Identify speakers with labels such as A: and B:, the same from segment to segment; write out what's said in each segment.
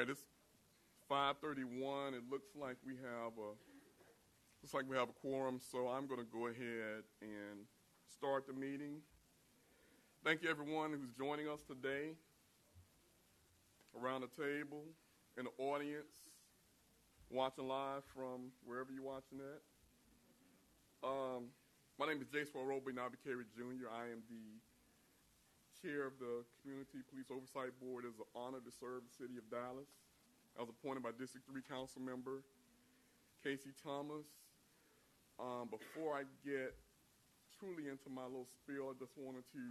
A: right, it's 5:31. It looks like we have a quorum, so I'm going to go ahead and start the meeting. Thank you, everyone who's joining us today around the table, in the audience, watching live from wherever you're watching at. My name is Jason Roby Carey Jr. I am the chair of the Community Police Oversight Board. It's an honor to serve the city of Dallas. I was appointed by District 3 Council Member Casey Thomas. Before I get truly into my little spiel, I just wanted to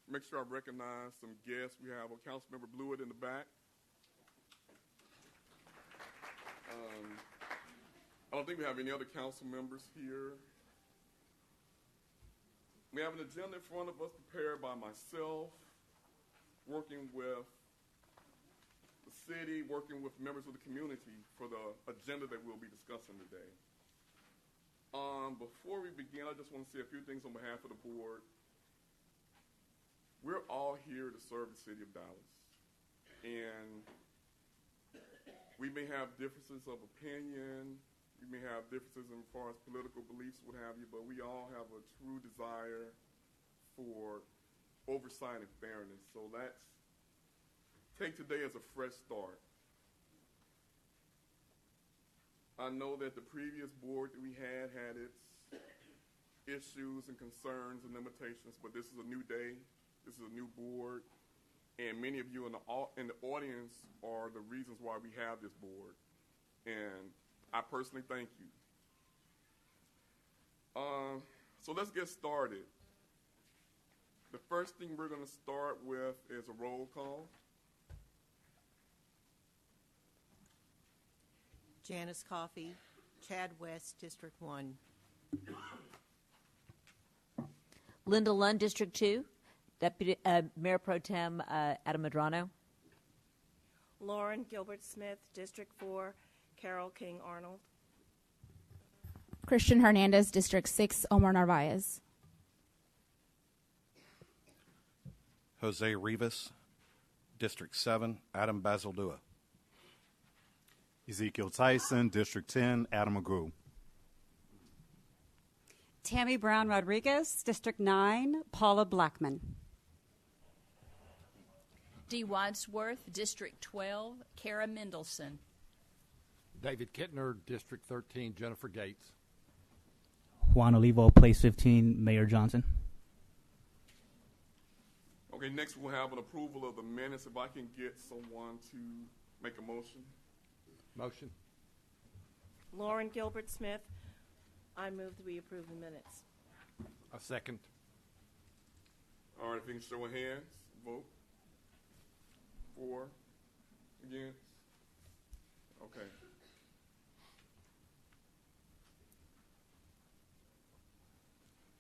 A: make sure I recognize some guests. We have a Councilmember Blewett in the back. I don't think we have any other council members here. We have an agenda in front of us prepared by myself, working with the city, working with members of the community for the agenda that we'll be discussing today. Before we begin, I just want to say a few things on behalf of the board. We're all here to serve the city of Dallas. And we may have differences of opinion, we may have differences as far as political beliefs, what have you, but we all have a true desire for oversight and fairness. So let's take today as a fresh start. I know that the previous board that we had its issues and concerns and limitations, but this is a new day. This is a new board, and many of you in the audience are the reasons why we have this board, and I personally thank you. So let's get started. The first thing we're going to start with is a roll call.
B: Janice Coffey, Chad West, District 1.
C: Linda Lund, District 2. Deputy Mayor Pro Tem Adam Medrano.
D: Lauren Gilbert Smith, District 4. Carol King Arnold.
E: Christian Hernandez, District 6. Omar Narvaez.
F: Jose Rivas, District 7. Adam Basildua.
G: Ezekiel Tyson, District 10, Adam McGrew.
H: Tammy Brown Rodriguez, District 9, Paula Blackman.
I: Dee Wadsworth, District 12, Kara Mendelson.
J: David Kittner, District 13, Jennifer Gates.
K: Juan Olivo, Place 15, Mayor Johnson.
A: Okay, next we'll have an approval of the minutes. If I can get someone to make a motion.
J: Motion.
D: Lauren Gilbert Smith. I move that we approve the minutes.
J: A second.
A: All right, if you can show of hands, vote. For, against. Okay.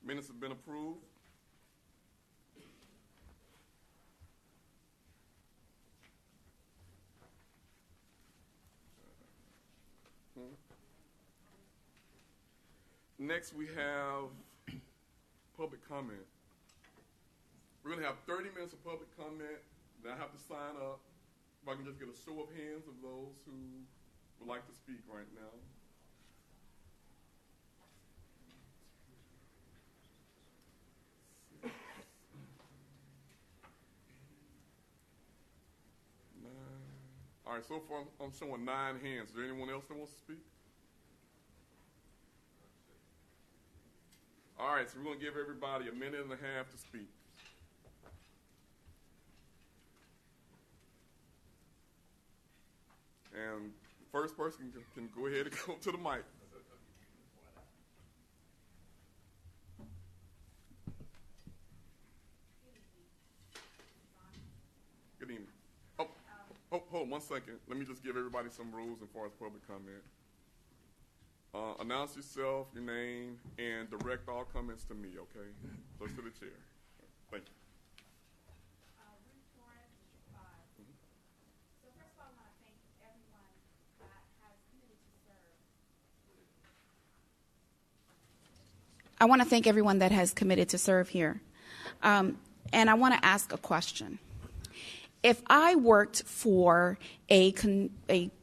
A: Minutes have been approved. Next, we have public comment. We're going to have 30 minutes of public comment. Then I have to sign up. If I can just get a show of hands of those who would like to speak right now. All right, so far I'm showing 9 hands. Is there anyone else that wants to speak? All right, so we're going to give everybody a minute and a half to speak. And the first person can go ahead and go to the mic. Good evening. Hold 1 second. Let me just give everybody some rules as far as public comment. Announce yourself, your name, and direct all comments to me, okay? Just to the chair. Thank you.
L: Ruth Torrance, District 5. So first of all, I want to thank everyone that has committed to serve.
E: I want to thank everyone that has committed to serve here. And I want to ask a question. if I worked for a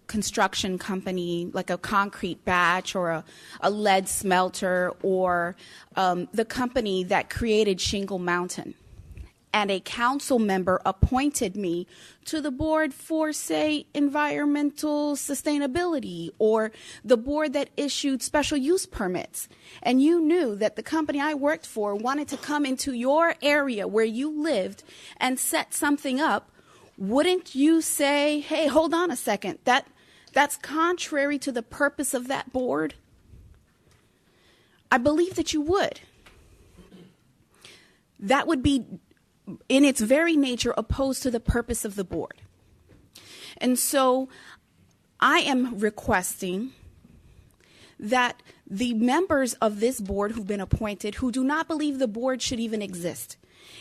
E: construction company, like a concrete batch or a lead smelter, or the company that created Shingle Mountain, and a council member appointed me to the board for, say, environmental sustainability, or the board that issued special use permits, and you knew that the company I worked for wanted to come into your area where you lived and set something up, wouldn't you say, hey, hold on a second, that's contrary to the purpose of that board? I believe that you would. That would be, in its very nature, opposed to the purpose of the board. And so I am requesting that the members of this board who've been appointed, who do not believe the board should even exist,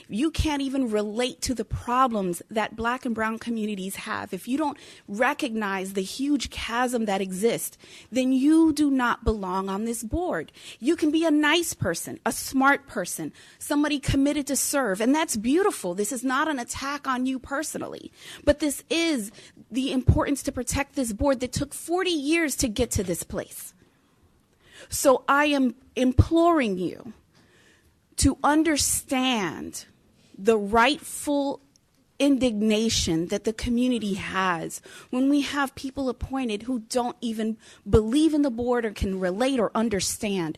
E: you can't even relate to the problems that black and brown communities have. If you don't recognize the huge chasm that exists, then you do not belong on this board. You can be a nice person, a smart person, somebody committed to serve, and that's beautiful. This is not an attack on you personally, but this is the importance to protect this board that took 40 years to get to this place. So I am imploring you to understand the rightful indignation that the community has when we have people appointed who don't even believe in the board or can relate or understand.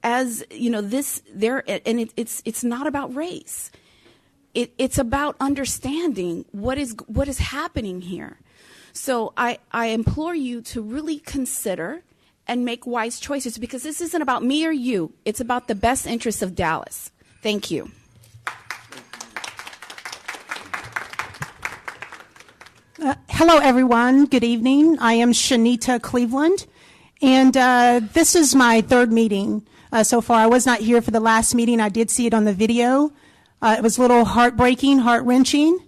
E: As you know, it's not about race. It's about understanding what is happening here. So I implore you to really consider and make wise choices, because this isn't about me or you. It's about the best interests of Dallas. Thank you.
M: Hello, everyone. Good evening. I am Shanita Cleveland, and this is my third meeting so far. I was not here for the last meeting. I did see it on the video. It was a little heartbreaking, heart-wrenching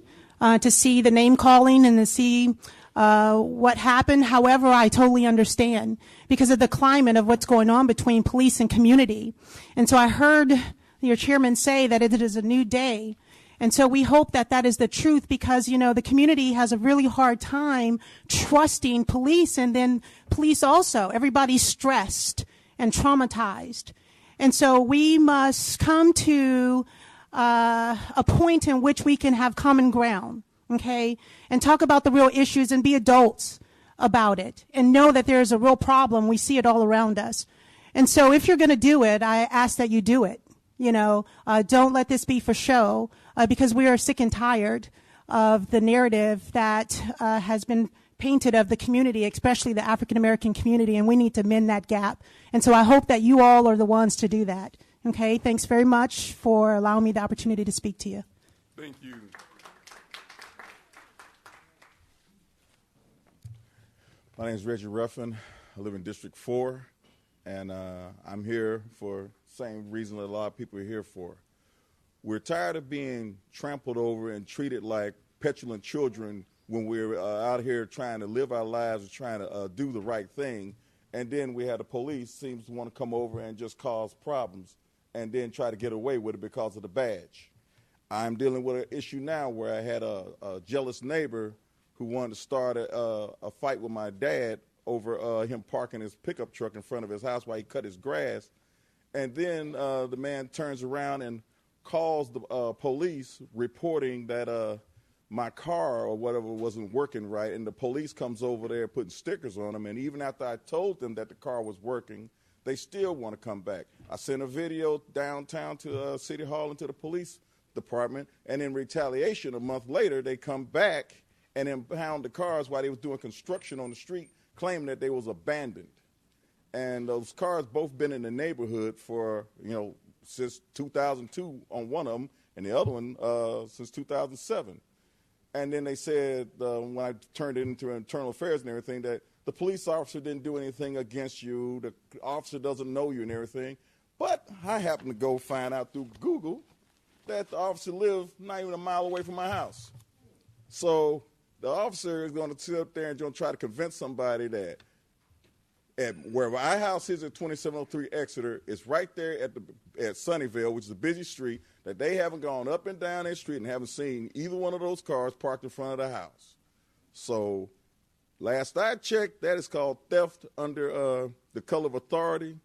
M: to see the name calling and to see what happened. However, I totally understand because of the climate of what's going on between police and community. And so I heard your chairman say that it is a new day. And so we hope that that is the truth, because, you know, the community has a really hard time trusting police, and then police also. Everybody's stressed and traumatized. And so we must come to a point in which we can have common ground, okay, and talk about the real issues and be adults about it and know that there is a real problem. We see it all around us. And so if you're going to do it, I ask that you do it. You know, don't let this be for show, because we are sick and tired of the narrative that has been painted of the community, especially the African-American community, and we need to mend that gap. And so I hope that you all are the ones to do that. Okay, thanks very much for allowing me the opportunity to speak to you.
A: Thank you.
N: My name is Reggie Ruffin. I live in District 4, and I'm here for the same reason that a lot of people are here for. We're tired of being trampled over and treated like petulant children when we're out here trying to live our lives and trying to do the right thing, and then we have the police seems to want to come over and just cause problems and then try to get away with it because of the badge. I'm dealing with an issue now where I had a jealous neighbor who wanted to start a fight with my dad over him parking his pickup truck in front of his house while he cut his grass. And then the man turns around and calls the police reporting that my car or whatever wasn't working right, and the police comes over there putting stickers on them, and even after I told them that the car was working, they still want to come back. I sent a video downtown to City Hall and to the police department, and in retaliation, a month later, they come back and impound the cars while they was doing construction on the street, claiming that they was abandoned. And those cars both been in the neighborhood for, you know, since 2002 on one of them, and the other one since 2007. And then they said, when I turned it into internal affairs and everything, that the police officer didn't do anything against you, the officer doesn't know you and everything. But I happened to go find out through Google that the officer lived not even a mile away from my house. So the officer is going to sit up there and going to try to convince somebody that where my house is at 2703 Exeter, it's right there at Sunnyvale, which is a busy street, that they haven't gone up and down that street and haven't seen either one of those cars parked in front of the house. So last I checked, that is called theft under the color of authority.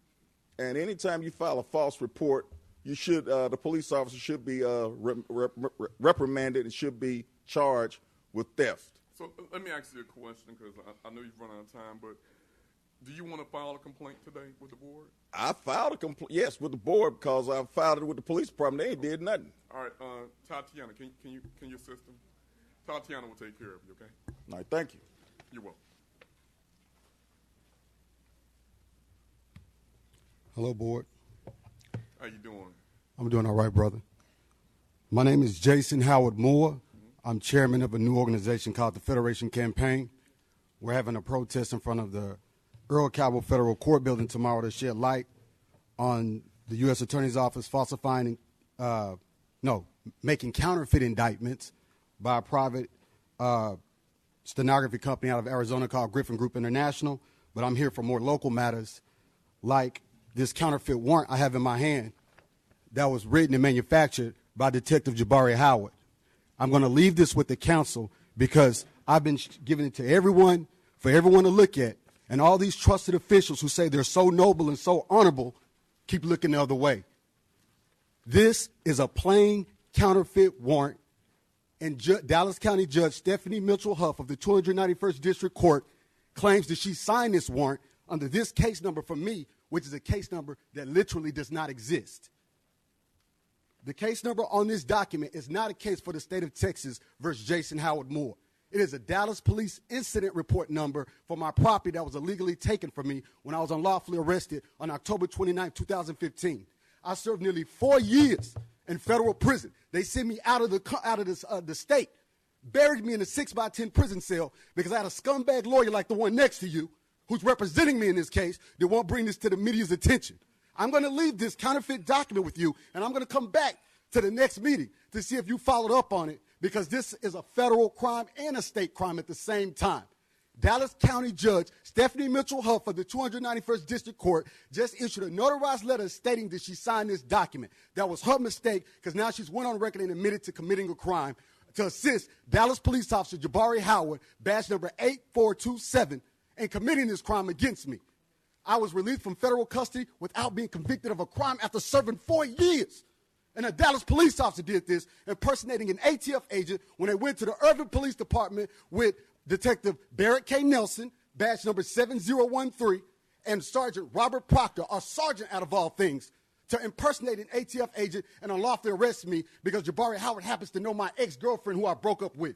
N: And anytime you file a false report, you should the police officer should be reprimanded and should be charged with theft.
A: So let me ask you a question, because I know you've run out of time, but do you want to file a complaint today with the board?
N: I filed a complaint, yes, with the board, because I filed it with the police department. They ain't did nothing.
A: All right, Tatiana, can you assist them? Tatiana will take care of you, okay?
N: All right, thank you.
A: You're welcome.
O: Hello, board.
A: How you doing?
O: I'm doing all right, brother. My name is Jason Howard Moore. I'm chairman of a new organization called the Federation Campaign. We're having a protest in front of the Earl Cabell Federal Court building tomorrow to shed light on the U.S. Attorney's Office making counterfeit indictments by a private stenography company out of Arizona called Griffin Group International. But I'm here for more local matters, like this counterfeit warrant I have in my hand that was written and manufactured by Detective Jabari Howard. I'm going to leave this with the council because I've been giving it to everyone, for everyone to look at, and all these trusted officials who say they're so noble and so honorable keep looking the other way. This is a plain counterfeit warrant, and Dallas County Judge Stephanie Mitchell Huff of the 291st District Court claims that she signed this warrant under this case number from me, which is a case number that literally does not exist. The case number on this document is not a case for the state of Texas versus Jason Howard Moore. It is a Dallas Police Incident Report number for my property that was illegally taken from me when I was unlawfully arrested on October 29, 2015. I served nearly 4 years in federal prison. They sent me out of the state, buried me in a 6x10 prison cell because I had a scumbag lawyer like the one next to you who's representing me in this case that won't bring this to the media's attention. I'm going to leave this counterfeit document with you, and I'm going to come back to the next meeting to see if you followed up on it, because this is a federal crime and a state crime at the same time. Dallas County Judge Stephanie Mitchell Huff of the 291st District Court just issued a notarized letter stating that she signed this document. That was her mistake, because now she's went on record and admitted to committing a crime to assist Dallas Police Officer Jabari Howard, badge number 8427, in committing this crime against me. I was released from federal custody without being convicted of a crime after serving 4 years. And a Dallas police officer did this, impersonating an ATF agent when they went to the Irving Police Department with Detective Barrett K. Nelson, badge number 7013, and Sergeant Robert Proctor, a sergeant out of all things, to impersonate an ATF agent and unlawfully arrest me because Jabari Howard happens to know my ex-girlfriend who I broke up with.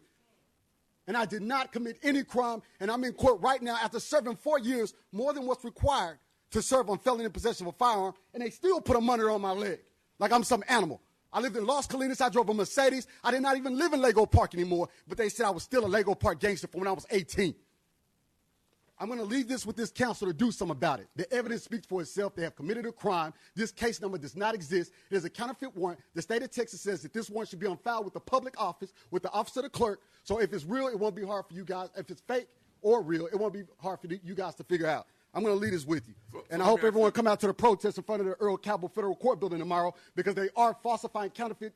O: And I did not commit any crime, and I'm in court right now after serving 4 years, more than what's required to serve on felony in possession of a firearm, and they still put a monitor on my leg like I'm some animal. I lived in Las Colinas. I drove a Mercedes. I did not even live in Lego Park anymore, but they said I was still a Lego Park gangster from when I was 18. I'm going to leave this with this council to do something about it. The evidence speaks for itself. They have committed a crime. This case number does not exist. It is a counterfeit warrant. The state of Texas says that this warrant should be on file with the public office, with the office of the clerk. So if it's real, it won't be hard for you guys. If it's fake or real, it won't be hard for you guys to figure out. I'm going to leave this with you. And I hope everyone come out to the protest in front of the Earl Cabell Federal Court building tomorrow, because they are falsifying counterfeit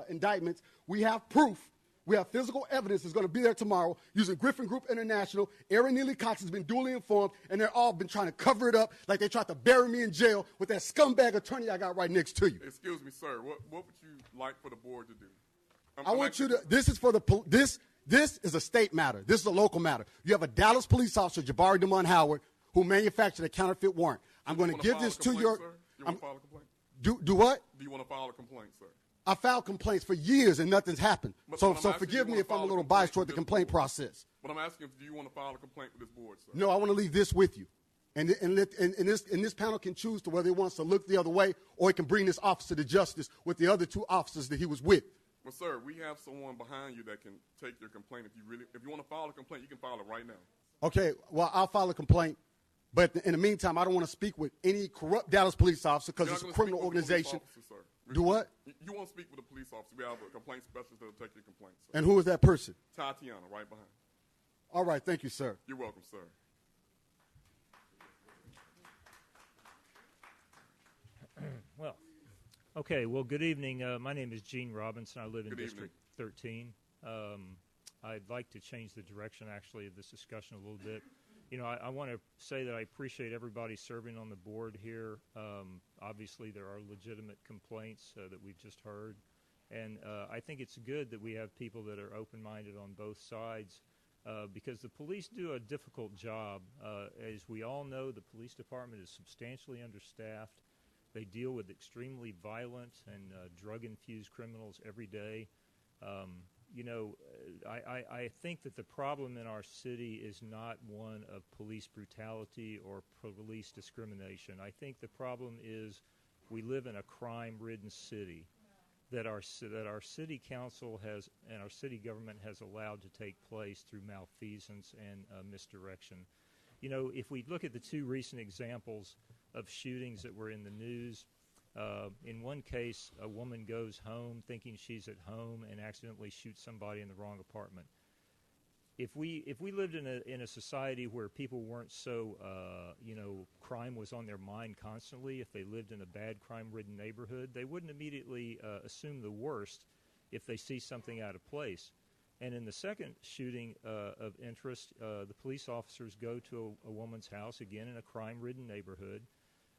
O: indictments. We have proof. We have physical evidence that's going to be there tomorrow using Griffin Group International. Aaron Neely Cox has been duly informed, and they're all been trying to cover it up like they tried to bury me in jail with that scumbag attorney I got right next to you.
A: Excuse me, sir. What would you like for the board to do?
O: I want you to, this is for the, this is a state matter. This is a local matter. You have a Dallas police officer, Jabari Damon Howard, who manufactured a counterfeit warrant. I'm going to give this to your.
A: Sir? You want to file a complaint?
O: Do what?
A: Do you want to file a complaint, sir?
O: I filed complaints for years and nothing's happened. So forgive me if I'm a little biased toward the complaint process.
A: But I'm asking, do you want to file a complaint with this board, sir?
O: No, I want to leave this with you. And this panel can choose to whether it wants to look the other way, or it can bring this officer to justice with the other two officers that he was with.
A: Well, sir, we have someone behind you that can take your complaint. If you want to file a complaint, you can file it right now.
O: Okay, well, I'll file a complaint. But in the meantime, I don't want to speak with any corrupt Dallas police officer because it's a criminal organization. Do what?
A: You won't speak with a police officer. We have a complaint specialist that will take your complaint, sir.
O: And who is that person?
A: Tatiana, right behind.
O: All right, thank you, sir.
A: You're welcome, sir.
P: Well, Okay, well, good evening. My name is Gene Robinson. I live in
A: Good
P: District 13. I'd like to change the direction, actually, of this discussion a little bit. You know, I want to say that I appreciate everybody serving on the board here. Obviously, there are legitimate complaints that we've just heard. And I think it's good that we have people that are open-minded on both sides because the police do a difficult job. As we all know, the police department is substantially understaffed. They deal with extremely violent and drug-infused criminals every day. You know, I think that the problem in our city is not one of police brutality or police discrimination. I think the problem is we live in a crime-ridden city that our city council has and our city government has allowed to take place through malfeasance and misdirection. You know, if we look at the two recent examples of shootings that were in the news, in one case, a woman goes home thinking she's at home and accidentally shoots somebody in the wrong apartment. If we lived in a society where people weren't so, you know, crime was on their mind constantly, if they lived in a bad crime-ridden neighborhood, they wouldn't immediately assume the worst if they see something out of place. And in the second shooting of interest, the police officers go to a woman's house, again in a crime-ridden neighborhood.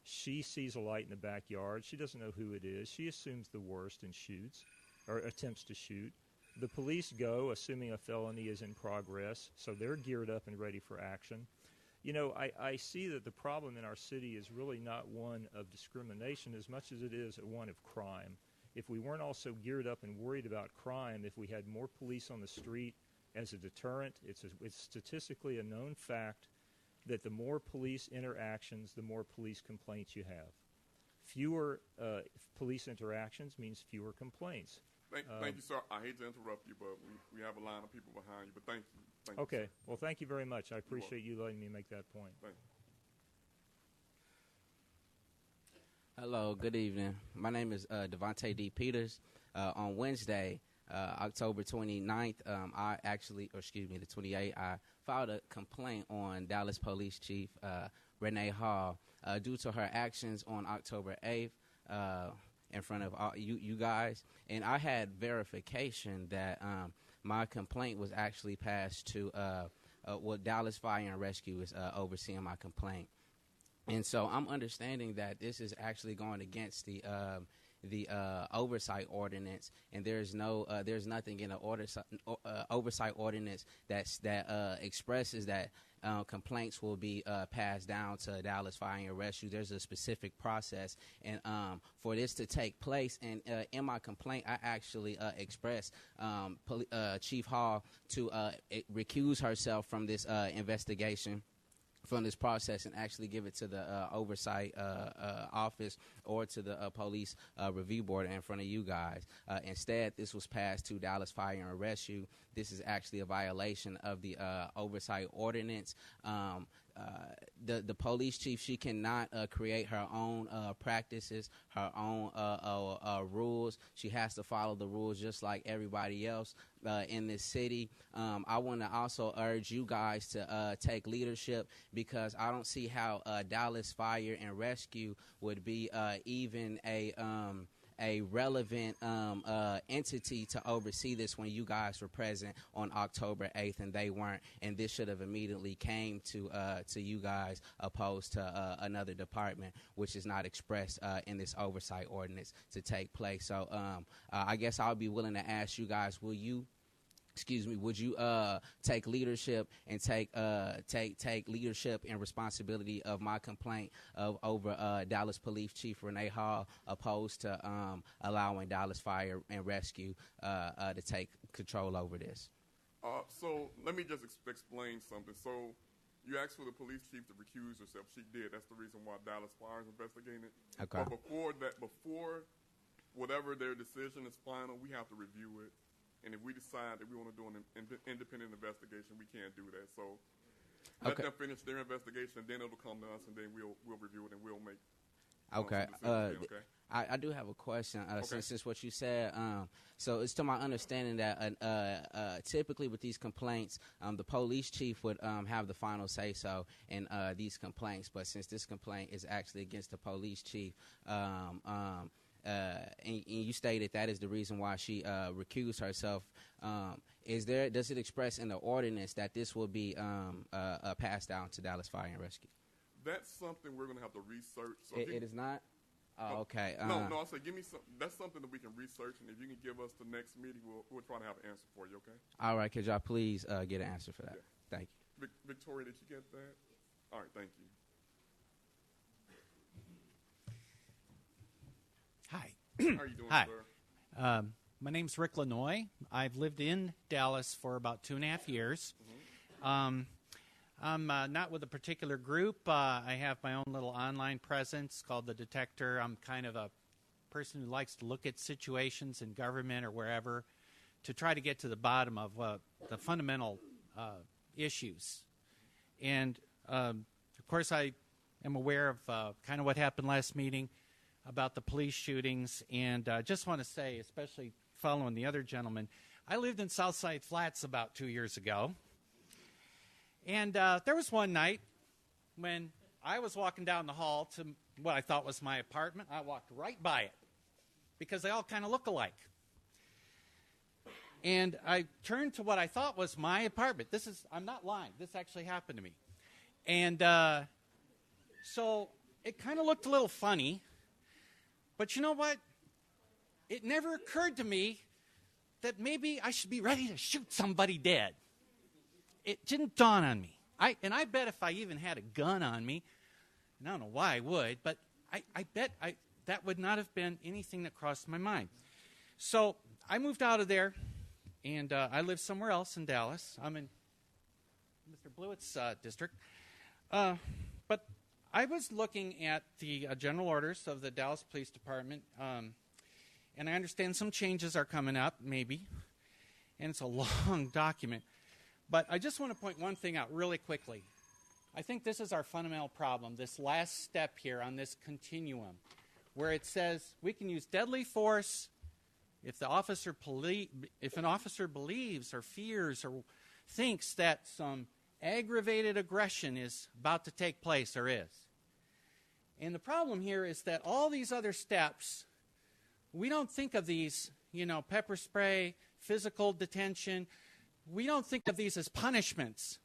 P: She sees a light in the backyard. She doesn't know who it is. She assumes the worst and shoots, or attempts to shoot. The police go, assuming a felony is in progress, so they're geared up and ready for action. You know, I see that the problem in our city is really not one of discrimination as much as it is one of crime. If we weren't also geared up and worried about crime, if we had more police on the street as a deterrent, it's statistically a known fact that the more police interactions, the more police complaints you have. Fewer police interactions means fewer complaints.
A: Thank you, sir. I hate to interrupt you, but we have a line of people behind you, but thank you. Thank you,
P: okay.
A: Sir.
P: Well, thank you very much. I appreciate you letting me make that point.
A: Thank you.
Q: Hello, good evening. My name is Devante De Peters. On Wednesday, October 29th, the 28th, I filed a complaint on Dallas Police Chief Renee Hall due to her actions on October 8th in front of all you guys. And I had verification that my complaint was actually passed to Dallas Fire and Rescue is overseeing my complaint. And so I'm understanding that this is actually going against the oversight ordinance, and there's nothing in the oversight ordinance that expresses that complaints will be passed down to Dallas Fire and Rescue. There's a specific process, and for this to take place, and in my complaint, I actually expressed Chief Hall to recuse herself from this investigation, from this process, and actually give it to the oversight office or to the police review board in front of you guys. Instead, this was passed to Dallas Fire and Rescue. This is actually a violation of the oversight ordinance. The police chief, she cannot create her own practices, her own rules. She has to follow the rules just like everybody else in this city. I want to also urge you guys to take leadership, because I don't see how Dallas Fire and Rescue would be even a relevant entity to oversee this when you guys were present on October 8th and they weren't, and this should have immediately came to you guys opposed to another department, which is not expressed in this oversight ordinance to take place. So I guess I'll be willing to ask you guys, would you take leadership and take leadership and responsibility of my complaint over Dallas Police Chief Renee Hall, opposed to allowing Dallas Fire and Rescue to take control over this?
A: So let me just explain something. So you asked for the police chief to recuse herself. She did. That's the reason why Dallas Fire is investigating it.
Q: Okay.
A: But before whatever their decision is final, we have to review it. And if we decide that we want to do an independent investigation, we can't do that. So let them finish their investigation, and then it'll come to us, and then we'll review it, and we'll make
Q: okay.
A: Okay.
Q: I do have a question. Since what you said, so it's to my understanding that typically with these complaints, the police chief would have the final say-so in these complaints. But since this complaint is actually against the police chief, and you stated that is the reason why she recused herself. Does it express in the ordinance that this will be passed down to Dallas Fire and Rescue?
A: That's something we're going to have to research. So
Q: It is not? Oh, okay.
A: No, I'll say give me some. That's something that we can research, and if you can give us the next meeting, we'll try to have an answer for you, okay?
Q: All right. Could y'all please get an answer for that?
A: Yeah.
Q: Thank you.
A: Victoria, did you get that? All right, thank you.
R: Hi.
A: How are you doing,
R: Hi.
A: sir?
R: My name's Rick Linois. I've lived in Dallas for about 2.5 years. I'm not with a particular group. I have my own little online presence called The Detector. I'm kind of a person who likes to look at situations in government or wherever to try to get to the bottom of the fundamental issues. And, of course, I am aware of kind of what happened last meeting about the police shootings. And I just want to say, especially following the other gentleman, I lived in Southside Flats about 2 years ago. And there was one night when I was walking down the hall to what I thought was my apartment. I walked right by it because they all kind of look alike. And I turned to what I thought was my apartment. I'm not lying. This actually happened to me. And so it kind of looked a little funny. But you know what? It never occurred to me that maybe I should be ready to shoot somebody dead. It didn't dawn on me. And I bet if I even had a gun on me, and I don't know why I would, but I bet that would not have been anything that crossed my mind. So I moved out of there, and I live somewhere else in Dallas. I'm in Mr. Blewett's district. But I was looking at the general orders of the Dallas Police Department, and I understand some changes are coming up, maybe, and it's a long document. But I just want to point one thing out really quickly. I think this is our fundamental problem, this last step here on this continuum, where it says we can use deadly force if an officer believes or fears or thinks that some aggravated aggression is about to take place or is. And the problem here is that all these other steps, we don't think of these, pepper spray, physical detention. We don't think of these as punishments.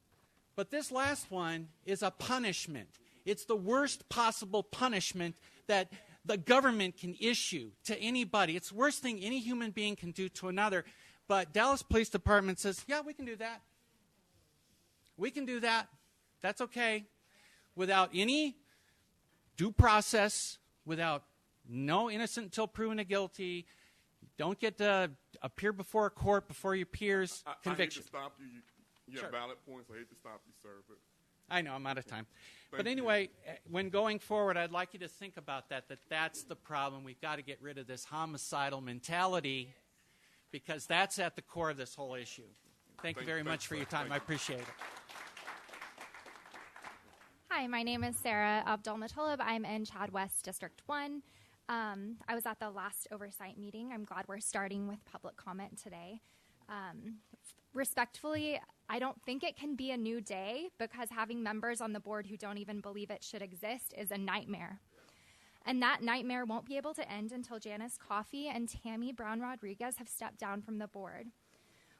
R: But this last one is a punishment. It's the worst possible punishment that the government can issue to anybody. It's the worst thing any human being can do to another. But Dallas Police Department says, yeah, we can do that. We can do that. That's okay. Without any due process, without no innocent until proven guilty. Don't get to appear before a court before your peers. Conviction.
A: I hate to stop you. You have valid points. I hate to stop you, sir. But
R: I know, I'm out of time. But anyway, when going forward, I'd like you to think about that's the problem. We've got to get rid of this homicidal mentality because that's at the core of this whole issue. Thank you very much for your time. I appreciate it.
S: Hi, my name is Sara Abdulmutallab. I'm in Chad West District 1. I was at the last Oversight meeting. I'm glad we're starting with public comment today. Respectfully, I don't think it can be a new day because having members on the board who don't even believe it should exist is a nightmare. And that nightmare won't be able to end until Janice Coffey and Tammy Brown Rodriguez have stepped down from the board.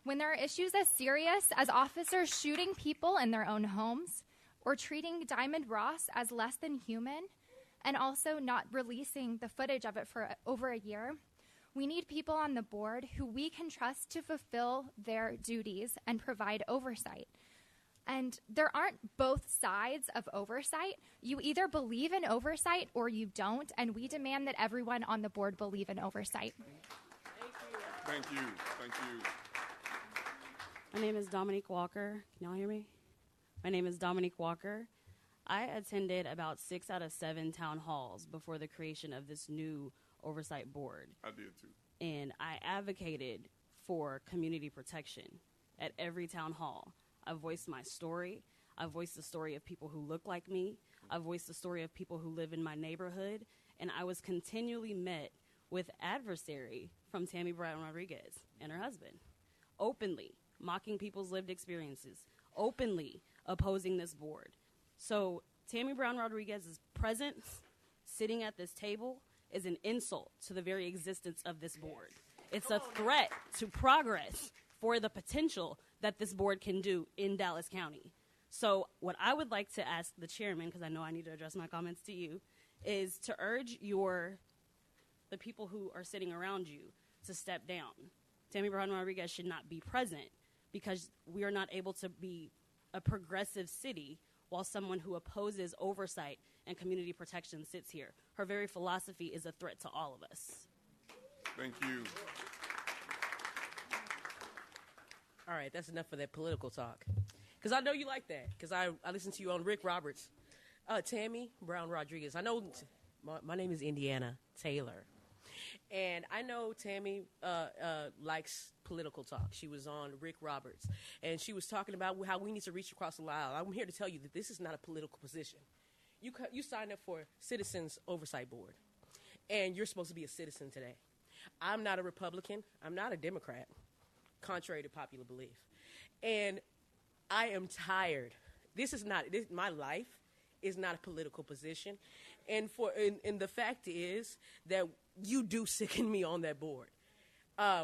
S: When there are issues as serious as officers shooting people in their own homes or treating Davon Ross as less than human, and also not releasing the footage of it for over a year, we need people on the board who we can trust to fulfill their duties and provide oversight. And there aren't both sides of oversight. You either believe in oversight or you don't, and we demand that everyone on the board believe in oversight.
A: Thank you. Thank you.
T: My name is Dominique Walker. Can y'all hear me? My name is Dominique Walker. I attended about 6 out of 7 town halls before the creation of this new oversight board.
A: I did too.
T: And I advocated for community protection at every town hall. I voiced my story. I voiced the story of people who look like me. I voiced the story of people who live in my neighborhood. And I was continually met with adversary from Tammy Brown Rodriguez and her husband, openly mocking people's lived experiences, openly opposing this board. So Tammy Brown Rodriguez's presence, sitting at this table, is an insult to the very existence of this board. It's a threat to progress for the potential that this board can do in Dallas County. So what I would like to ask the chairman, because I know I need to address my comments to you, is to urge the people who are sitting around you to step down. Tammy Brown Rodriguez should not be present because we are not able to be a progressive city while someone who opposes oversight and community protection sits here. Her very philosophy is a threat to all of us.
A: Thank you.
U: All right, that's enough for that political talk. Because I know you like that, because I listened to you on Rick Roberts. Tammy Brown Rodriguez. I know my name is Indiana Taylor. And I know Tammy likes political talk. She was on Rick Roberts, and she was talking about how we need to reach across the aisle. I'm here to tell you that this is not a political position. You signed up for Citizens Oversight Board, and you're supposed to be a citizen today. I'm not a Republican. I'm not a Democrat, contrary to popular belief. And I am tired. My life is not a political position. And the fact is that you do sicken me on that board.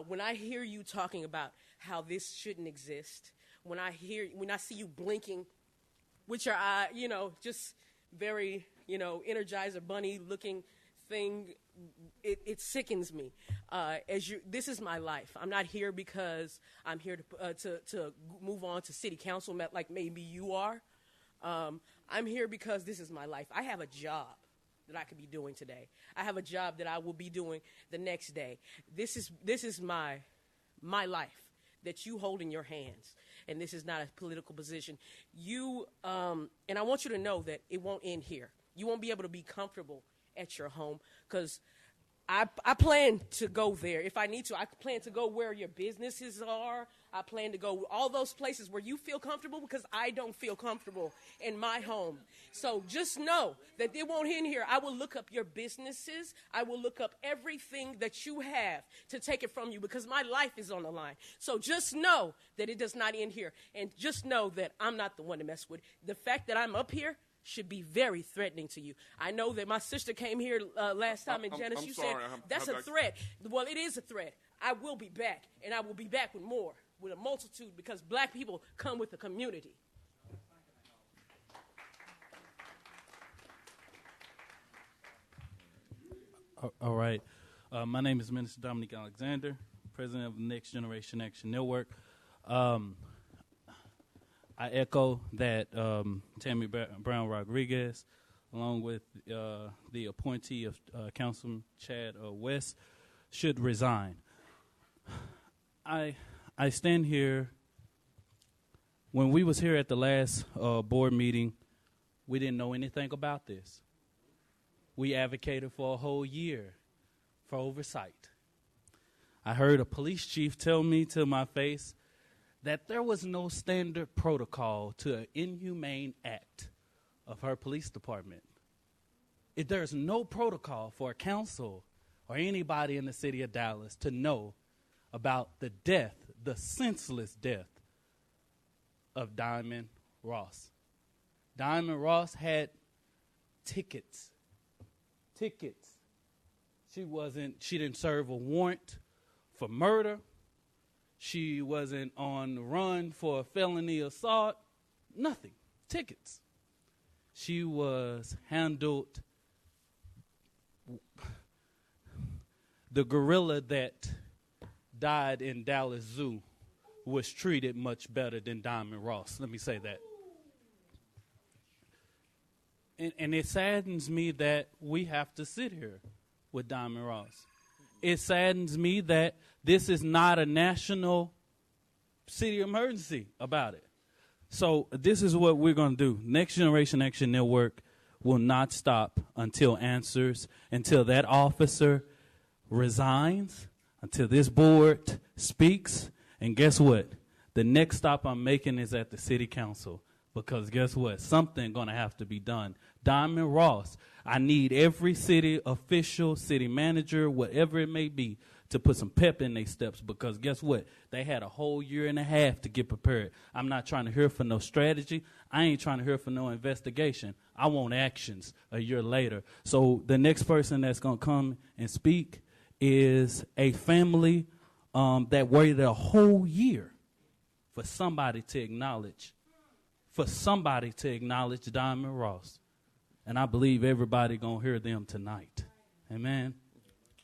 U: When I hear you talking about how this shouldn't exist, when I see you blinking with your eye, just very, Energizer Bunny looking thing, it sickens me. This is my life. I'm not here because I'm here to move on to city council like maybe you are. I'm here because this is my life. I have a job that I could be doing today. I have a job that I will be doing the next day. This is my life that you hold in your hands, and this is not a political position. And I want you to know that it won't end here. You won't be able to be comfortable at your home because I plan to go there if I need to. I plan to go where your businesses are. I plan to go all those places where you feel comfortable because I don't feel comfortable in my home. So just know that it won't end here. I will look up your businesses. I will look up everything that you have to take it from you because my life is on the line. So just know that it does not end here. And just know that I'm not the one to mess with. The fact that I'm up here should be very threatening to you. I know that my sister came here last time, and Janice, you said that's a threat. Well, it is a threat. I will be back, and I will be back with more, with a multitude, because black people come with a community.
V: All right. My name is Minister Dominique Alexander, president of the Next Generation Action Network. I echo that Tammy Brown Rodriguez, along with the appointee of Councilman Chad West, should resign. I stand here. When we was here at the last board meeting, we didn't know anything about this. We advocated for a whole year for oversight. I heard a police chief tell me to my face that there was no standard protocol to an inhumane act of her police department. If there's no protocol for a council or anybody in the city of Dallas to know about the death, the senseless death of Diamond Ross. Diamond Ross had tickets. She didn't serve a warrant for murder. She wasn't on the run for a felony assault. Nothing. Tickets. She was handled. The gorilla that died in Dallas Zoo was treated much better than Diamond Ross. Let me say that. And it saddens me that we have to sit here with Diamond Ross. It saddens me that this is not a national city emergency about it. So this is what we're going to do. Next Generation Action Network will not stop until that officer resigns, until this board speaks. And guess what? The next stop I'm making is at the city council. Because guess what? Something going to have to be done. Diamond Ross, I need every city official, city manager, whatever it may be, to put some pep in their steps, because guess what? They had a whole year and a half to get prepared. I'm not trying to hear for no strategy. I ain't trying to hear for no investigation. I want actions a year later. So the next person that's going to come and speak is a family that waited a whole year for somebody to acknowledge Davon Ross. And I believe everybody going to hear them tonight. Amen.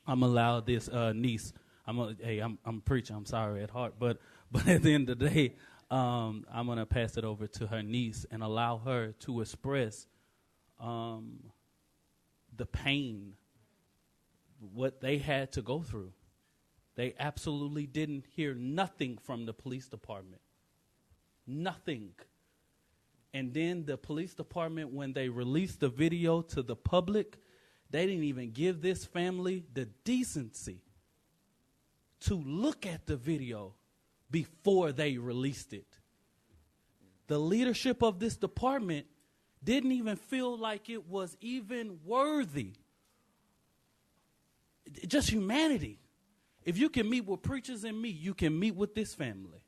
V: I'm going to allow this niece. I'm preaching. I'm sorry at heart. But at the end of the day, I'm going to pass it over to her niece and allow her to express the pain, what they had to go through. They absolutely didn't hear nothing from the police department. Nothing. And then the police department, when they released the video to the public, they didn't even give this family the decency to look at the video before they released it. The leadership of this department didn't even feel like it was even worthy. Just humanity. If you can meet with preachers and me, you can meet with this family.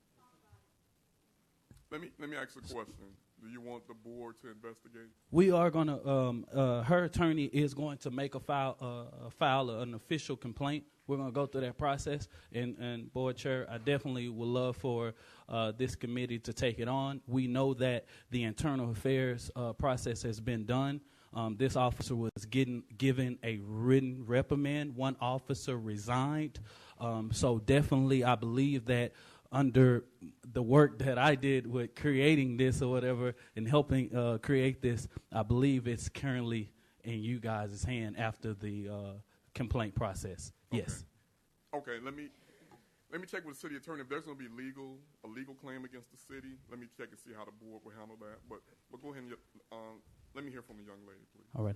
A: Let me ask a question. Do you want the board to investigate?
V: We are going to, her attorney is going to make file an official complaint. We're going to go through that process. And board chair, I definitely would love for this committee to take it on. We know that the internal affairs process has been done. This officer was given a written reprimand. One officer resigned. So definitely I believe that under the work that I did with creating this or whatever and helping create this, I believe it's currently in you guys' hand after the complaint process.
A: Okay.
V: Yes.
A: Okay, let me check with the city attorney. If there's going to be a legal claim against the city, let me check and see how the board will handle that. But go ahead and let me hear from the young lady, please.
V: All right.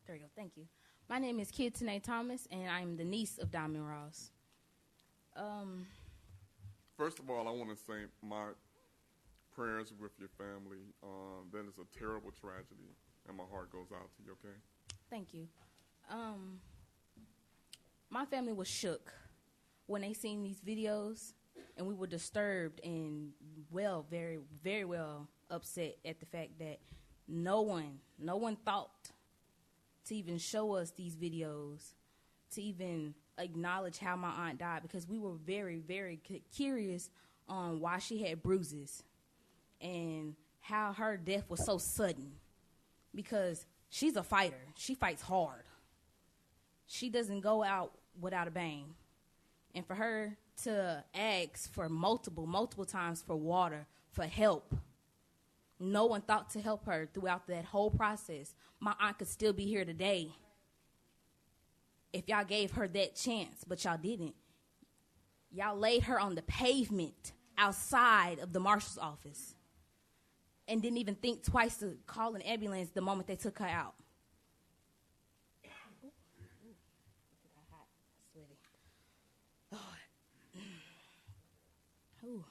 B: There we go. Thank you. My name is Kitsune Thomas, and I'm the niece of Davon Ross.
A: First of all, I want to say my prayers with your family. That is a terrible tragedy, and my heart goes out to you, okay?
B: Thank you. My family was shook when they seen these videos, and we were disturbed and very, very well upset at the fact that no one thought to even show us these videos, to even acknowledge how my aunt died, because we were very, very curious on why she had bruises and how her death was so sudden, because she's a fighter. She fights hard. She doesn't go out without a bang. And for her to ask for multiple times for water, for help, no one thought to help her throughout that whole process. My aunt could still be here today if y'all gave her that chance, but y'all didn't. Y'all laid her on the pavement outside of the marshal's office and didn't even think twice to call an ambulance the moment they took her out. Ooh.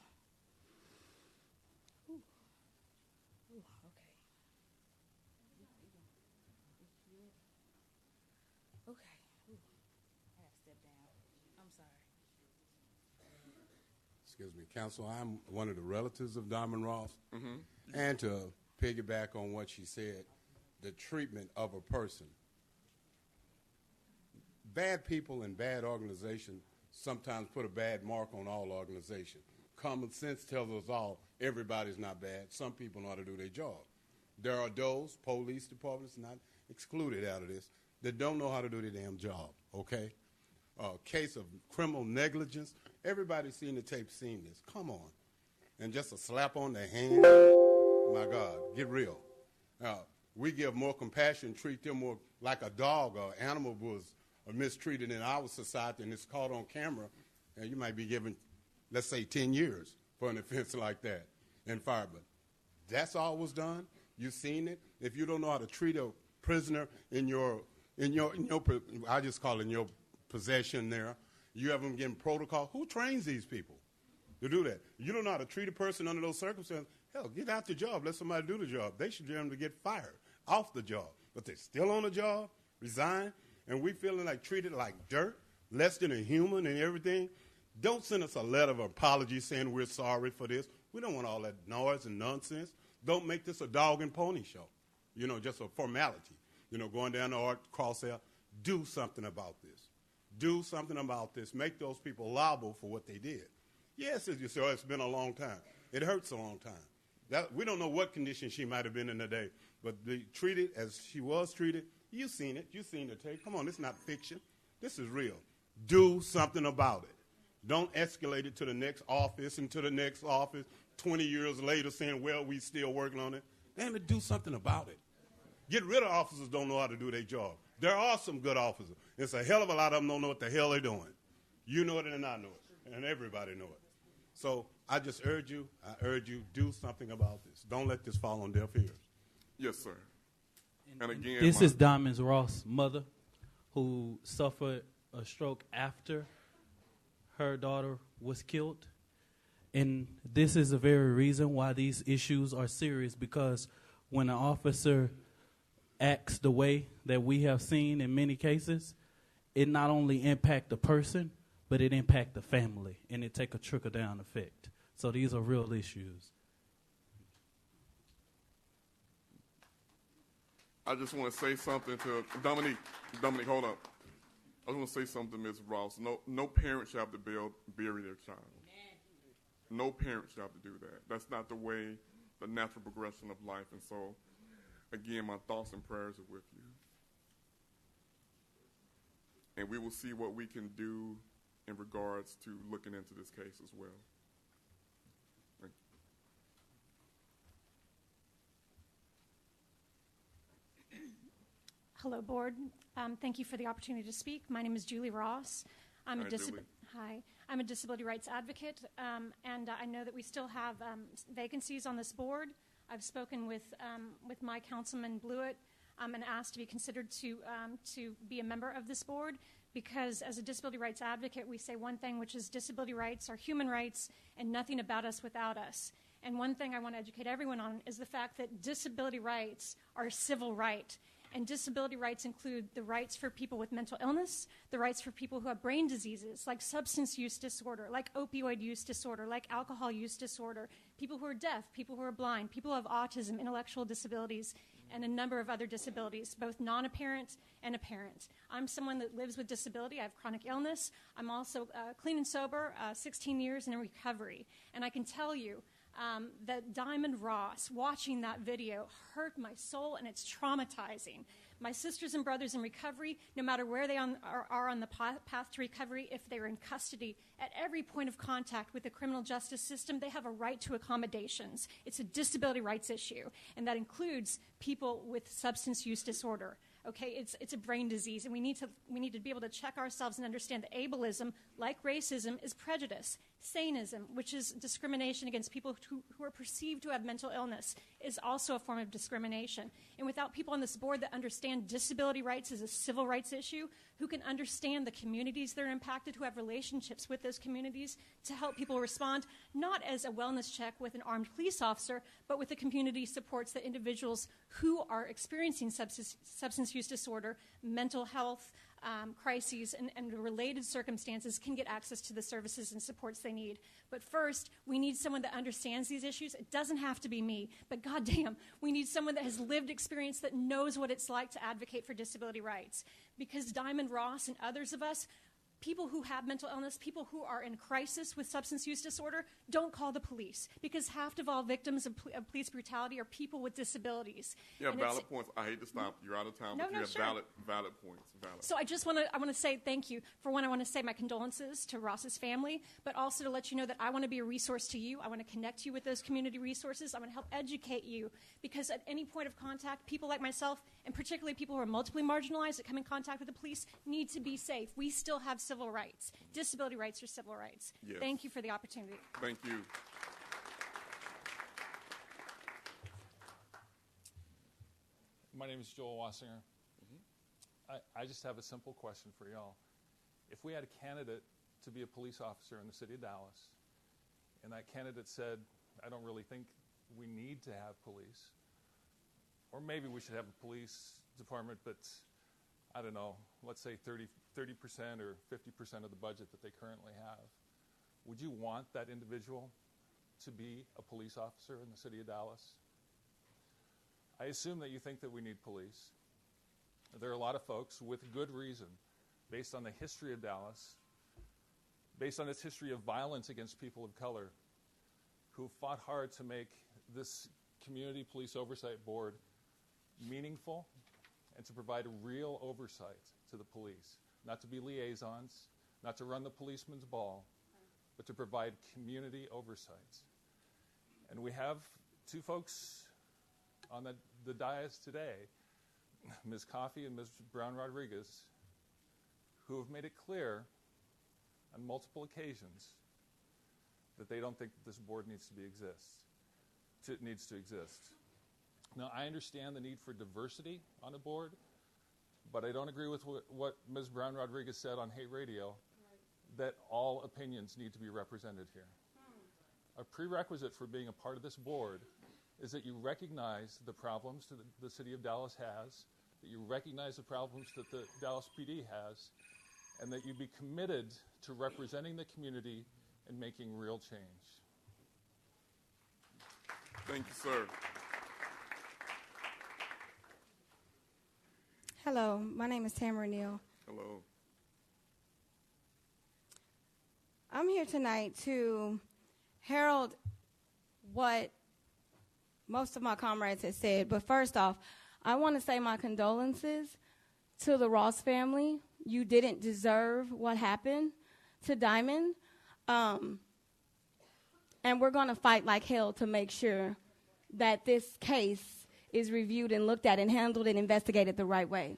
C: Excuse me, Counsel, I'm one of the relatives of Davon Ross. And to piggyback on what she said, the treatment of a person. Bad people and bad organizations sometimes put a bad mark on all organizations. Common sense tells us all everybody's not bad. Some people know how to do their job. There are those, police departments not excluded out of this, that don't know how to do their damn job, okay? Case of criminal negligence. Everybody's seen the tape, seen this. Come on. And just a slap on the hand. My God, get real. We give more compassion, treat them more like a dog or animal was mistreated in our society, and it's caught on camera, and you might be given, let's say, 10 years for an offense like that and fired. But that's all was done. You've seen it. If you don't know how to treat a prisoner in your I just call it in your possession there, you have them getting protocol. Who trains these people to do that? You don't know how to treat a person under those circumstances. Hell, get out the job. Let somebody do the job. They should be able to get fired off the job. But they're still on the job, resign, and we feeling like treated like dirt, less than a human and everything. Don't send us a letter of apology saying we're sorry for this. We don't want all that noise and nonsense. Don't make this a dog and pony show, just a formality. Going down the art crosshair. Do something about this. Do something about this. Make those people liable for what they did. Yes, it's been a long time. It hurts a long time. We don't know what condition she might have been in today, but treated as she was treated, you've seen it. You've seen the tape. Come on, this is not fiction. This is real. Do something about it. Don't escalate it to the next office and to the next office 20 years later saying, well, we still working on it. Damn it, do something about it. Get rid of officers who don't know how to do their job. There are some good officers. It's a hell of a lot of them don't know what the hell they're doing. You know it and I know it, and everybody know it. So I just urge you, do something about this. Don't let this fall on deaf ears.
A: Yes, sir. And again,
V: this is Davon Ross' mother, who suffered a stroke after her daughter was killed. And this is the very reason why these issues are serious, because when an officer acts the way that we have seen in many cases, it not only impacts the person, but it impacts the family, and it take a trickle-down effect. So these are real issues.
A: I just want to say something to Dominique. Dominique, hold up. I just want to say something to Ms. Ross. No parent should have to bury their child. No parent should have to do that. That's not the way, the natural progression of life. And so, again, my thoughts and prayers are with you. And we will see what we can do in regards to looking into this case as well. Thank you.
F: Hello, Board. Thank you for the opportunity to speak. My name is Julie Ross. I'm a disability rights advocate, and I know that we still have vacancies on this board. I've spoken with my councilman Blewett and asked to be considered to be a member of this board, because as a disability rights advocate, we say one thing, which is disability rights are human rights and nothing about us without us. And one thing I want to educate everyone on is the fact that disability rights are a civil right. And disability rights include the rights for people with mental illness, the rights for people who have brain diseases like substance use disorder, like opioid use disorder, like alcohol use disorder, people who are deaf, people who are blind, people who have autism, intellectual disabilities, and a number of other disabilities, both non-apparent and apparent. I'm someone that lives with disability. I have chronic illness. I'm also clean and sober, 16 years and in recovery. And I can tell you, that Davon Ross, watching that video, hurt my soul, and it's traumatizing. My sisters and brothers in recovery, no matter where they are on the path to recovery, if they're in custody, at every point of contact with the criminal justice system, they have a right to accommodations. It's a disability rights issue, and that includes people with substance use disorder. Okay, it's a brain disease, and we need to be able to check ourselves and understand that ableism, like racism, is prejudice. Saneism, which is discrimination against people who are perceived to have mental illness, is also a form of discrimination. And without people on this board that understand disability rights as a civil rights issue, who can understand the communities that are impacted, who have relationships with those communities to help people respond, not as a wellness check with an armed police officer, but with the community supports that individuals who are experiencing substance use disorder, mental health, crises, and related circumstances can get access to the services and supports they need. But first, we need someone that understands these issues. It doesn't have to be me, but goddamn, we need someone that has lived experience, that knows what it's like to advocate for disability rights. Because Davon Ross and others of us, people who have mental illness, people who are in crisis with substance use disorder, don't call the police, because half of all victims of police brutality are people with disabilities.
A: Yeah, valid points. I hate to stop. You're out of time, but you have valid points. Valid.
F: So I want to say thank you. For one, I want to say my condolences to Ross's family, but also to let you know that I want to be a resource to you. I want to connect you with those community resources. I want to help educate you, because at any point of contact, people like myself, and particularly people who are multiply marginalized that come in contact with the police, need to be safe. We still have civil rights. Disability rights are civil rights.
A: Yes.
F: Thank you for the opportunity.
A: Thank you.
G: My name is Joel Wassinger. I just have a simple question for y'all. If we had a candidate to be a police officer in the city of Dallas, and that candidate said, I don't really think we need to have police. Or maybe we should have a police department, but I don't know, let's say 30% or 50% of the budget that they currently have. Would you want that individual to be a police officer in the city of Dallas? I assume that you think that we need police. There are a lot of folks with good reason, based on the history of Dallas, based on its history of violence against people of color, who fought hard to make this Community Police Oversight Board meaningful and to provide a real oversight to the police, not to be liaisons, not to run the policeman's ball, but to provide community oversight. And we have two folks on the dais today, Ms. Coffey and Ms. Brown-Rodriguez, who have made it clear on multiple occasions that they don't think that this board needs to exist. Now, I understand the need for diversity on a board, but I don't agree with what Ms. Brown-Rodriguez said on Hate Radio, that all opinions need to be represented here. A prerequisite for being a part of this board is that you recognize the problems that the city of Dallas has, that you recognize the problems that the Dallas PD has, and that you be committed to representing the community and making real change.
A: Thank you, sir.
H: Hello, my name is Tamara Neal.
A: Hello.
H: I'm here tonight to herald what most of my comrades have said. But first off, I want to say my condolences to the Ross family. You didn't deserve what happened to Diamond. And we're going to fight like hell to make sure that this case is reviewed and looked at and handled and investigated the right way.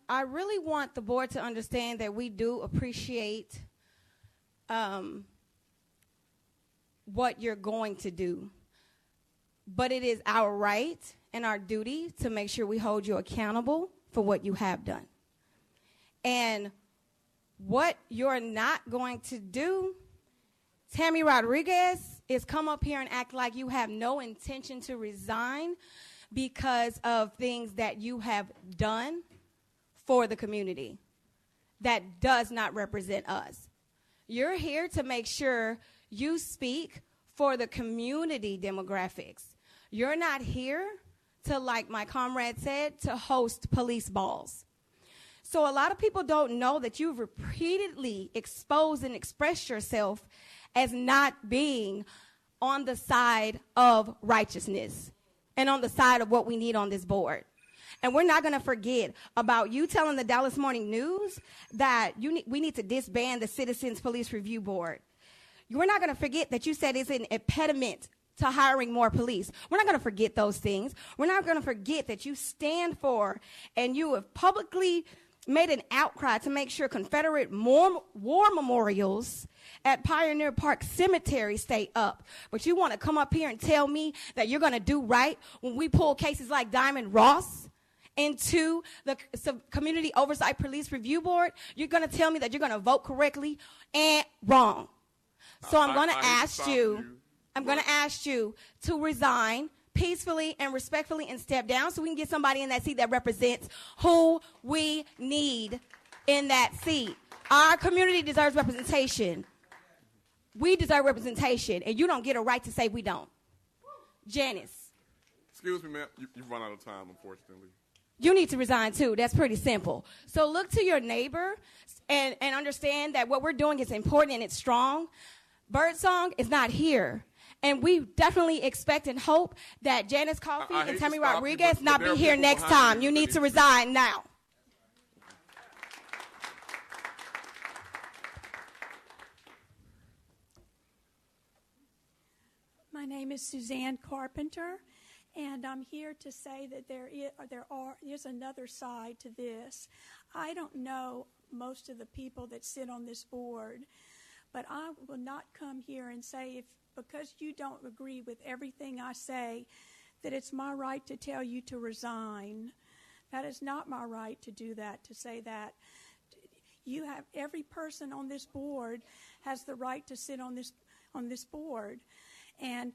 H: I really want the board to understand that we do appreciate what you're going to do. But it is our right and our duty to make sure we hold you accountable for what you have done. And what you're not going to do, Tammy Rodriguez, is come up here and act like you have no intention to resign because of things that you have done for the community. That does not represent us. You're here to make sure you speak for the community demographics. You're not here to, like my comrade said, to host police balls. So a lot of people don't know that you've repeatedly exposed and expressed yourself as not being on the side of righteousness and on the side of what we need on this board. And we're not going to forget about you telling the Dallas Morning News that we need to disband the Citizens Police Review Board. We're not going to forget that you said it's an impediment to hiring more police. We're not going to forget those things. We're not going to forget that you stand for and you have publicly made an outcry to make sure Confederate war memorials at Pioneer Park Cemetery stay up. But you want to come up here and tell me that you're going to do right when we pull cases like Davon Ross into the Community Oversight Police Review Board? You're going to tell me that you're going to vote correctly and wrong. So I'm going to ask you to resign peacefully and respectfully and step down so we can get somebody in that seat that represents who we need in that seat. Our community deserves representation. We deserve representation, and you don't get a right to say we don't. Janice.
A: Excuse me, ma'am. You've run out of time, unfortunately.
H: You need to resign, too. That's pretty simple. So look to your neighbor and understand that what we're doing is important and it's strong. Birdsong is not here. And we definitely expect and hope that Janice Coffey and Tammy Rodriguez not be here next time. You need to resign now.
I: My name is Suzanne Carpenter, and I'm here to say that there is another side to this. I don't know most of the people that sit on this board, but I will not come here and say because you don't agree with everything I say, that it's my right to tell you to resign. That is not my right to do that, to say that. Every person on this board has the right to sit on on this board. And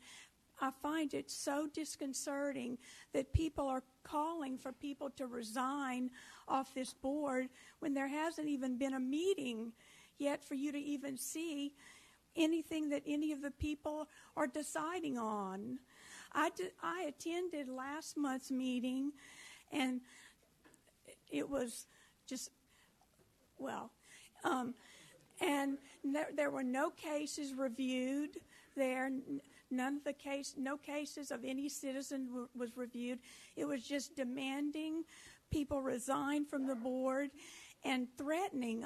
I: I find it so disconcerting that people are calling for people to resign off this board when there hasn't even been a meeting yet for you to even see anything that any of the people are deciding on. I attended last month's meeting, and it was just, well, and there were no cases reviewed there. No cases of any citizen was reviewed. It was just demanding people resign from the board and threatening.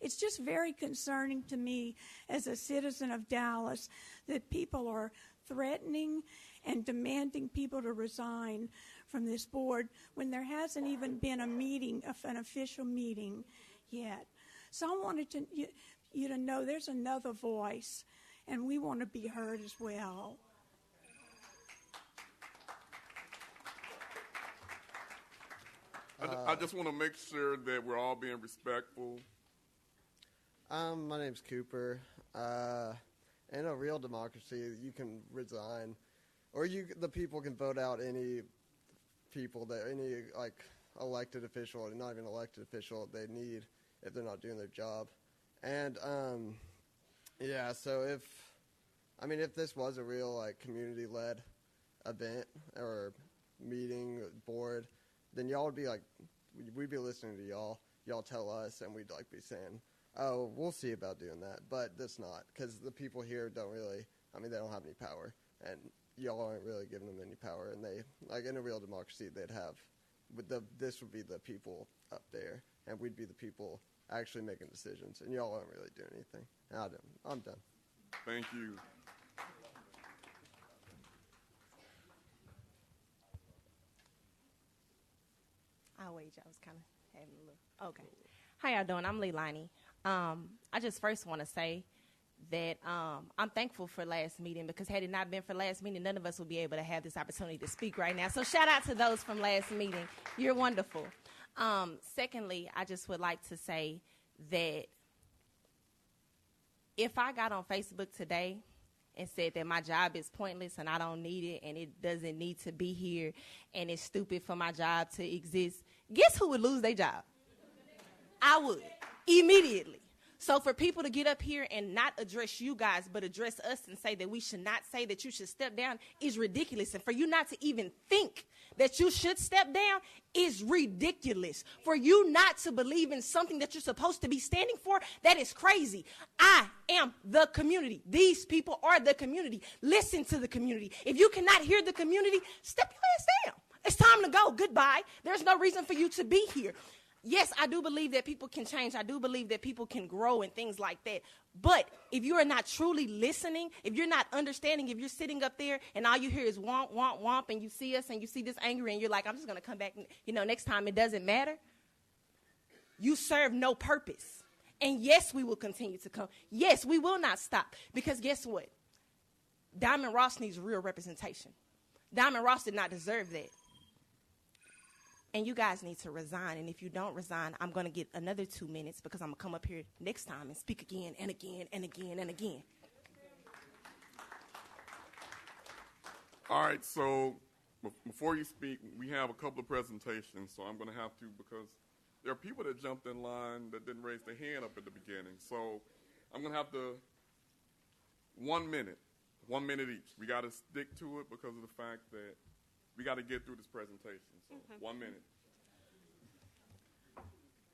I: It's just very concerning to me as a citizen of Dallas that people are threatening and demanding people to resign from this board when there hasn't even been a meeting, an official meeting yet. So I wanted you to know there's another voice, and we want to be heard as well.
A: I just want to make sure that we're all being respectful.
D: My name's Cooper. In a real democracy, you can resign, or the people can vote out any people any elected official, or not even elected official, they need if they're not doing their job. And so if this was a real community-led event or meeting board, then y'all would be we'd be listening to y'all. Y'all tell us, and we'd be saying, oh, we'll see about doing that. But that's not, because the people here don't really, they don't have any power, and y'all aren't really giving them any power. And they, in a real democracy, they'd have, this would be the people up there, and we'd be the people actually making decisions, and y'all aren't really doing anything. I'm done.
A: Thank you.
K: I'll wait. I was kind of having a little. Okay. How y'all doing? I'm Leilani. I just first want to say that I'm thankful for last meeting, because had it not been for last meeting, none of us would be able to have this opportunity to speak right now. So shout out to those from last meeting. You're wonderful. Secondly, I just would like to say that if I got on Facebook today and said that my job is pointless and I don't need it and it doesn't need to be here and it's stupid for my job to exist, guess who would lose their job? I would, immediately. So for people to get up here and not address you guys but address us and say that we should not say that you should step down is ridiculous. And for you not to even think that you should step down is ridiculous. For you not to believe in something that you're supposed to be standing for, that is crazy. I am the community. These people are the community. Listen to the community. If you cannot hear the community, step your ass down. It's time to go. Goodbye. There's no reason for you to be here. Yes, I do believe that people can change. I do believe that people can grow and things like that. But if you are not truly listening, if you're not understanding, if you're sitting up there and all you hear is womp, womp, womp, and you see us and you see this angry and you're like, I'm just going to come back, next time, it doesn't matter. You serve no purpose. And yes, we will continue to come. Yes, we will not stop. Because guess what? Davon Ross needs real representation. Davon Ross did not deserve that. And you guys need to resign. And if you don't resign, I'm going to get another 2 minutes because I'm going to come up here next time and speak again and again and again and again.
A: All right, so before you speak, we have a couple of presentations, so I'm going to have to, because there are people that jumped in line that didn't raise their hand up at the beginning. So I'm going to have to, 1 minute each. We got to stick to it because of the fact that we got to get through this presentation. So
W: Okay.
A: 1 minute.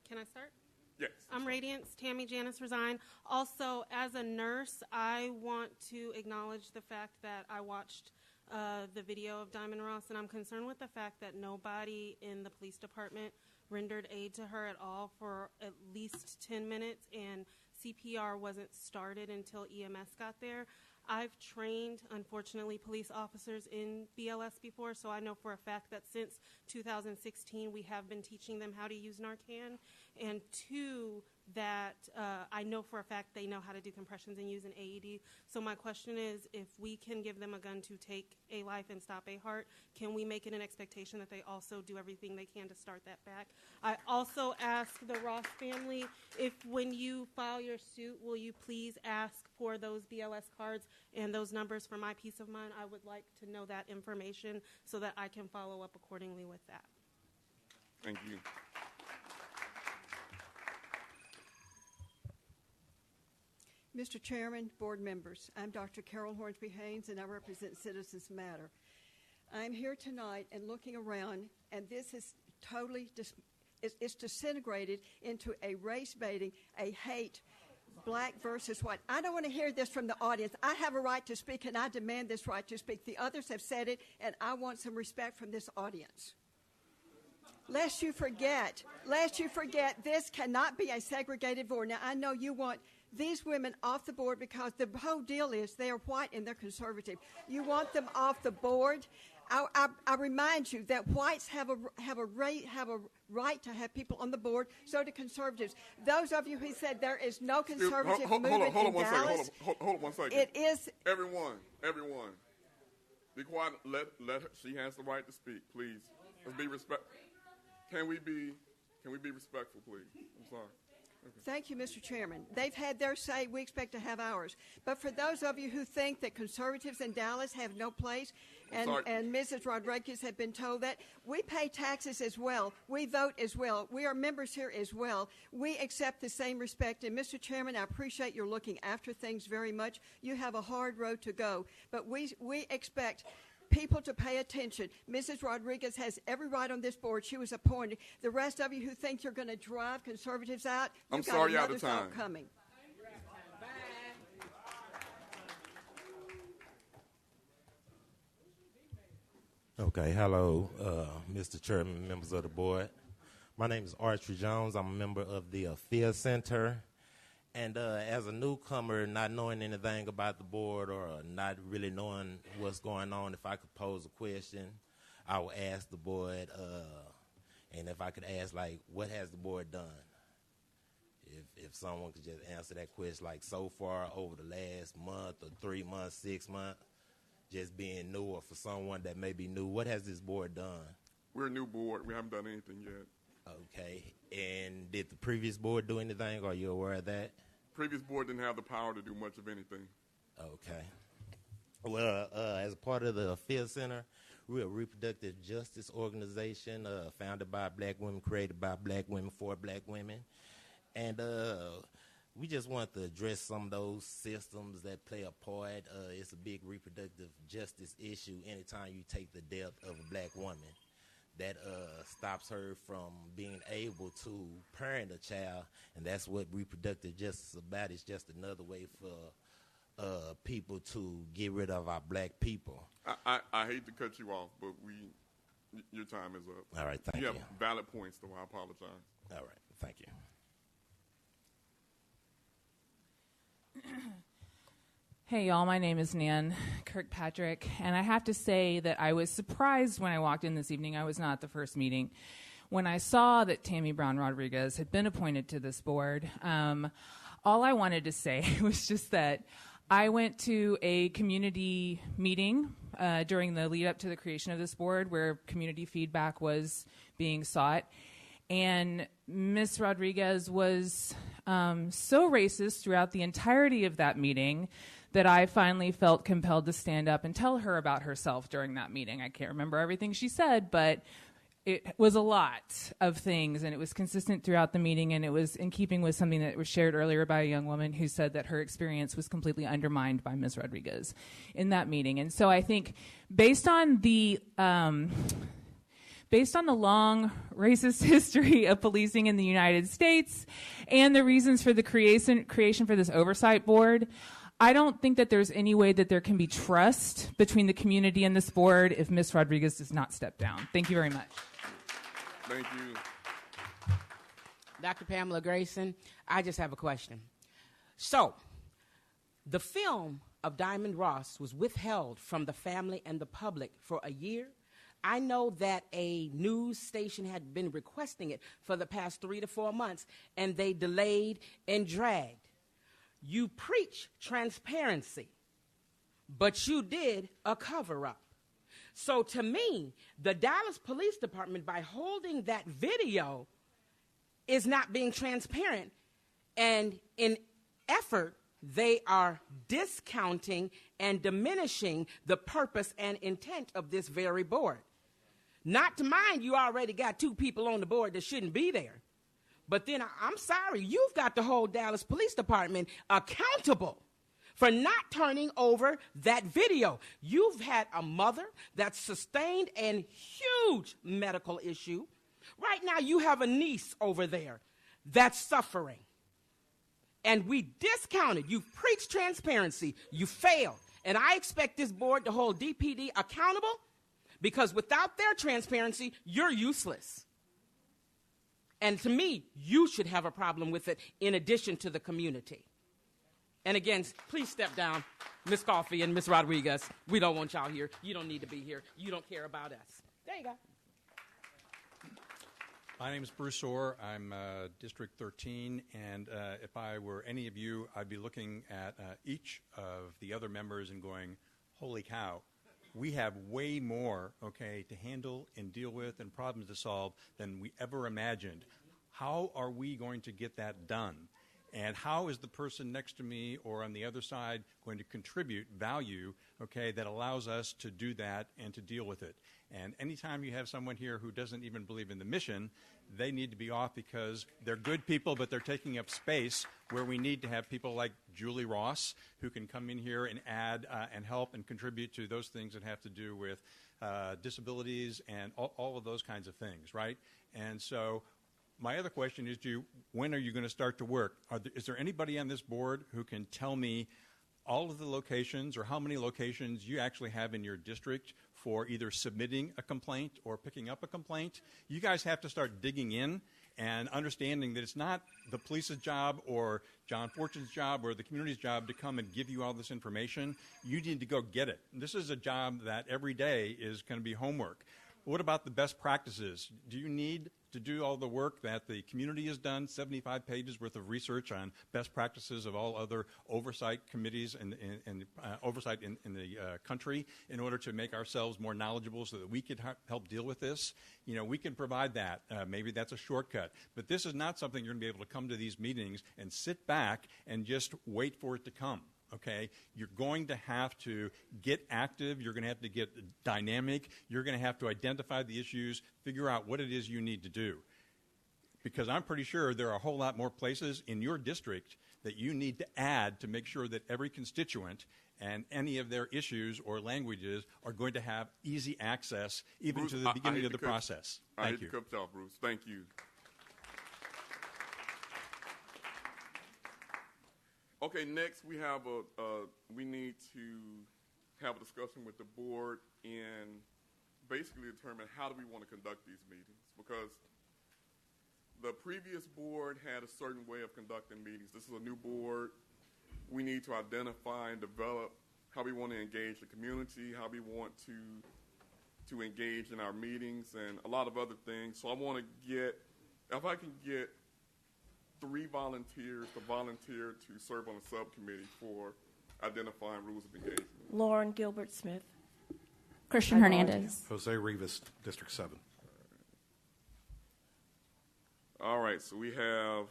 W: Can I start?
A: Yes.
W: I'm Radiance, Tammy Janice Resign. Also, as a nurse, I want to acknowledge the fact that I watched the video of Davon Ross, and I'm concerned with the fact that nobody in the police department rendered aid to her at all for at least 10 minutes, and CPR wasn't started until EMS got there. I've trained, unfortunately, police officers in BLS before, so I know for a fact that since 2016 we have been teaching them how to use Narcan, and two, that I know for a fact they know how to do compressions and use an AED. So my question is, if we can give them a gun to take a life and stop a heart, can we make it an expectation that they also do everything they can to start that back? I also ask ask the Ross family if when you file your suit, will you please ask for those BLS cards and those numbers for my peace of mind? I would like to know that information so that I can follow up accordingly with that.
A: Thank you.
E: Mr. Chairman, board members, I'm Dr. Carol Hornsby Haynes, and I represent Citizens Matter. I'm here tonight and looking around, and this is totally it's disintegrated into a race baiting, a hate, black versus white. I don't want to hear this from the audience. I have a right to speak, and I demand this right to speak. The others have said it, and I want some respect from this audience. Lest you forget, this cannot be a segregated board. Now, I know you want these women off the board because the whole deal is they are white and they're conservative. You want them off the board. I remind you that whites have a right to have people on the board. So do conservatives. Those of you who said there is no conservative movement in Dallas.
A: Hold on 1 second.
E: It is
A: everyone. Be quiet. Let her, she has the right to speak. Please, let's be respect. Can we be respectful, please? I'm sorry. Okay.
E: Thank you, Mr. Chairman. They've had their say. We expect to have ours. But for those of you who think that conservatives in Dallas have no place, and Mrs. Rodriguez have been told that, we pay taxes as well. We vote as well. We are members here as well. We accept the same respect. And, Mr. Chairman, I appreciate your looking after things very much. You have a hard road to go. But we expect people to pay attention. Mrs. Rodriguez has every right on this board. She was appointed. The rest of you who think you're going to drive conservatives out, you've got another thought coming.
J: Okay, hello, Mr. Chairman, members of the board. My name is Archie Jones. I'm a member of the Field Center. And as a newcomer, not knowing anything about the board or not really knowing what's going on, if I could pose a question, I would ask the board, and if I could ask, like, what has the board done? If someone could just answer that question, like, so far over the last month or 3 months, 6 months, just being new, or for someone that may be new, what has this board done?
A: We're a new board. We haven't done anything yet.
J: Okay. And did the previous board do anything? Are you aware of that?
A: Previous board didn't have the power to do much of anything.
J: Okay. Well, as a part of the Field Center, we're a reproductive justice organization founded by black women, created by black women, for black women. And we just want to address some of those systems that play a part. It's a big reproductive justice issue anytime you take the death of a black woman. That stops her from being able to parent a child, and that's what reproductive justice is about. It's just another way for people to get rid of our black people.
A: I hate to cut you off, but your time is up.
J: All right, thank you.
A: You have valid points, though. I apologize.
J: All right, thank you.
L: Hey, y'all, my name is NaN Kirkpatrick, and I have to say that I was surprised when I walked in this evening. I was not at the first meeting. When I saw that Tammy Brown Rodriguez had been appointed to this board, all I wanted to say was just that I went to a community meeting during the lead up to the creation of this board where community feedback was being sought. And Ms. Rodriguez was so racist throughout the entirety of that meeting that I finally felt compelled to stand up and tell her about herself during that meeting. I can't remember everything she said, but it was a lot of things, and it was consistent throughout the meeting, and it was in keeping with something that was shared earlier by a young woman who said that her experience was completely undermined by Ms. Rodriguez in that meeting. And so I think based on the long racist history of policing in the United States and the reasons for the creation for this oversight board, I don't think that there's any way that there can be trust between the community and this board if Ms. Rodriguez does not step down. Thank you very much.
A: Thank you.
X: Dr. Pamela Grayson, I just have a question. So, the film of Diamond Ross was withheld from the family and the public for a year. I know that a news station had been requesting it for the past 3 to 4 months, and they delayed and dragged. You preach transparency, but you did a cover-up. So to me, the Dallas Police Department, by holding that video, is not being transparent. And in effort, they are discounting and diminishing the purpose and intent of this very board. Not to mind, you already got 2 people on the board that shouldn't be there. But then, I'm sorry, you've got to hold Dallas Police Department accountable for not turning over that video. You've had a mother that's sustained a huge medical issue. Right now, you have a niece over there that's suffering. And we discounted. You've preached transparency. You failed. And I expect this board to hold DPD accountable, because without their transparency, you're useless. And to me, you should have a problem with it in addition to the community. And again, please step down, Ms. Coffey and Ms. Rodriguez. We don't want y'all here. You don't need to be here. You don't care about us. There you go.
M: My name is Bruce Orr. I'm District 13, and if I were any of you, I'd be looking at each of the other members and going, holy cow, we have way more, okay, to handle and deal with and problems to solve than we ever imagined. How are we going to get that done? And how is the person next to me or on the other side going to contribute value, okay, that allows us to do that and to deal with it? And anytime you have someone here who doesn't even believe in the mission, they need to be off, because they're good people, but they're taking up space where we need to have people like Julie Ross, who can come in here and add and help and contribute to those things that have to do with disabilities and all of those kinds of things, right? And so my other question is to you, when are you going to start to work? Is there anybody on this board who can tell me all of the locations or how many locations you actually have in your district for either submitting a complaint or picking up a complaint? You guys have to start digging in and understanding that it's not the police's job or John Fortune's job or the community's job to come and give you all this information. You need to go get it. This is a job that every day is going to be homework. What about the best practices? Do you need to do all the work that the community has done, 75 pages worth of research on best practices of all other oversight committees and oversight in the country in order to make ourselves more knowledgeable so that we could help deal with this? You know, we can provide that. Maybe that's a shortcut. But this is not something you're going to be able to come to these meetings and sit back and just wait for it to come. Okay, you're going to have to get active. You're going to have to get dynamic. You're going to have to identify the issues, figure out what it is you need to do. Because I'm pretty sure there are a whole lot more places in your district that you need to add to make sure that every constituent and any of their issues or languages are going to have easy access even
A: Bruce,
M: to the beginning of the process. Thank you.
A: I hate to cut you off, Bruce. Thank you. Okay, next we have we need to have a discussion with the board and basically determine how do we want to conduct these meetings, because the previous board had a certain way of conducting meetings. This is a new board. We need to identify and develop how we want to engage the community, how we want to engage in our meetings, and a lot of other things. So I want to get, if I can get 3 volunteers to volunteer to serve on a subcommittee for identifying rules of engagement.
N: Lauren Gilbert Smith.
O: Christian Hernandez.
P: Jose Rivas, District 7.
A: All right, so we have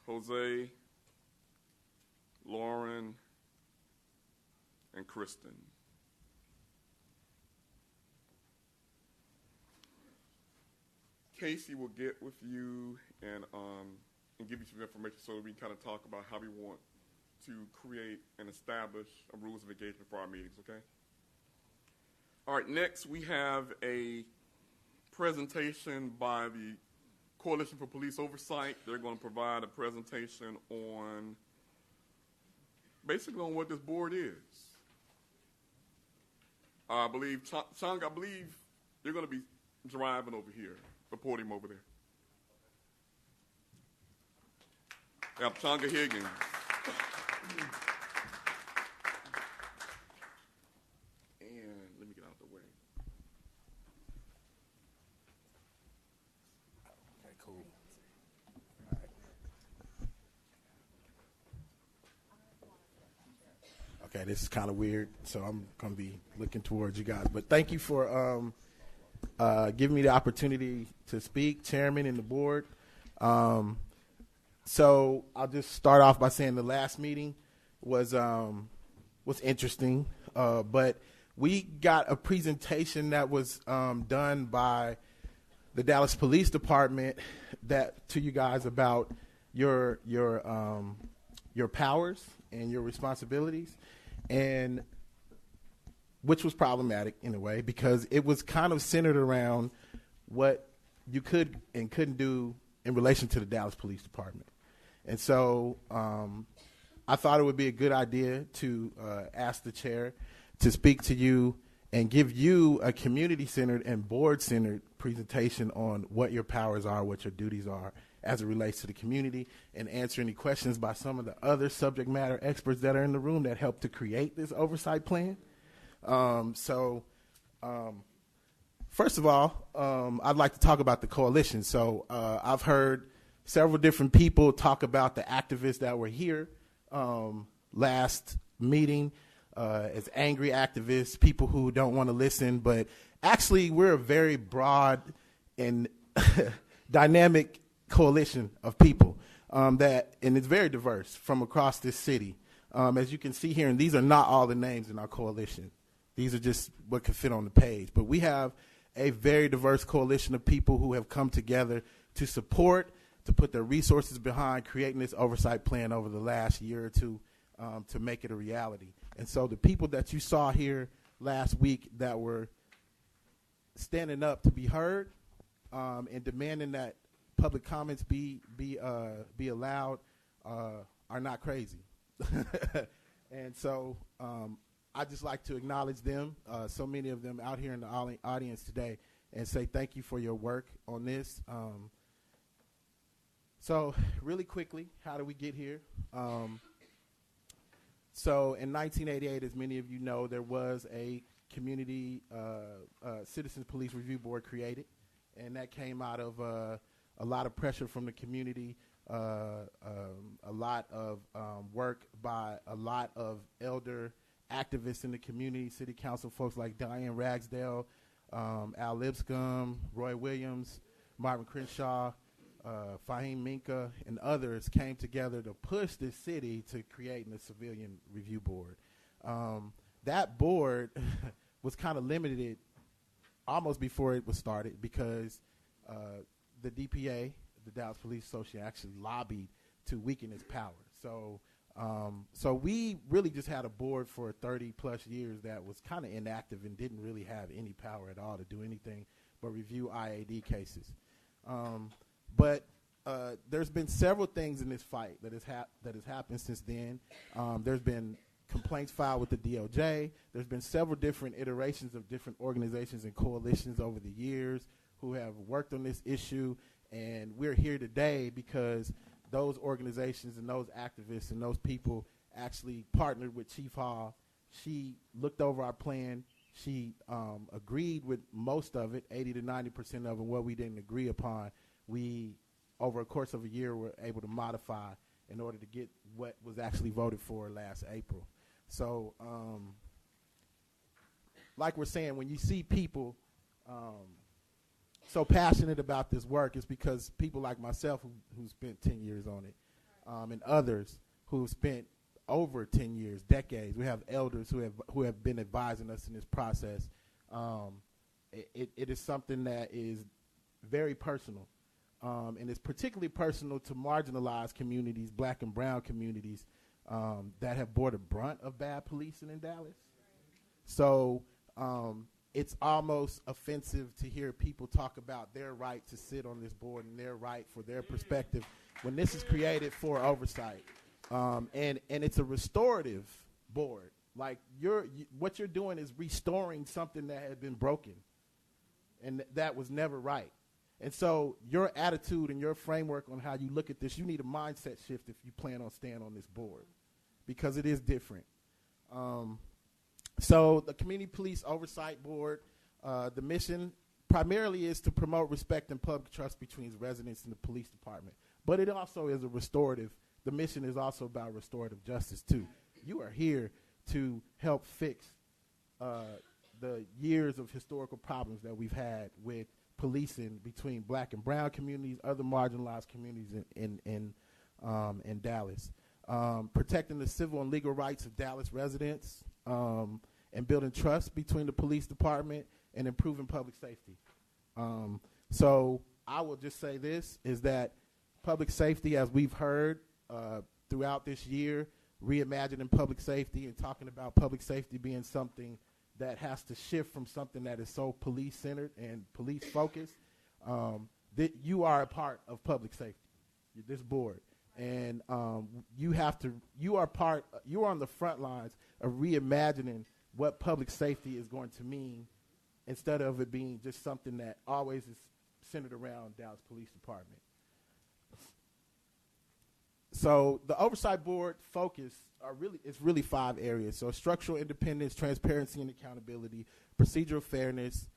A: Jose, Lauren, and Kristen. Casey will get with you and give you some information so that we can kind of talk about how we want to create and establish rules of engagement for our meetings, okay? All right, next we have a presentation by the Coalition for Police Oversight. They're going to provide a presentation on, basically on what this board is. I believe, Changa, I believe you're going to be driving over here, the podium over there. Changa Higgins. And let me get out of the way.
P: Okay, cool. Okay, this is kind of weird, so I'm going to be looking towards you guys. But thank you for giving me the opportunity to speak, Chairman and the board. So I'll just start off by saying the last meeting was interesting, but we got a presentation that was done by the Dallas Police Department to you guys about your powers and your responsibilities, and which was problematic in a way because it was kind of centered around what you could and couldn't do in relation to the Dallas Police Department. And so I thought it would be a good idea to ask the chair to speak to you and give you a community-centered and board-centered presentation on what your powers are, what your duties are as it relates to the community, and answer any questions by some of the other subject matter experts that are in the room that helped to create this oversight plan. First of all, I'd like to talk about the coalition. So I've heard several different people talk about the activists that were here last meeting as angry activists, people who don't want to listen. But actually, we're a very broad and dynamic coalition of people and it's very diverse from across this city. As you can see here, and these are not all the names in our coalition. These are just what could fit on the page. But we have a very diverse coalition of people who have come together to support, to put their resources behind creating this oversight plan over the last year or two to make it a reality. And so the people that you saw here last week that were standing up to be heard and demanding that public comments be allowed are not crazy. And so I'd just like to acknowledge them, so many of them out here in the audience today, and say thank you for your work on this. So really quickly, how did we get here? So in 1988, as many of you know, there was a community Citizens Police Review Board created, and that came out of a lot of pressure from the community, a lot of work by a lot of elder activists in the community, city council folks like Diane Ragsdale, Al Lipscomb, Roy Williams, Marvin Crenshaw, Fahim Minka, and others came together to push this city to creating a civilian review board. That board was kind of limited almost before it was started because the DPA, the Dallas Police Association, actually lobbied to weaken its power. So we really just had a board for 30 plus years that was kind of inactive and didn't really have any power at all to do anything but review IAD cases. But there's been several things in this fight that has happened since then. There's been complaints filed with the DOJ. There's been several different iterations of different organizations and coalitions over the years who have worked on this issue, and we're here today because those organizations and those activists and those people actually partnered with Chief Hall. She looked over our plan. She agreed with most of it, 80 to 90% of it. What we didn't agree upon, we, over a course of a year, were able to modify in order to get what was actually voted for last April. So, like we're saying, when you see people so passionate about this work, it's because people like myself who spent 10 years on it, and others who have spent over 10 years, decades. We have elders who have been advising us in this process. It is something that is very personal, and it's particularly personal to marginalized communities, black and brown communities, that have bore the brunt of bad policing in Dallas. So it's almost offensive to hear people talk about their right to sit on this board and their right for their perspective when this is created for oversight. And it's a restorative board. Like what you're doing is restoring something that had been broken, and that was never right. And so your attitude and your framework on how you look at this, you need a mindset shift if you plan on staying on this board, because it is different. So the Community Police Oversight Board, the mission primarily is to promote respect and public trust between residents and the police department. But it also is a restorative. The mission is also about restorative justice, too. You are here to help fix the years of historical problems that we've had with policing between black and brown communities, other marginalized communities in Dallas. Protecting the civil and legal rights of Dallas residents, and building trust between the police department and improving public safety. So I will just say this, is that public safety, as we've heard throughout this year, reimagining public safety and talking about public safety being something that has to shift from something that is so police-centered and police-focused, that you are a part of public safety, this board. And you are on the front lines of reimagining what public safety is going to mean, instead of it being just something that always is centered around Dallas Police Department. So the Oversight Board focus is really 5 areas. So structural independence, transparency and accountability, procedural fairness,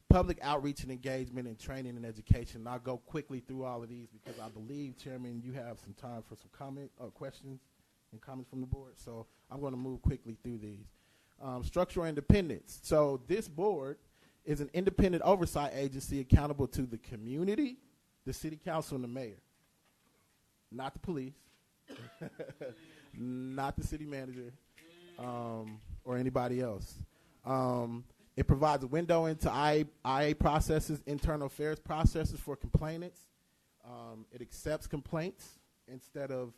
P: public outreach and engagement, and training and education. And I'll go quickly through all of these because I believe, Chairman, you have some time for some questions and comments from the board. So I'm going to move quickly through these. Structural independence. So this board is an independent oversight agency accountable to the community, the city council, and the mayor. Not the police, not the city manager, or anybody else. It provides a window into IA processes, internal affairs processes for complainants. It accepts complaints instead of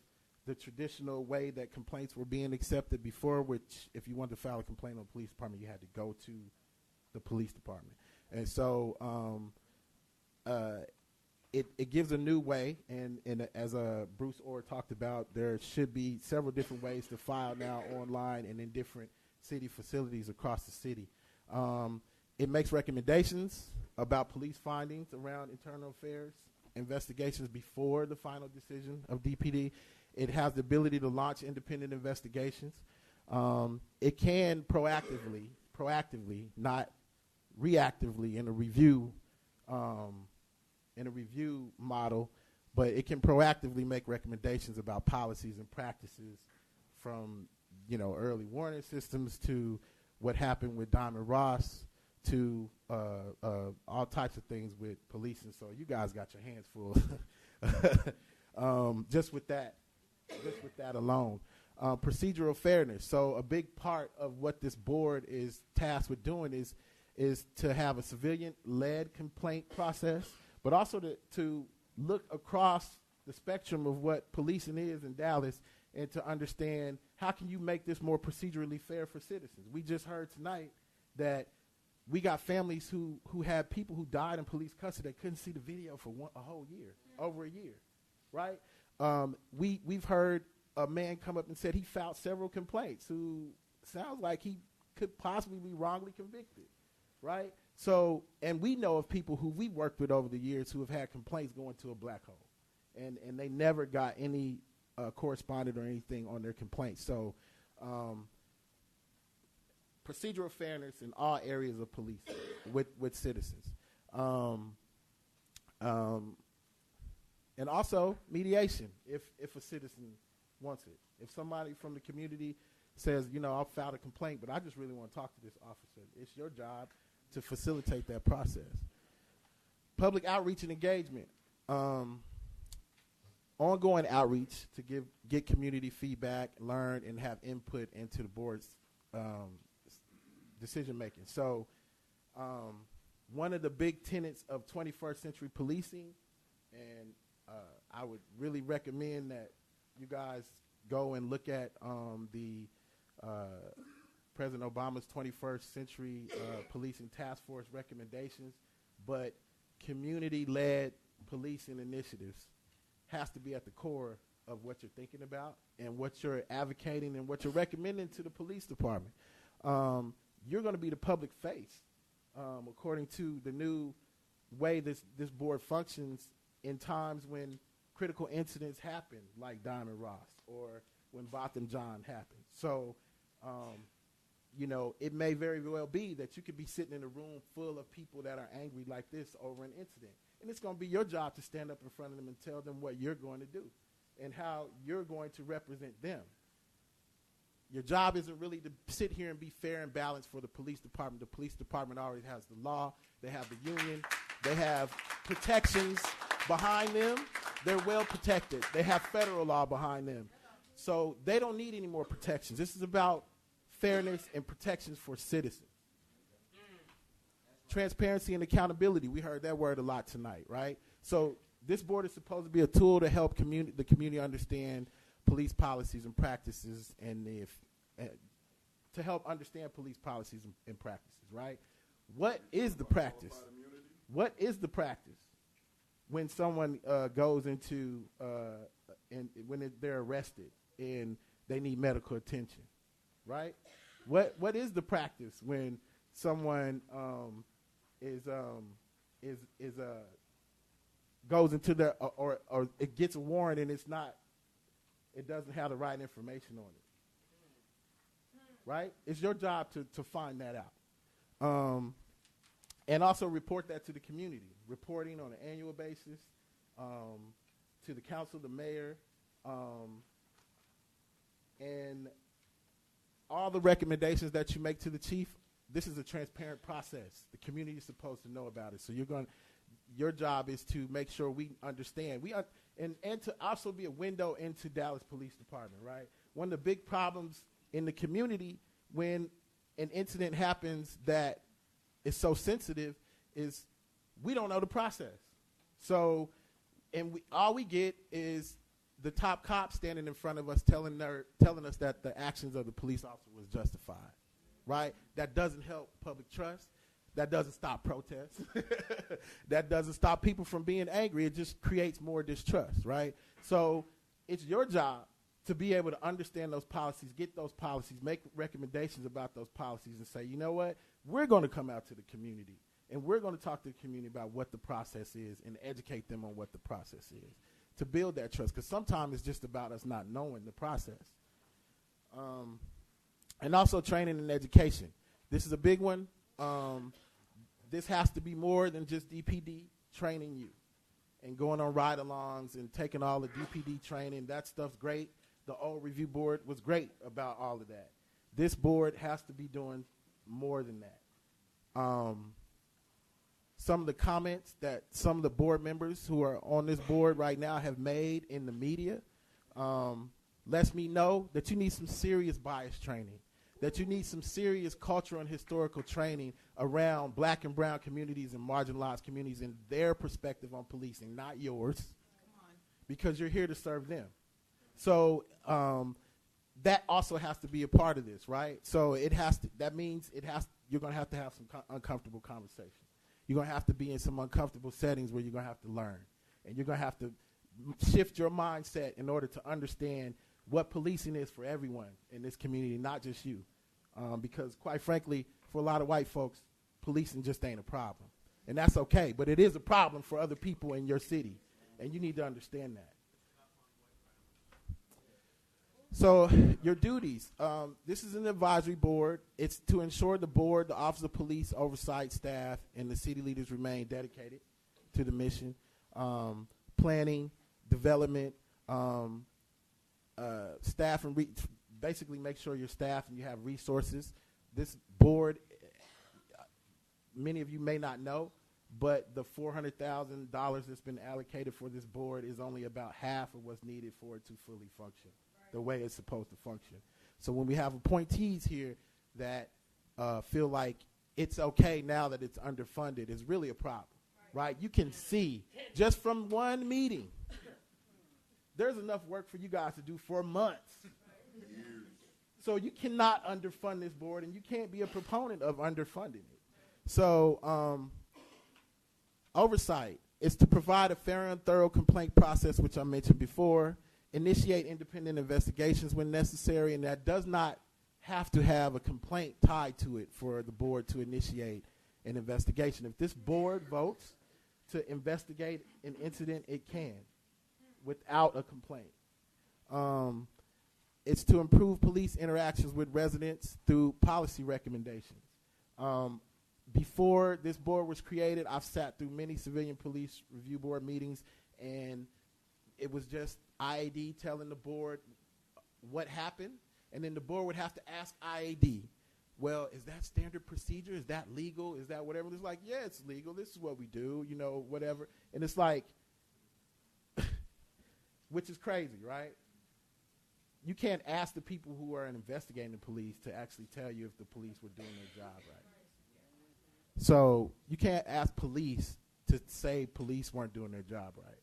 P: the traditional way that complaints were being accepted before, which if you wanted to file a complaint on the police department, you had to go to the police department. And so it gives a new way, and as Bruce Orr talked about, there should be several different ways to file now online and in different city facilities across the city. It makes recommendations about police findings around internal affairs, investigations before the final decision of DPD. It has the ability to launch independent investigations. It can proactively, not reactively, in a review model, but it can proactively make recommendations about policies and practices, from early warning systems to what happened with Davon Ross to all types of things with policing. So you guys got your hands full just with that alone. Procedural fairness. So a big part of what this board is tasked with doing is to have a civilian-led complaint process, but also to look across the spectrum of what policing is in Dallas and to understand how can you make this more procedurally fair for citizens. We just heard tonight that we got families who had people who died in police custody that couldn't see the video for a whole year, over a year, right? We've heard a man come up and said he filed several complaints who sounds like he could possibly be wrongly convicted, right? So, and we know of people who we worked with over the years who have had complaints going to a black hole, and they never got any correspondent or anything on their complaints. So procedural fairness in all areas of police with citizens. And also mediation if a citizen wants it. If somebody from the community says, I'll file a complaint, but I just really want to talk to this officer, it's your job to facilitate that process. Public outreach and engagement. Ongoing outreach to get community feedback, learn, and have input into the board's decision making. So one of the big tenets of 21st century policing, and I would really recommend that you guys go and look at the President Obama's 21st century policing task force recommendations, but community-led policing initiatives has to be at the core of what you're thinking about and what you're advocating and what you're recommending to the police department. You're going to be the public face, according to the new way this board functions in times when critical incidents happen, like Davon Ross or when Botham John happened. So, it may very well be that you could be sitting in a room full of people that are angry like this over an incident. And it's going to be your job to stand up in front of them and tell them what you're going to do and how you're going to represent them. Your job isn't really to sit here and be fair and balanced for the police department. The police department already has the law. They have the union. They have protections behind them. They're well protected. They have federal law behind them. So they don't need any more protections. This is about fairness and protections for citizens. Transparency and accountability. We heard that word a lot tonight, right? So this board is supposed to be a tool to help the community understand police policies and practices, and to help understand police policies and practices, right? What is the practice? What is the practice when someone goes into when they're arrested and they need medical attention, right? What is the practice when someone goes into their or it gets a warrant and it doesn't have the right information on it, right? It's your job to find that out, and also report that to the community. Reporting on an annual basis to the council, the mayor, and all the recommendations that you make to the chief. This is a transparent process. The community is supposed to know about it. So your job is to make sure we understand. And to also be a window into Dallas Police Department, right? One of the big problems in the community when an incident happens that is so sensitive is we don't know the process. So, all we get is the top cop standing in front of us telling us that the actions of the police officer was justified, right? That doesn't help public trust. That doesn't stop protests. That doesn't stop people from being angry. It just creates more distrust, right? So it's your job to be able to understand those policies, get those policies, make recommendations about those policies, and say, you know what? We're going to come out to the community, and we're going to talk to the community about what the process is and educate them on what the process is to build that trust, because sometimes it's just about us not knowing the process. And also training and education. This is a big one. This has to be more than just DPD training you and going on ride-alongs and taking all the DPD training. That stuff's great. The old review board was great about all of that. This board has to be doing more than that. Some of the comments that some of the board members who are on this board right now have made in the media lets me know that you need some serious bias training, that you need some serious cultural and historical training around black and brown communities and marginalized communities and their perspective on policing, not yours, because you're here to serve them. So that also has to be a part of this, right? So that means you're going to have some uncomfortable conversations. You're going to have to be in some uncomfortable settings where you're going to have to learn. And you're going to have to shift your mindset in order to understand what policing is for everyone in this community, not just you. Because quite frankly, for a lot of white folks, policing just ain't a problem. And that's okay, but it is a problem for other people in your city. And you need to understand that. So your duties. This is an advisory board. It's to ensure the board, the Office of Police, Oversight staff, and the city leaders remain dedicated to the mission. Planning, development, staff, and basically make sure you're staffed and you have resources. This board, many of you may not know, but the $400,000 that's been allocated for this board is only about half of what's needed for it to fully function the way it's supposed to function. So when we have appointees here that feel like it's okay now that it's underfunded, it's really a problem, right? You can see just from one meeting, there's enough work for you guys to do for months. So you cannot underfund this board, and you can't be a proponent of underfunding it. So oversight is to provide a fair and thorough complaint process, which I mentioned before, initiate independent investigations when necessary, and that does not have to have a complaint tied to it for the board to initiate an investigation. If this board votes to investigate an incident, it can without a complaint. It's to improve police interactions with residents through policy recommendations. Before this board was created, I've sat through many civilian police review board meetings, and it was just IAD telling the board what happened, and then the board would have to ask IAD, well, is that standard procedure? Is that legal? Is that whatever? It's like, yeah, it's legal. This is what we do, you know, whatever. And it's like, which is crazy, right? You can't ask the people who are investigating the police to actually tell you if the police were doing their job right. So you can't ask police to say police weren't doing their job right.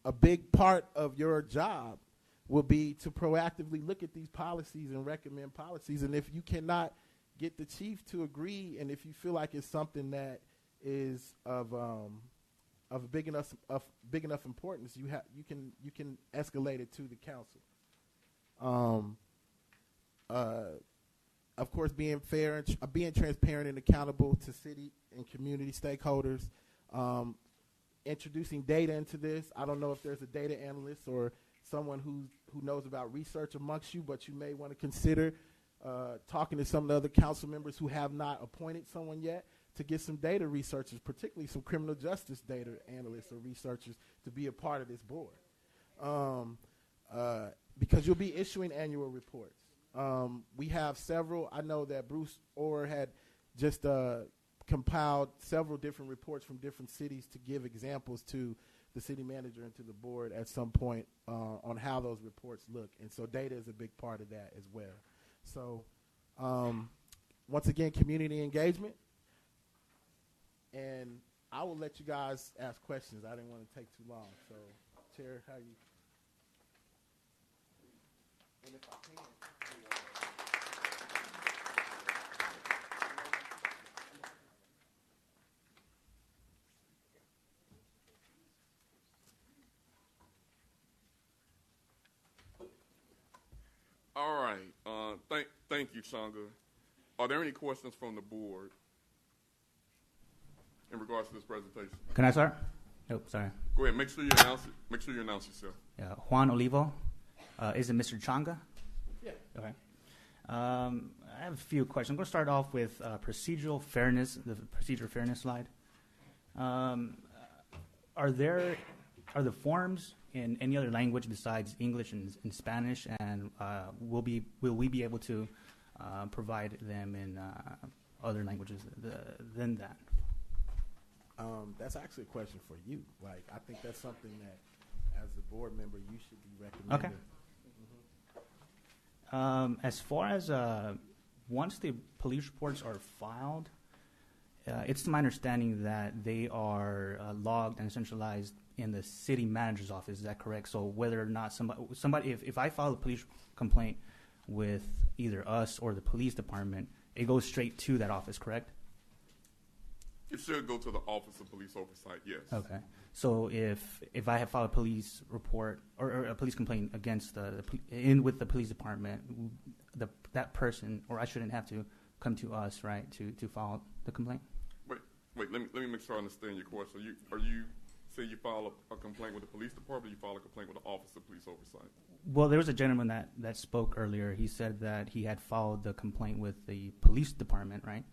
P: A big part of your job will be to proactively look at these policies and recommend policies. And if you cannot get the chief to agree, and if you feel like it's something that is of big enough importance, you can escalate it to the council. Of course, being fair and being transparent and accountable to city and community stakeholders. Introducing data into this. I don't know if there's a data analyst or someone who knows about research amongst you, but you may want to consider talking to some of the other council members who have not appointed someone yet to get some data researchers, particularly some criminal justice data analysts or researchers, to be a part of this board. Because you'll be issuing annual reports. We have several. I know that Bruce Orr had just compiled several different reports from different cities to give examples to the city manager and to the board at some point on how those reports look. And so data is a big part of that as well. So once again, community engagement. And I will let you guys ask questions. I didn't want to take too long. So, Chair, how you? And if I can.
A: All right. Thank you, Changa. Are there any questions from the board in regards to this presentation?
N: Can I start? Oh, sorry.
A: Go ahead. Make sure you announce it. Make sure you announce yourself.
N: Juan Olivo. Is it Mr. Changa?
P: Yeah.
N: Okay. I have a few questions. I'm going to start off with procedural fairness, the procedure fairness slide. Are the forms in any other language besides English and Spanish, and will we be able to provide them in other languages than that?
P: That's actually a question for you. Like, I think that's something that, as a board member, you should be recommending.
N: Okay. As far as once the police reports are filed, it's my understanding that they are logged and centralized in the city manager's office. Is that correct? So whether or not somebody if I file a police complaint with either us or the police department, it goes straight to that office, correct?
A: It should go to the Office of Police Oversight, yes.
N: Okay. So if I have filed a police report or a police complaint against with the police department, that person, or I shouldn't have to come to us, right, to file the complaint?
A: Wait. Let me make sure I understand your question. Are you say you file a complaint with the police department, or you file a complaint with the Office of Police Oversight?
N: Well, there was a gentleman that spoke earlier. He said that he had filed the complaint with the police department, right?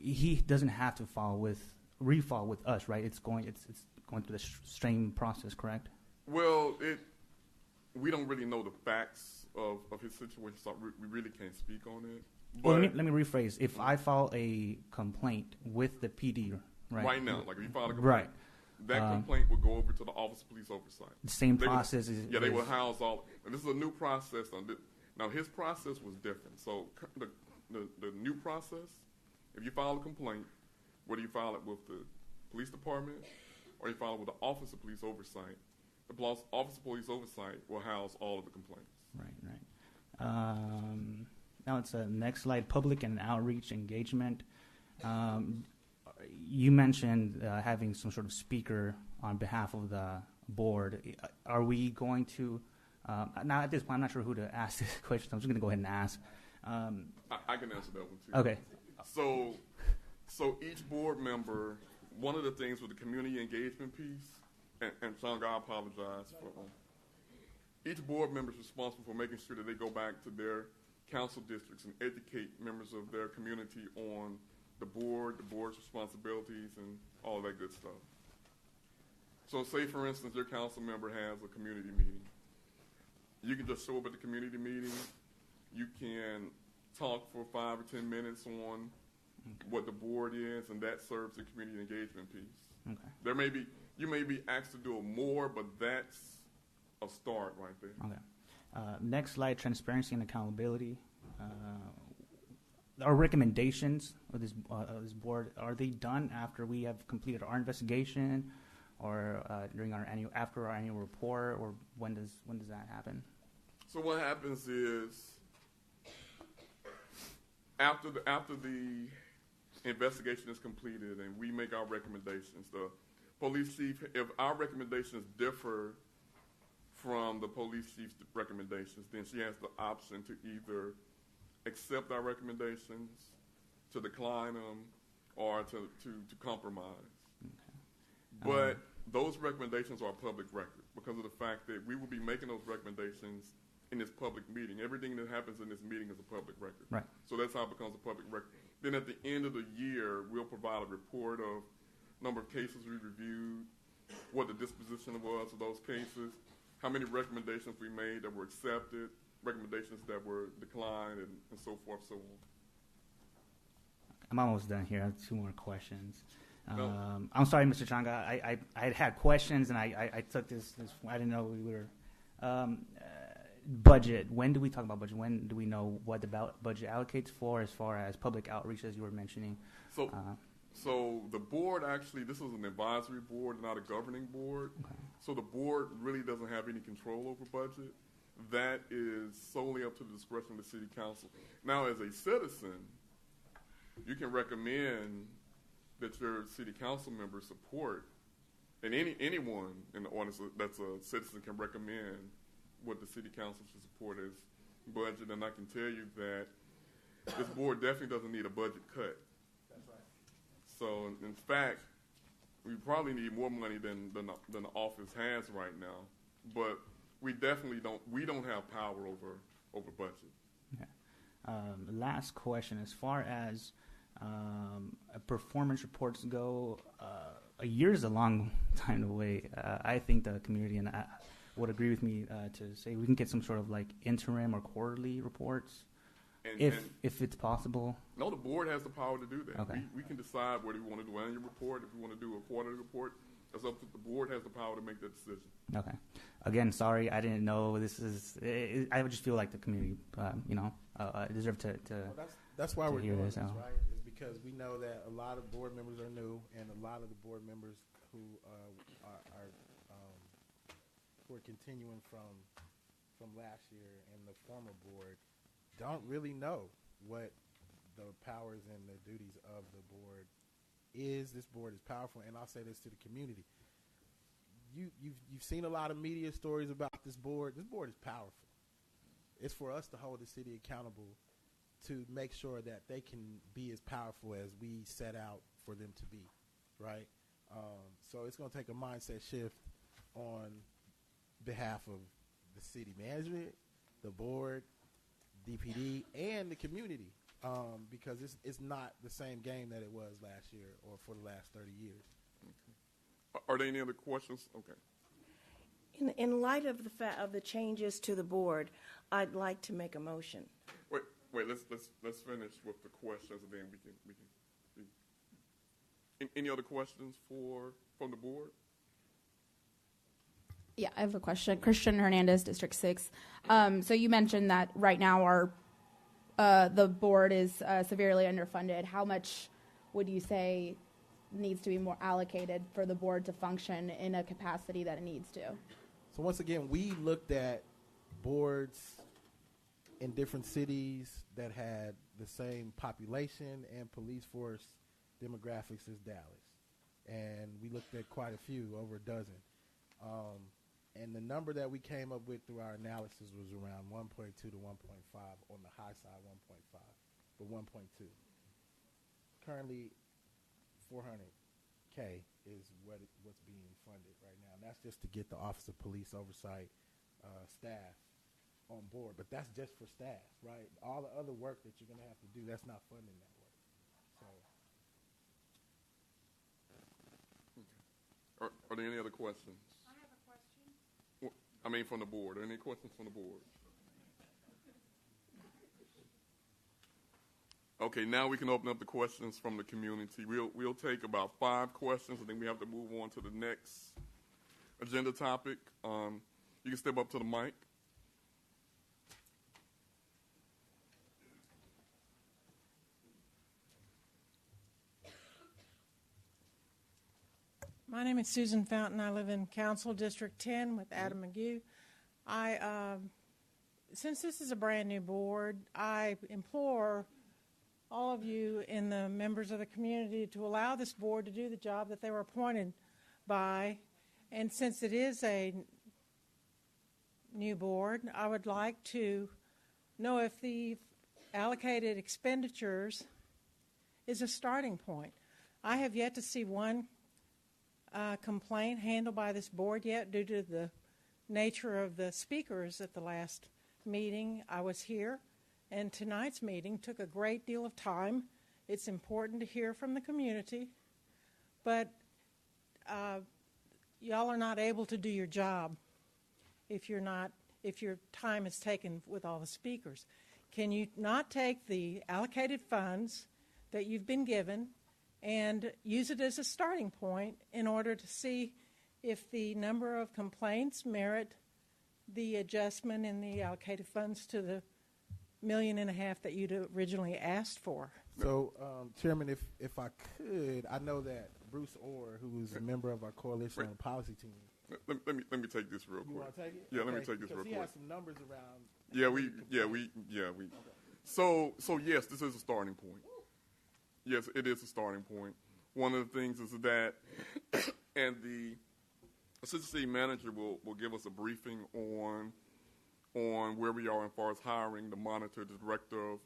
N: He doesn't have to refile with us, right? It's going through the same process, correct?
A: Well, we don't really know the facts of his situation, so we really can't speak on it.
N: Well, let me rephrase. If I file a complaint with the PD, right?
A: Right now, like if you file a complaint,
N: right.
A: That complaint will go over to the Office of Police Oversight.
N: The same process
A: they will house all. And this is a new process. Now, his process was different. So the new process, if you file a complaint, whether you file it with the police department or you file it with the Office of Police Oversight, the Office of Police Oversight will house all of the complaints.
N: Right. Now it's next slide, public and outreach engagement. You mentioned having some sort of speaker on behalf of the board. Are we going to, now at this point, I'm not sure who to ask this question, so I'm just going to go ahead and ask.
A: I can answer that one too.
N: Okay.
A: So each board member, one of the things with the community engagement piece, and Changa, I apologize for, each board member is responsible for making sure that they go back to their council districts and educate members of their community on the board's responsibilities, and all that good stuff. So say, for instance, your council member has a community meeting. You can just show up at the community meeting you can talk for 5 or 10 minutes on what the board is, and that serves the community engagement piece.
N: Okay.
A: You may be asked to do more, but that's a start right there.
N: Okay. Next slide, transparency and accountability. Our recommendations of this board, are they done after we have completed our investigation, or after our annual report, or when does that happen?
A: So what happens is after the investigation is completed and we make our recommendations, the police chief, if our recommendations differ from the police chief's recommendations, then she has the option to either accept our recommendations, to decline them, or to compromise. But those recommendations are a public record because of the fact that we will be making those recommendations in this public meeting. Everything that happens in this meeting is a public record.
N: Right.
A: So that's how it becomes a public record. Then at the end of the year, we'll provide a report of number of cases we reviewed, what the disposition was of those cases, how many recommendations we made that were accepted, recommendations that were declined, and so forth, so on.
N: I'm almost done here. I have 2 more questions. I'm sorry, Mr. Changa. I had questions, and I took this. I didn't know we were. Budget. When do we talk about budget? When do we know what the budget allocates for, as far as public outreach, as you were mentioning?
A: So the board actually, this is an advisory board, not a governing board. Okay. So the board really doesn't have any control over budget. That is solely up to the discretion of the city council. Now, as a citizen, you can recommend that your city council members support, and anyone in the audience that's a citizen can recommend what the city council should support as budget. And I can tell you that this board definitely doesn't need a budget cut.
P: That's right.
A: So, in fact, we probably need more money than the office has right now. But we definitely don't have power over budget.
N: Okay. Last question. As far as performance reports go, a year is a long time to wait. I think the community and I would agree with me to say we can get some sort of like interim or quarterly reports, if it's possible.
A: No, the board has the power to do that.
N: Okay.
A: We can decide whether we want to do an annual report, if we want to do a quarterly report. That's up to the board. Has the power to make that decision.
N: Okay. Again, sorry, I didn't know this is. I would just feel like the community, deserve to.
P: Well, that's why we're doing this,
N: so.
P: right? Is because we know that a lot of board members are new, and a lot of the board members who are continuing from last year and the former board don't really know what the powers and the duties of the board is. This board is powerful, and I'll say this to the community. You've seen a lot of media stories about this board. This board is powerful. It's for us to hold the city accountable to make sure that they can be as powerful as we set out for them to be, right? So it's going to take a mindset shift on behalf of the city management, the board, DPD, and the community, because it's not the same game that it was last year or for the last 30 years.
A: Okay. Are there any other questions? Okay.
Q: In light of the changes to the board, I'd like to make a motion.
A: Wait. Let's finish with the questions, and then we can. Any other questions from the board?
O: Yeah, I have a question. Christian Hernandez, District 6. So you mentioned that right now the board is severely underfunded. How much would you say needs to be more allocated for the board to function in a capacity that it needs to?
P: So once again, we looked at boards in different cities that had the same population and police force demographics as Dallas. And we looked at quite a few, over a dozen. And the number that we came up with through our analysis was around 1.2 to 1.5, on the high side 1.5, but 1.2. Currently, $400K is what's being funded right now. And that's just to get the Office of Police Oversight staff on board. But that's just for staff, right? All the other work that you're going to have to do, that's not funding that work. So,
A: are there any other questions? From the board. Are there any questions from the board? Okay, now we can open up the questions from the community. We'll take about 5 questions, and then we have to move on to the next agenda topic. You can step up to the mic.
R: My name is Susan Fountain. I live in Council District 10 with Adam McGee. Since this is a brand new board, I implore all of you and the members of the community to allow this board to do the job that they were appointed by. And since it is a new board, I would like to know if the allocated expenditures is a starting point. I have yet to see one complaint handled by this board yet due to the nature of the speakers at the last meeting. I was here, and tonight's meeting took a great deal of time. It's important to hear from the community, but y'all are not able to do your job if your time is taken with all the speakers. Can you not take the allocated funds that you've been given and use it as a starting point in order to see if the number of complaints merit the adjustment in the allocated funds to the $1.5 million that you'd originally asked for?
P: So, Chairman, if I could, I know that Bruce Orr, who is a member of our coalition on the policy team.
A: Let me take this real quick.
P: You want to take it?
A: Yeah,
P: okay,
A: let me take this real quick.
P: He has some numbers around.
A: We. So yes, this is a starting point. Yes, it is a starting point. One of the things is that, and the assistant city manager will give us a briefing on where we are as far as hiring the monitor, the director of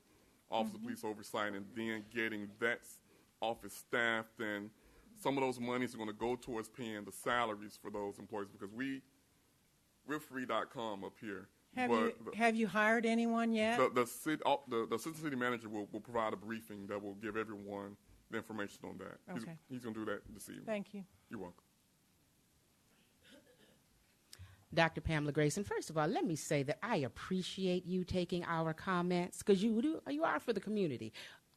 A: Office of Police Oversight, and then getting that office staffed. And some of those monies are going to go towards paying the salaries for those employees, because we're free.com up here.
R: Have you hired anyone yet?
A: The assistant city manager will provide a briefing that will give everyone the information on that.
R: Okay.
A: He's going to do that this evening.
R: Thank you.
A: You're welcome.
X: Dr. Pamela Grayson, first of all, let me say that I appreciate you taking our comments, because you are for the community.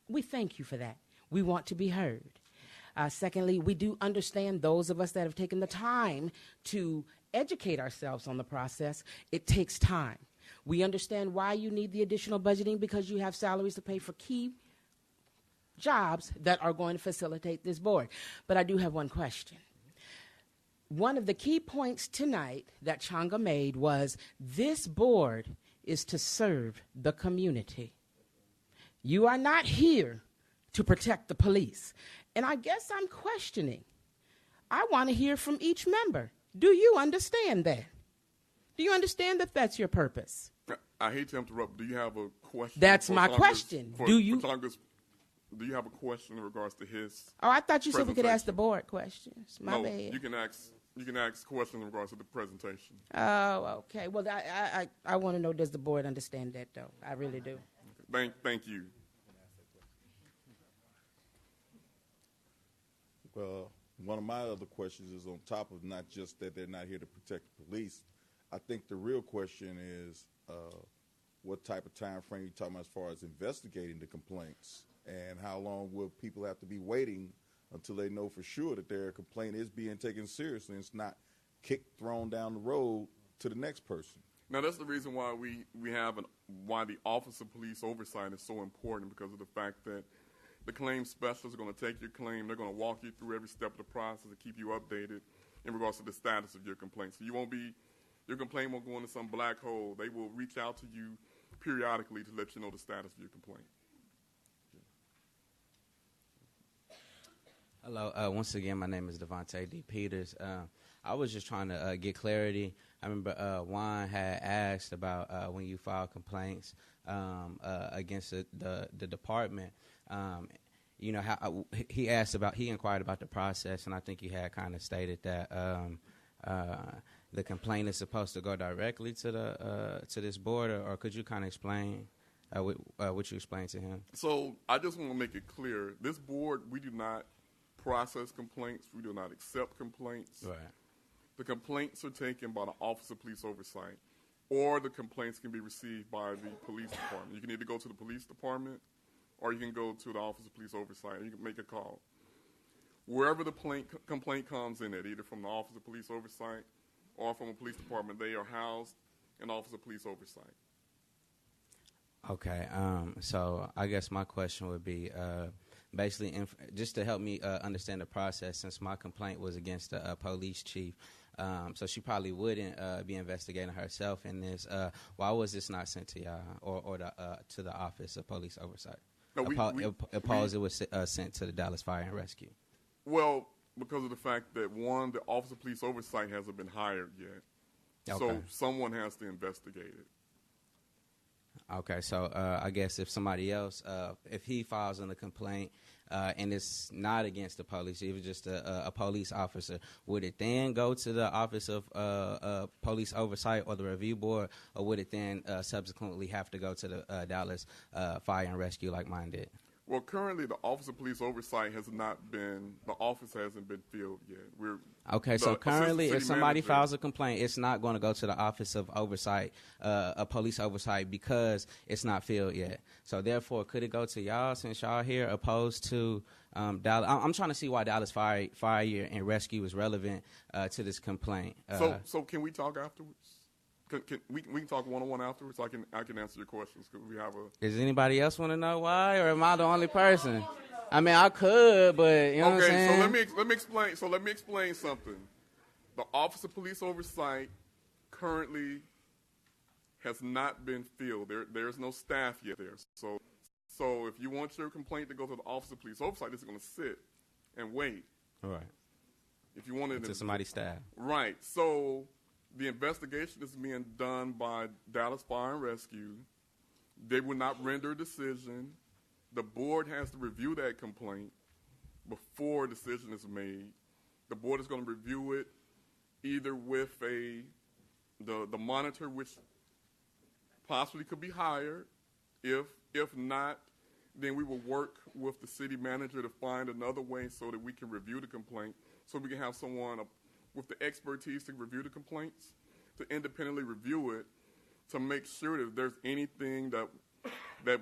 X: We thank you for that. We want to be heard. Secondly, we do understand those of us that have taken the time to educate ourselves on the process. It takes time. We understand why you need the additional budgeting, because you have salaries to pay for key jobs that are going to facilitate this board. But I do have one question. One of the key points tonight that Changa made was this board is to serve the community. You are not here to protect the police. And I guess I'm questioning. I want to hear from each member. Do you understand that? Do you understand that that's your purpose?
A: I hate to interrupt. Do you have a question?
X: That's my question. Do you
A: have a question in regards to his?
X: Oh, I thought you said we could ask the board questions. My bad.
A: You can ask questions in regards to the presentation.
X: Oh, okay. Well, I want to know, does the board understand that, though? I really do.
A: Thank you.
S: Well, one of my other questions is on top of not just that they're not here to protect the police. I think the real question is what type of time frame you're talking about as far as investigating the complaints, and how long will people have to be waiting until they know for sure that their complaint is being taken seriously and it's not thrown down the road to the next person.
A: Now, that's the reason why why the Office of Police Oversight is so important, because of the fact that the claim specialists are going to take your claim. They're going to walk you through every step of the process and keep you updated in regards to the status of your complaint. So your complaint won't go into some black hole. They will reach out to you periodically to let you know the status of your complaint.
T: Hello. Once again, my name is Devante De Peters. I was just trying to get clarity. I remember Juan had asked about when you file complaints against the department. How he inquired about the process, and I think he had kind of stated that the complaint is supposed to go directly to this board, or could you kind of explain what you explained to him?
A: So I just want to make it clear: this board, we do not process complaints. We do not accept complaints.
T: Right.
A: The complaints are taken by the Office of Police Oversight, or the complaints can be received by the police department. You can either go to the police department, or you can go to the Office of Police Oversight and you can make a call. Wherever the complaint comes in at, either from the Office of Police Oversight or from a police department, they are housed in the Office of Police Oversight.
T: Okay, so I guess my question would be basically just to help me understand the process, since my complaint was against the police chief. So she probably wouldn't be investigating herself in this. Why was this not sent to y'all or to the Office of Police Oversight?
A: No,
T: it was sent to the Dallas Fire and Rescue.
A: Well, because of the fact that, one, the Office of Police Oversight hasn't been hired yet.
T: Okay.
A: So someone has to investigate it.
T: Okay, so I guess if somebody else, if he files in a complaint and it's not against the police, it was just a police officer, would it then go to the Office of Police Oversight or the Review Board, or would it then subsequently have to go to the Dallas Fire and Rescue like mine did?
A: Well, currently the Office of Police Oversight hasn't been filled yet.
T: Okay, so currently if somebody files a complaint, it's not going to go to the Office of Oversight, Police Oversight, because it's not filled yet. So therefore, could it go to y'all, since y'all here, opposed to Dallas? I'm trying to see why Dallas Fire and Rescue is relevant to this complaint.
A: So can we talk afterwards? We can talk one-on-one afterwards. I can answer your questions because we have a.
T: Does anybody else want to know why, or am I the only person? I mean, I could, but you know what I'm saying?
A: Okay, so let me explain. So let me explain something. The Office of Police Oversight currently has not been filled. There's no staff yet there. So if you want your complaint to go to the Office of Police Oversight, it's going to sit and wait.
T: All right.
A: If you want it
T: to somebody's staff.
A: Right. So the investigation is being done by Dallas Fire and Rescue. They will not render a decision. The board has to review that complaint before a decision is made. The board is going to review it either with the monitor, which possibly could be hired. If not, then we will work with the city manager to find another way so that we can review the complaint, so we can have someone with the expertise to review the complaints, to independently review it, to make sure that if there's anything that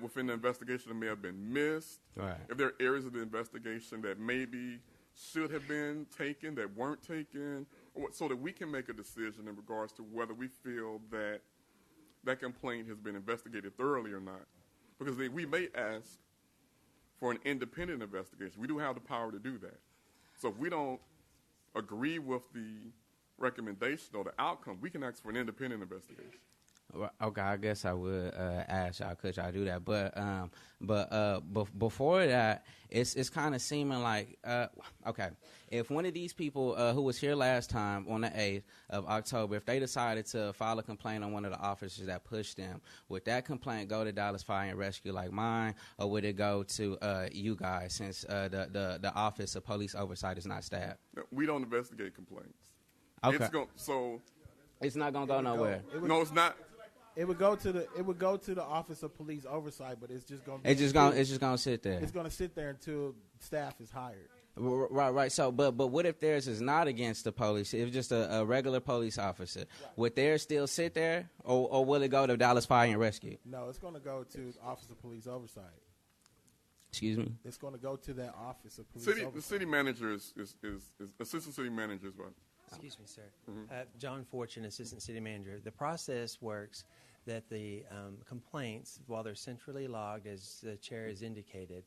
A: within the investigation that may have been missed,
T: right.
A: If there are areas of the investigation that maybe should have been taken that weren't taken, so that we can make a decision in regards to whether we feel that that complaint has been investigated thoroughly or not. Because we may ask for an independent investigation. We do have the power to do that. So if we don't agree with the recommendation or the outcome, we can ask for an independent investigation.
T: Okay, I guess I would ask y'all, could y'all do that? But before that, it's kind of seeming like, okay, if one of these people who was here last time on the 8th of October, if they decided to file a complaint on one of the officers that pushed them, would that complaint go to Dallas Fire and Rescue like mine, or would it go to you guys, since the Office of Police Oversight is not staffed?
A: No, we don't investigate complaints.
T: Okay.
A: It's
T: not going to go nowhere.
A: No, it's not.
P: It would go to the Office of Police Oversight, but it's just going to.
T: It's just going to sit there.
P: It's going to sit there until staff is hired.
T: Right. So, but what if theirs is not against the police? If it's just a regular police officer, right. Would theirs still sit there, or will it go to Dallas Fire and Rescue?
P: No, it's going to go to the Office of Police Oversight.
T: Excuse me.
P: It's going to go to that Office of Police Oversight.
A: The city manager is assistant city manager is what?
B: Excuse me, sir.
A: Mm-hmm.
B: John Fortune, assistant city manager. The process works that the complaints, while they're centrally logged, as the chair has indicated,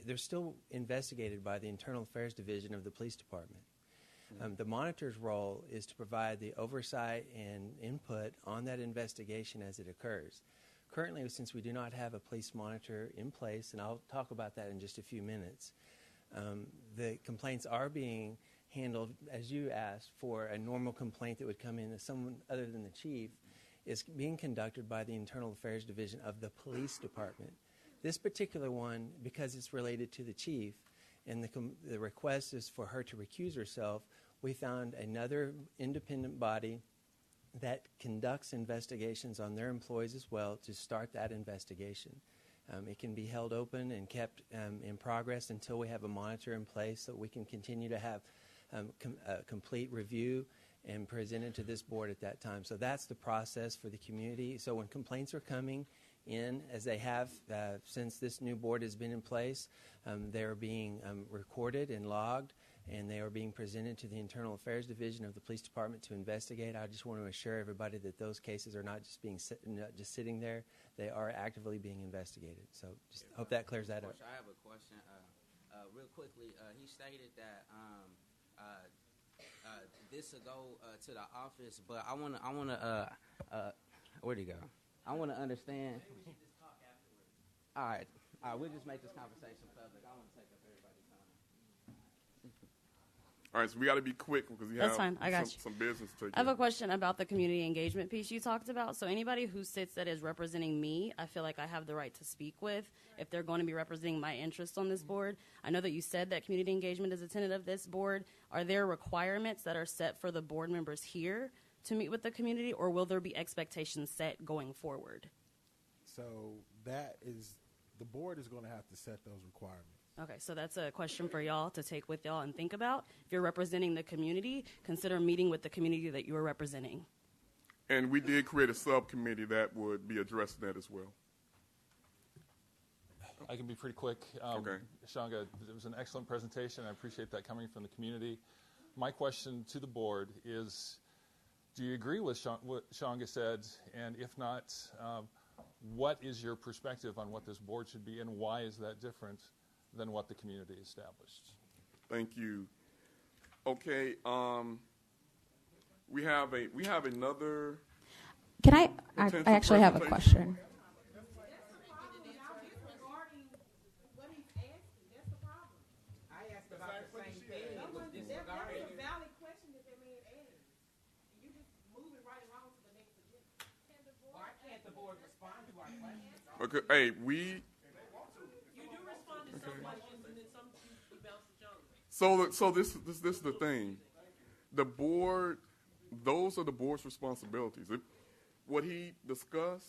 B: they're still investigated by the Internal Affairs Division of the Police Department. Mm-hmm. The monitor's role is to provide the oversight and input on that investigation as it occurs. Currently, since we do not have a police monitor in place, and I'll talk about that in just a few minutes, the complaints are being handled, as you asked, for a normal complaint that would come in as someone other than the chief, is being conducted by the Internal Affairs Division of the Police Department. This particular one, because it's related to the chief, and the request is for her to recuse herself, we found another independent body that conducts investigations on their employees as well to start that investigation. It can be held open and kept in progress until we have a monitor in place, so we can continue to have a complete review and presented to this board at that time. So that's the process for the community. So when complaints are coming, in, as they have since this new board has been in place. They are being recorded and logged, and they are being presented to the Internal Affairs Division of the Police Department to investigate. I just want to assure everybody that those cases are not just not just sitting there; they are actively being investigated. So, just hope that clears that up.
T: I have a question. Real quickly, he stated that this will go to the office, but I want to. Where'd he go? I want to understand. All right, we'll just make this conversation public. I want to take up everybody's time.
A: All right, so we got to be quick because you
C: That's fine. I got you.
A: some business to take
C: I have a question about the community engagement piece you talked about. So anybody who sits that is representing me, I feel like I have the right to speak with if they're going to be representing my interests on this board. I know that you said that community engagement is a tenet of this board. Are there requirements that are set for the board members here to meet with the community, or will there be expectations set going forward?
P: So that is, the board is going to have to set those requirements.
C: Okay, so that's a question for y'all to take with y'all and think about. If you're representing the community, consider meeting with the community that you are representing.
A: And we did create a subcommittee that would be addressing that as well.
G: I can be pretty quick.
A: Okay.
G: Changa, it was an excellent presentation. I appreciate that coming from the community. My question to the board is, do you agree with what Changa said? And if not, what is your perspective on what this board should be, and why is that different than what the community established?
A: Thank you. Okay, we have another.
O: Can I actually have a question.
A: Okay, hey, we.
F: You do respond to some questions, and then some you bounce to Jones.
A: So this is the thing. The board, those are the board's responsibilities. What he discussed,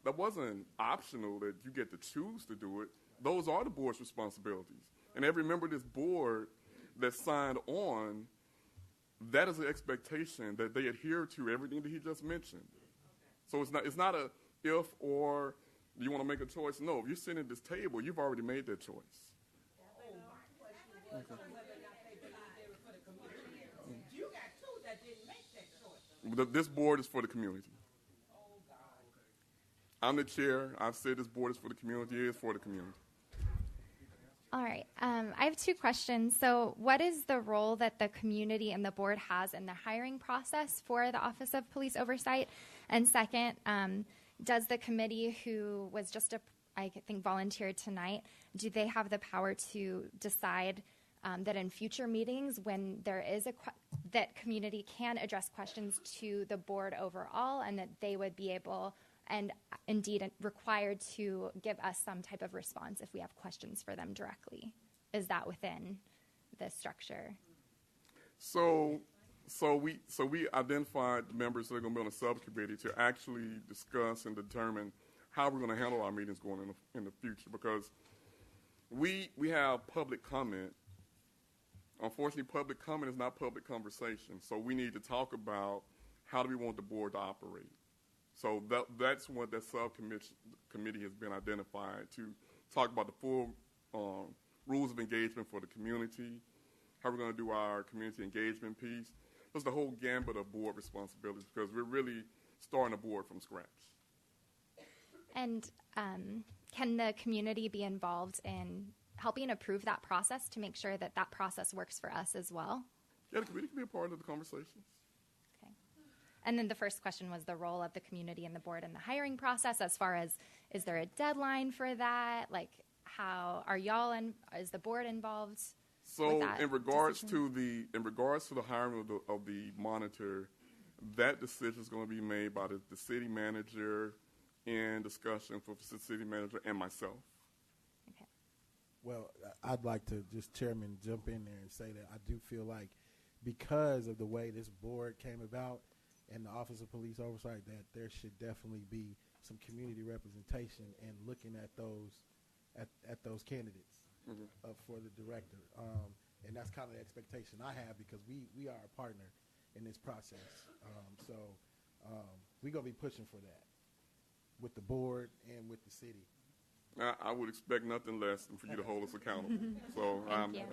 A: that wasn't optional that you get to choose to do it. Those are the board's responsibilities. And every member of this board that signed on, that is an expectation that they adhere to everything that he just mentioned. So it's not a if or do you want to make a choice? No, if you're sitting at this table, you've already made that choice. Okay.
F: You got two that didn't make that choice.
A: This board is for the community. I'm the chair. I've said this board is for the community. It is for the community.
U: All right. I have two questions. So what is the role that the community and the board has in the hiring process for the Office of Police Oversight? And second, does the committee who was just, I think, volunteered tonight, do they have the power to decide that in future meetings when there is that community can address questions to the board overall and that they would be able and indeed required to give us some type of response if we have questions for them directly? Is that within the structure?
A: So we identified the members that are going to be on the subcommittee to actually discuss and determine how we're going to handle our meetings going in the future, because we have public comment. Unfortunately, public comment is not public conversation, so we need to talk about how do we want the board to operate. So that's what that subcommittee has been identified to talk about the full rules of engagement for the community, how we're going to do our community engagement piece. That's the whole gambit of board responsibilities, because we're really starting a board from scratch.
U: And can the community be involved in helping approve that process to make sure that that process works for us as well?
A: Yeah, the community can be a part of the conversations.
U: Okay. And then the first question was the role of the community and the board in the hiring process, as far as, is there a deadline for that? Like, how are y'all and is the board involved?
A: So in regards to the hiring of the monitor, that decision is going to be made by the city manager in discussion with the city manager and myself.
U: Okay.
P: Well, I'd like to just, Chairman, jump in there and say that I do feel like because of the way this board came about and the Office of Police Oversight, that there should definitely be some community representation and looking at those candidates. Mm-hmm. For the director, and that's kind of the expectation I have, because we are a partner in this process. So we're gonna be pushing for that. with the board and with the city.
A: I would expect nothing less than for you to hold us accountable. So,
U: Thank you.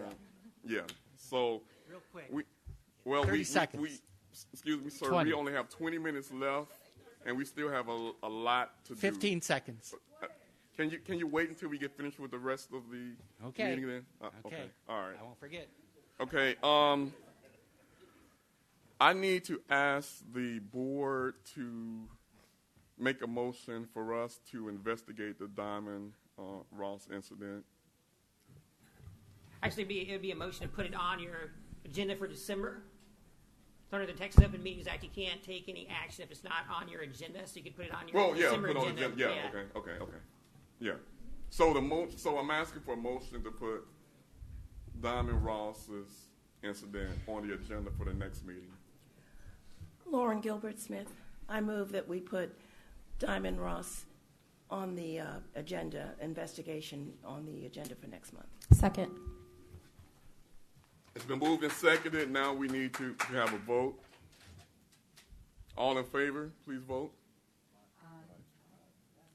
A: yeah. So,
D: Real quick.
A: 30
D: seconds.
A: Excuse me, sir.
D: 20.
A: We only have 20 minutes left, and we still have a lot to do.
D: 15 seconds.
A: Can you wait until we get finished with the rest of the
D: Okay.
A: meeting then? Okay. All right.
D: I won't forget.
A: Okay. I need to ask the board to make a motion for us to investigate the Diamond Ross incident.
H: Actually, it would be a motion to put it on your agenda for December. So under the Texas Open Meetings Act, you can't take any action if it's not on your agenda, so you could put it on your December
A: put on
H: agenda.
A: the agenda. Yeah, okay. Yeah. So so I'm asking for a motion to put Diamond Ross's incident on the agenda for the next meeting.
Q: Lauren Gilbert Smith, I move that we put Diamond Ross on the agenda, investigation on the agenda for next month.
O: Second.
A: It's been moved and seconded. Now we need to have a vote. All in favor, please vote.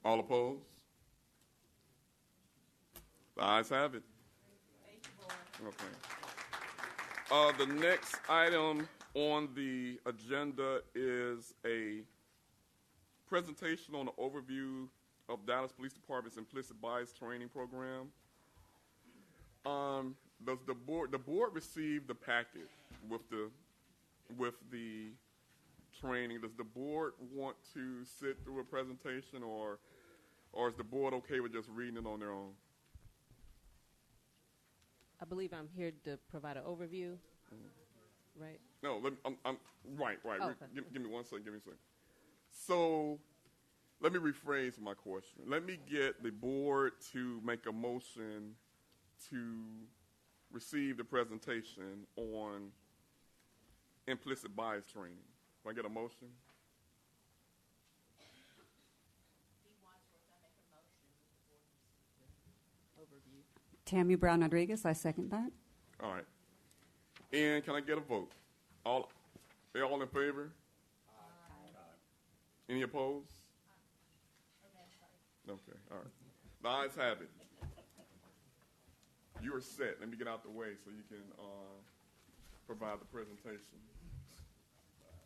A: All opposed? The ayes have it. Okay. The next item on the agenda is a presentation on the overview of Dallas Police Department's implicit bias training program. Does the board received the packet with the training? Does the board want to sit through a presentation, or is the board okay with just reading it on their own?
I: I believe I'm here to provide an overview, right?
A: No, I'm right.
I: Oh, okay.
A: Give me one second. So, let me rephrase my question. Let me get the board to make a motion to receive the presentation on implicit bias training. Can I get a motion?
V: Tammy Brown Rodriguez, I second that.
A: All right. And can I get a vote? They all in favor? Any opposed? Okay, all right. The ayes have it. You are set. Let me get out the way so you can provide the presentation.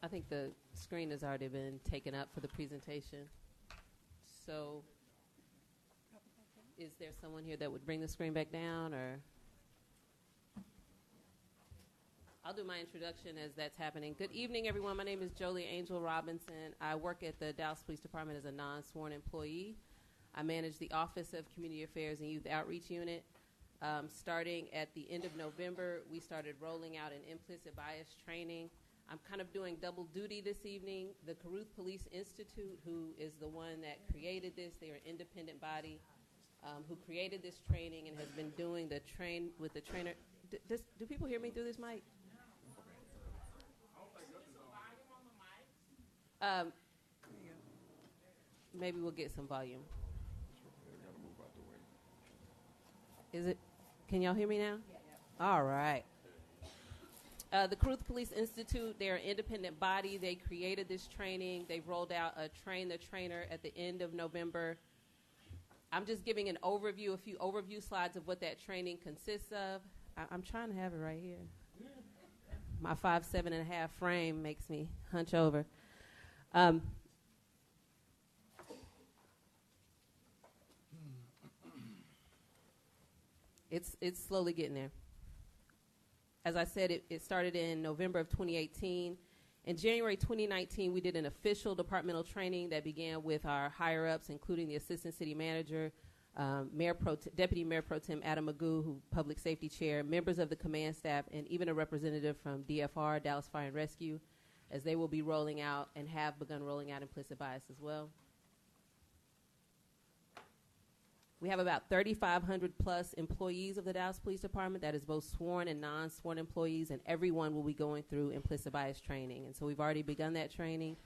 I: I think the screen has already been taken up for the presentation. So, is there someone here that would bring the screen back down, or? I'll do my introduction as that's happening. Good evening, everyone. My name is Jolie Angel Robinson. I work at the Dallas Police Department as a non-sworn employee. I manage the Office of Community Affairs and Youth Outreach Unit. Starting at the end of November, we started rolling out an implicit bias training. I'm kind of doing double duty this evening. The Caruth Police Institute, who is the one that created this, they are an independent body who created this training and has been doing the train with the trainer. Do people hear me through this mic? Maybe we'll get some volume. Is it? Can y'all hear me now? Yeah. All right. The Caruth Police Institute, they're an independent body. They created this training. They've rolled out a Train the Trainer at the end of November. I'm just giving an overview, a few overview slides of what that training consists of. I'm trying to have it right here. My 5'7.5" frame makes me hunch over. It's slowly getting there. As I said, it started in November of 2018. In January 2019, we did an official departmental training that began with our higher-ups, including the Assistant City Manager, Deputy Mayor Pro Tem Adam Magoo, who Public Safety Chair, members of the command staff, and even a representative from DFR, Dallas Fire and Rescue, as they will be rolling out and have begun rolling out implicit bias as well. We have about 3,500 plus employees of the Dallas Police Department. That is both sworn and non-sworn employees, and everyone will be going through implicit bias training. And so we've already begun that training.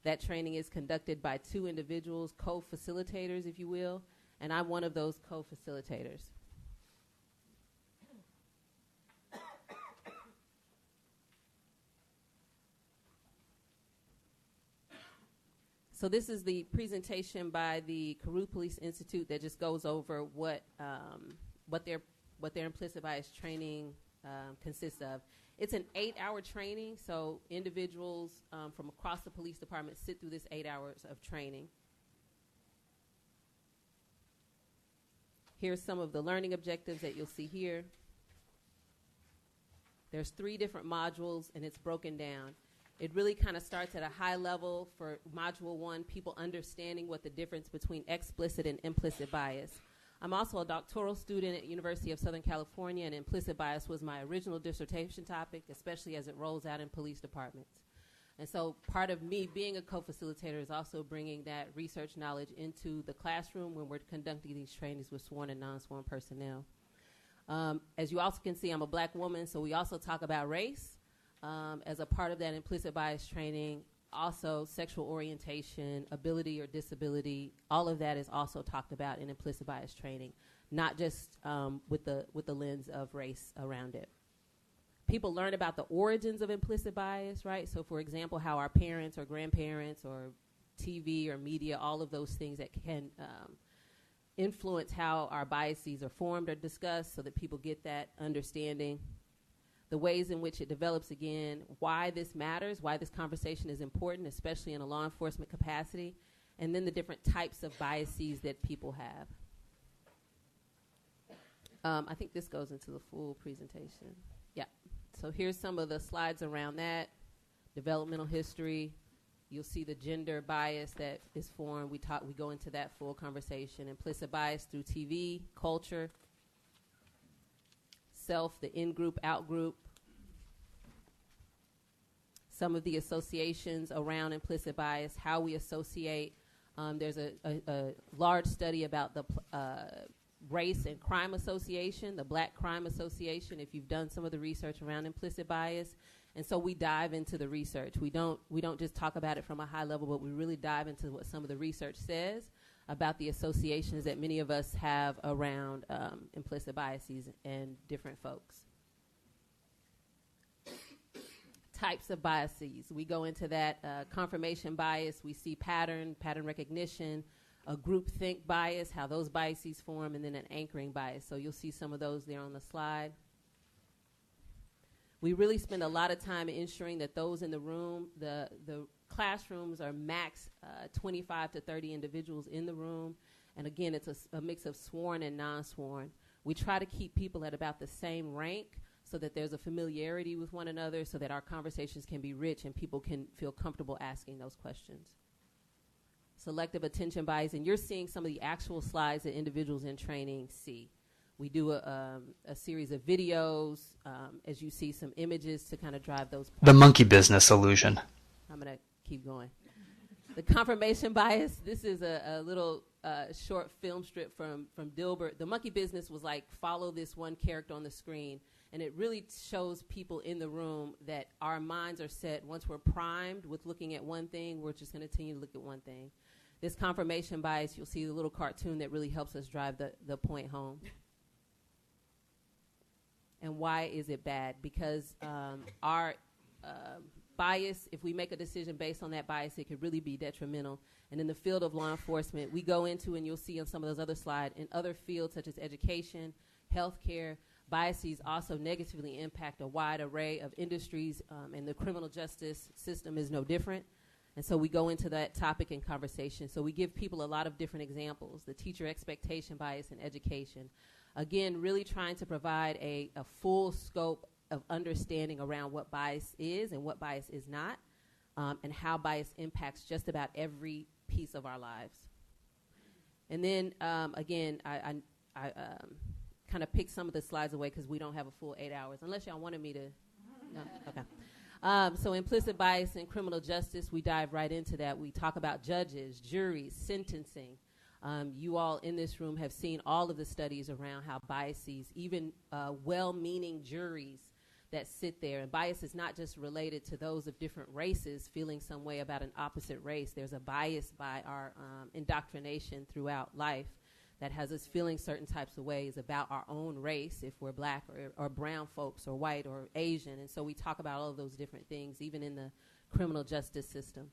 I: That training is conducted by 2 individuals, co-facilitators, if you will, and I'm one of those co-facilitators. So this is the presentation by the Carew Police Institute that just goes over what their implicit bias training consists of. It's an 8-hour training, so individuals from across the police department sit through this 8 hours of training. Here's some of the learning objectives that you'll see here. There's 3 different modules, and it's broken down. It really kind of starts at a high level for Module 1, people understanding what the difference between explicit and implicit bias. I'm also a doctoral student at University of Southern California, and implicit bias was my original dissertation topic, especially as it rolls out in police departments. And so part of me being a co-facilitator is also bringing that research knowledge into the classroom when we're conducting these trainings with sworn and non-sworn personnel. As you also can see, I'm a black woman, so we also talk about race as a part of that implicit bias training. Also, sexual orientation, ability or disability, all of that is also talked about in implicit bias training, not just with the lens of race around it. People learn about the origins of implicit bias, right? So, for example, how our parents or grandparents or TV or media, all of those things that can influence how our biases are formed or discussed so that people get that understanding. The ways in which it develops again, why this matters, why this conversation is important, especially in a law enforcement capacity, and then the different types of biases that people have. I think this goes into the full presentation. Yeah. So here's some of the slides around that. Developmental history. You'll see the gender bias that is formed. We go into that full conversation. Implicit bias through TV, culture, self, the in-group, out-group. Some of the associations around implicit bias, how we associate. There's a large study about the Race and Crime Association, the Black Crime Association, if you've done some of the research around implicit bias. And so we dive into the research. We don't just talk about it from a high level, but we really dive into what some of the research says about the associations that many of us have around implicit biases and different folks. Types of biases. We go into that confirmation bias. We see pattern recognition, a groupthink bias, how those biases form, and then an anchoring bias. So you'll see some of those there on the slide. We really spend a lot of time ensuring that those in the room, the classrooms are max 25 to 30 individuals in the room. And again, it's a mix of sworn and non-sworn. We try to keep people at about the same rank so that there's a familiarity with one another so that our conversations can be rich and people can feel comfortable asking those questions. Selective attention bias, and you're seeing some of the actual slides that individuals in training see. We do a series of videos, as you see some images to kind of drive those points.
D: The monkey business illusion.
I: I'm going to keep going. The confirmation bias, this is a little short film strip from Dilbert. The monkey business was like, follow this one character on the screen, and it really shows people in the room that our minds are set. Once we're primed with looking at one thing, we're just going to continue to look at one thing. This confirmation bias, you'll see the little cartoon that really helps us drive the point home. And why is it bad? Because our bias, if we make a decision based on that bias, it could really be detrimental. And in the field of law enforcement, we go into, and you'll see on some of those other slides, in other fields such as education, healthcare, biases also negatively impact a wide array of industries, and the criminal justice system is no different. And so we go into that topic and conversation. So we give people a lot of different examples, the teacher expectation bias in education. Again, really trying to provide a full scope of understanding around what bias is and what bias is not, and how bias impacts just about every piece of our lives. And then, again, I kind of picked some of the slides away because we don't have a full 8 hours, unless y'all wanted me to. No? Okay. So implicit bias in criminal justice, we dive right into that. We talk about judges, juries, sentencing. You all in this room have seen all of the studies around how biases, even well-meaning juries that sit there, and bias is not just related to those of different races feeling some way about an opposite race. There's a bias by our indoctrination throughout life that has us feeling certain types of ways about our own race, if we're black or brown folks or white or Asian. And so we talk about all of those different things, even in the criminal justice system.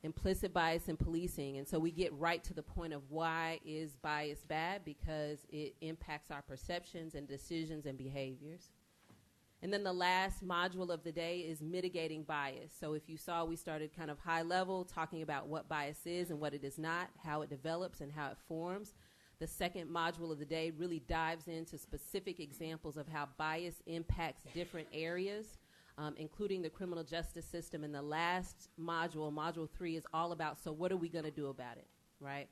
I: implicit bias in policing. And so we get right to the point of why is bias bad, because it impacts our perceptions and decisions and behaviors. And then the last module of the day is mitigating bias. So if you saw, we started kind of high level, talking about what bias is and what it is not, how it develops and how it forms. The second module of the day really dives into specific examples of how bias impacts different areas, including the criminal justice system. And the last module, module 3, is all about, so what are we going to do about it, right?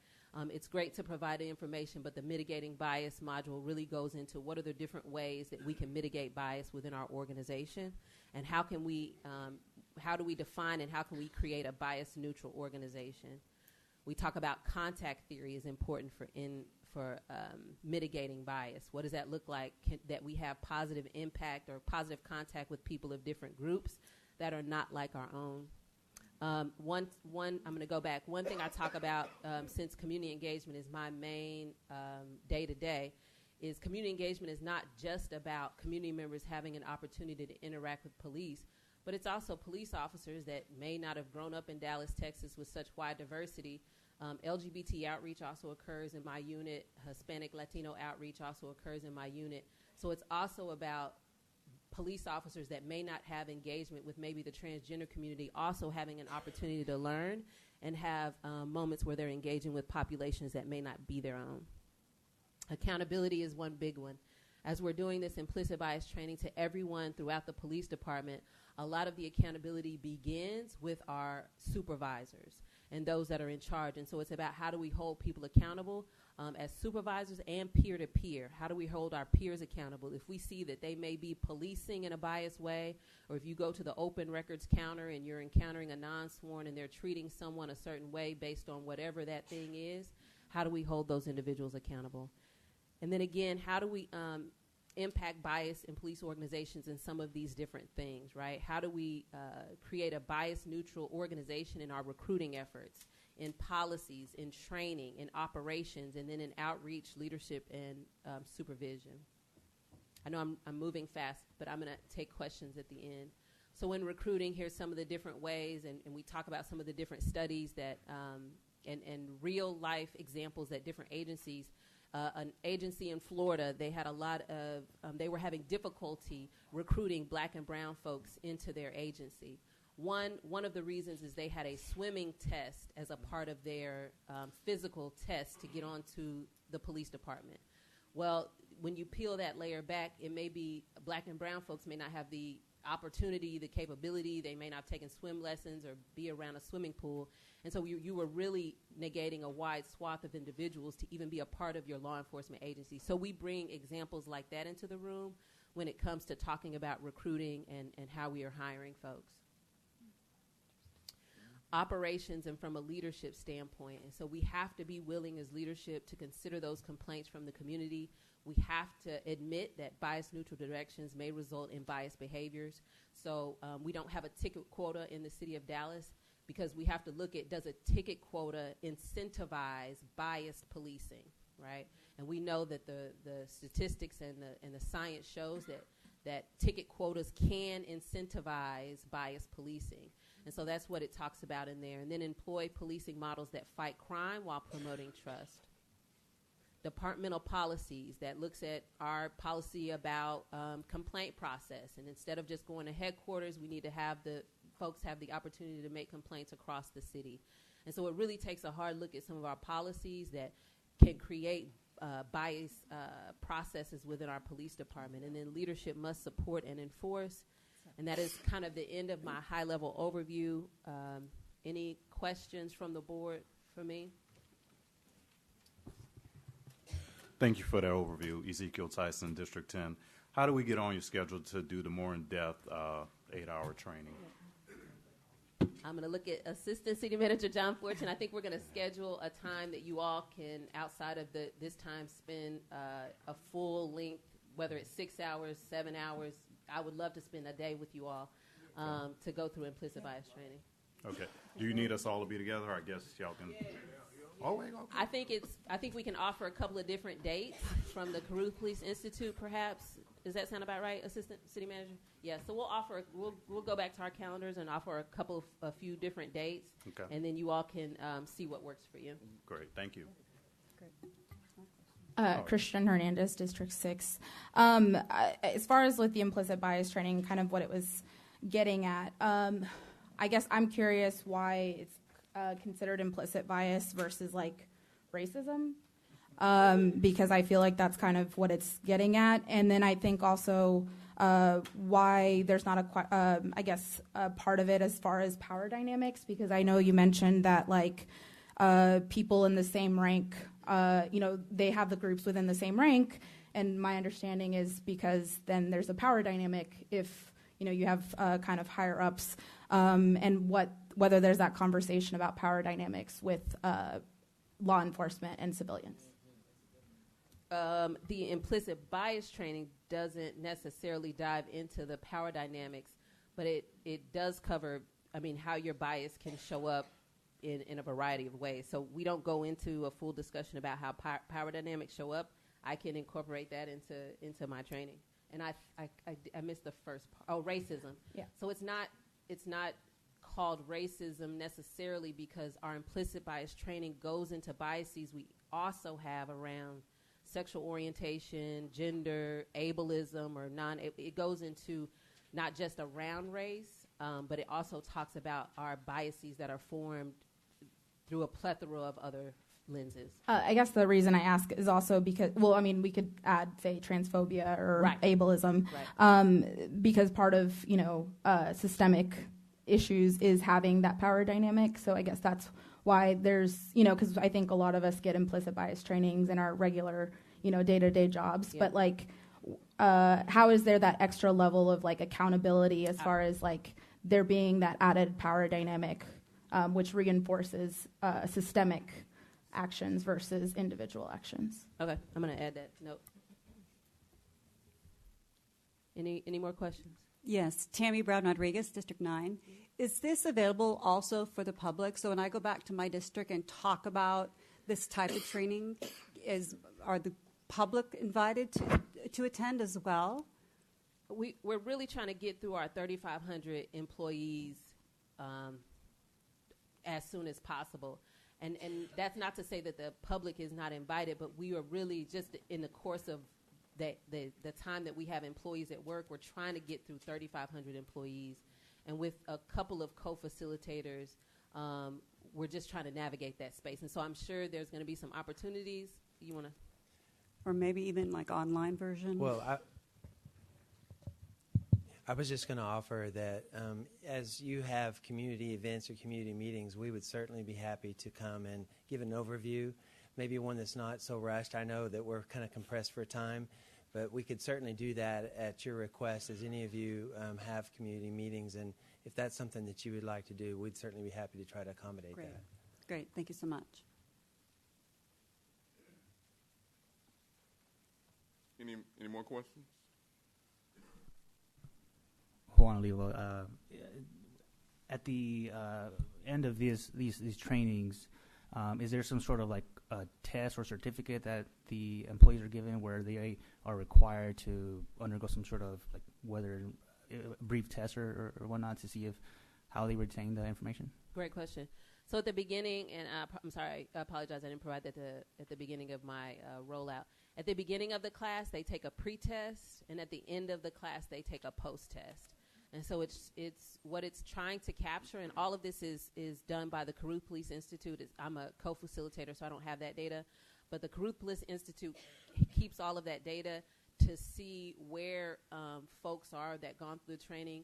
I: It's great to provide the information, but the mitigating bias module really goes into what are the different ways that we can mitigate bias within our organization, and how can we, how do we define and how can we create a bias-neutral organization? We talk about contact theory is important for mitigating bias. What does that look like? That we have positive impact or positive contact with people of different groups that are not like our own. I'm going to go back. One thing I talk about, since community engagement is my main day-to-day, is community engagement is not just about community members having an opportunity to interact with police, but it's also police officers that may not have grown up in Dallas, Texas with such wide diversity. LGBT outreach also occurs in my unit. Hispanic, Latino outreach also occurs in my unit. So it's also about police officers that may not have engagement with maybe the transgender community also having an opportunity to learn and have moments where they're engaging with populations that may not be their own. Accountability is one big one. As we're doing this implicit bias training to everyone throughout the police department, a lot of the accountability begins with our supervisors and those that are in charge. And so it's about how do we hold people accountable as supervisors and peer-to-peer. How do we hold our peers accountable? If we see that they may be policing in a biased way, or if you go to the open records counter and you're encountering a non-sworn and they're treating someone a certain way based on whatever that thing is, how do we hold those individuals accountable? And then again, how do we impact bias in police organizations in some of these different things, right? How do we create a bias-neutral organization in our recruiting efforts, in policies, in training, in operations, and then in outreach, leadership, and supervision? I know I'm moving fast, but I'm going to take questions at the end. So in recruiting, here's some of the different ways, and we talk about some of the different studies that and real-life examples that different agencies. An agency in Florida, they had a lot of, they were having difficulty recruiting black and brown folks into their agency. One of the reasons is they had a swimming test as a part of their physical test to get onto the police department. Well, when you peel that layer back, it may be black and brown folks may not have the opportunity, the capability, they may not have taken swim lessons or be around a swimming pool. And so you were really negating a wide swath of individuals to even be a part of your law enforcement agency. So we bring examples like that into the room when it comes to talking about recruiting and how we are hiring folks. Operations and from a leadership standpoint. And so we have to be willing as leadership to consider those complaints from the community. We have to admit that bias-neutral directions may result in biased behaviors. So we don't have a ticket quota in the city of Dallas because we have to look at, does a ticket quota incentivize biased policing, right? And we know that the statistics and the science shows that ticket quotas can incentivize biased policing. And so that's what it talks about in there. And then employ policing models that fight crime while promoting trust. Departmental policies that looks at our policy about complaint process. And instead of just going to headquarters, we need to have the folks have the opportunity to make complaints across the city. And so it really takes a hard look at some of our policies that can create bias processes within our police department. And then leadership must support and enforce. And that is kind of the end of my high-level overview. Any questions from the board for me?
D: Thank you for that overview, Ezekiel Tyson, District 10. How do we get on your schedule to do the more in-depth 8-hour training?
I: I'm going to look at Assistant City Manager John Fortune. I think we're going to schedule a time that you all can, outside of this time, spend a full length, whether it's 6 hours, 7 hours. I would love to spend a day with you all to go through implicit bias training.
D: Okay. Do you need us all to be together? I guess y'all can.
X: I think we can offer a couple of different dates from the Caruth Police Institute, perhaps. Does that sound about right, Assistant City Manager? Yeah. So we'll go back to our calendars and offer a few different dates, and then you all can see what works for you.
D: Great. Thank you.
O: Christian Hernandez, District 6. As far as with the implicit bias training, kind of what it was getting at, I guess I'm curious why it's considered implicit bias versus like racism, because I feel like that's kind of what it's getting at. And then I think also why there's not a part of it as far as power dynamics, because I know you mentioned that like people in the same rank, they have the groups within the same rank, and my understanding is because then there's a power dynamic if you have kind of higher ups, and whether there's that conversation about power dynamics with law enforcement and civilians.
X: The implicit bias training doesn't necessarily dive into the power dynamics, but it does cover, how your bias can show up in a variety of ways. So we don't go into a full discussion about how power dynamics show up. I can incorporate that into my training. And I missed the first part. Oh, racism.
O: Yeah.
X: So it's not called racism necessarily because our implicit bias training goes into biases we also have around sexual orientation, gender, ableism, or it goes into not just around race, but it also talks about our biases that are formed through a plethora of other lenses.
O: I guess the reason I ask is also because, we could add, say, transphobia or ableism, because part of, systemic issues is having that power dynamic. So I guess that's why there's, because I think a lot of us get implicit bias trainings in our regular, day-to-day jobs. Yeah. But, like, how is there that extra level of, like, accountability as far as, like, there being that added power dynamic, which reinforces systemic actions versus individual actions?
X: Okay, I'm going to add that note. Any more questions?
V: Yes, Tammy Brown Rodriguez, District 9. Is this available also for the public? So when I go back to my district and talk about this type of training, are the public invited to attend as well?
X: We're really trying to get through our 3,500 employees as soon as possible. And that's not to say that the public is not invited, but we are really just in the course of the time that we have employees at work, we're trying to get through 3,500 employees. And with a couple of co-facilitators, we're just trying to navigate that space. And so I'm sure there's going to be some opportunities. You want to?
V: Or maybe even like online version?
B: Well, I was just going to offer that as you have community events or community meetings, we would certainly be happy to come and give an overview, maybe one that's not so rushed. I know that we're kind of compressed for time, but we could certainly do that at your request as any of you have community meetings. And if that's something that you would like to do, we'd certainly be happy to try to accommodate that.
V: Great. Thank you so much.
A: Any more questions?
N: Juan Olivo, at the end of these trainings, is there some sort of like a test or certificate that the employees are given where they are required to undergo some sort of like whether a brief test or whatnot to see how they retain the information?
X: Great question. So at the beginning, and I'm sorry, I apologize, I didn't provide that at the beginning of my rollout. At the beginning of the class, they take a pre-test, and at the end of the class, they take a post-test. And so it's what it's trying to capture, and all of this is done by the Caruth Police Institute. I'm a co-facilitator, so I don't have that data. But the Caruth Police Institute keeps all of that data to see where folks are that gone through the training.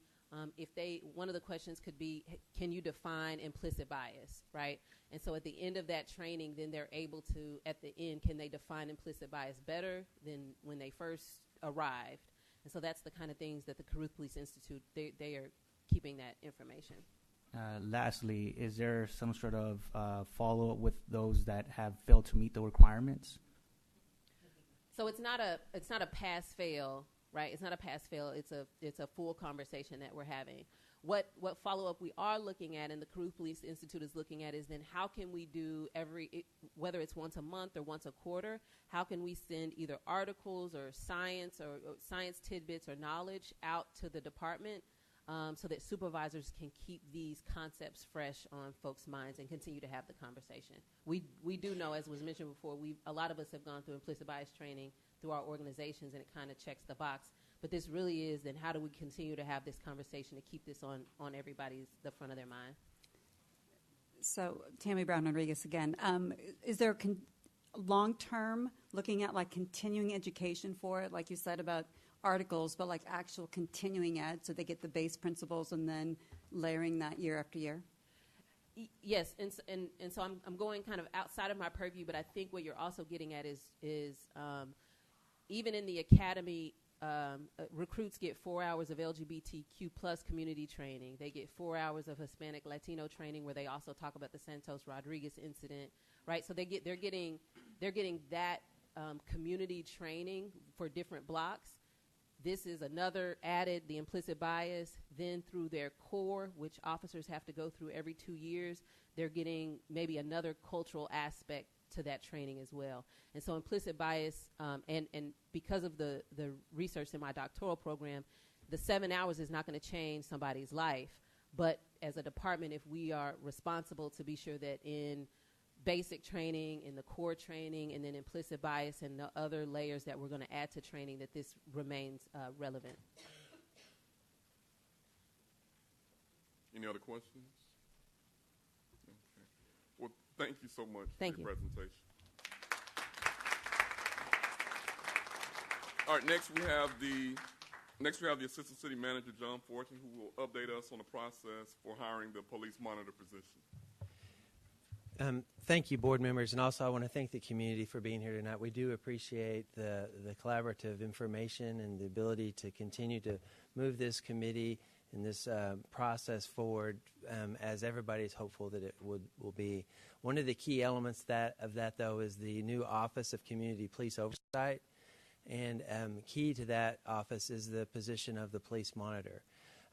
X: One of the questions could be, can you define implicit bias, right? And so at the end of that training, then they're able to, at the end, can they define implicit bias better than when they first arrived? And so that's the kind of things that the Caruth Police Institute, they are keeping that information.
N: Lastly, is there some sort of follow-up with those that have failed to meet the requirements?
X: So it's not a pass-fail, right? It's not a pass-fail. It's a full conversation that we're having.
I: what follow-up we are looking at and the Carew Police Institute is looking at is then how can we do whether it's once a month or once a quarter, how can we send either articles or science tidbits or knowledge out to the department so that supervisors can keep these concepts fresh on folks' minds and continue to have the conversation. We do know, as was mentioned before, a lot of us have gone through implicit bias training through our organizations, and it kind of checks the box. But this really is, then how do we continue to have this conversation to keep this on the front of their mind?
V: So, Tammy Brown Rodriguez again. Is there long-term looking at like continuing education for it, like you said about articles, but like actual continuing ed so they get the base principles and then layering that year after year?
I: Yes, and so I'm going kind of outside of my purview, but I think what you're also getting at is even in the academy, recruits get 4 hours of LGBTQ plus community training. They get 4 hours of Hispanic Latino training where they also talk about the Santos Rodriguez incident, right? So they're getting that community training for different blocks. This is another added, the implicit bias. Then through their core, which officers have to go through every 2 years, they're getting maybe another cultural aspect to that training as well. And so implicit bias, and because of the research in my doctoral program, the 7 hours is not going to change somebody's life. But as a department, if we are responsible to be sure that in basic training, in the core training, and then implicit bias and the other layers that we're going to add to training, that this remains relevant.
A: Any other questions? Okay. Well, thank you so much
I: for
A: your presentation. All right, next we have the Assistant City Manager, John Fortune, who will update us on the process for hiring the police monitor position.
B: Thank you, board members, and also I want to thank the community for being here tonight. We do appreciate the collaborative information and the ability to continue to move this committee and this process forward as everybody's hopeful that it will be. One of the key elements of that, though, is the new Office of Community Police Oversight, and key to that office is the position of the police monitor.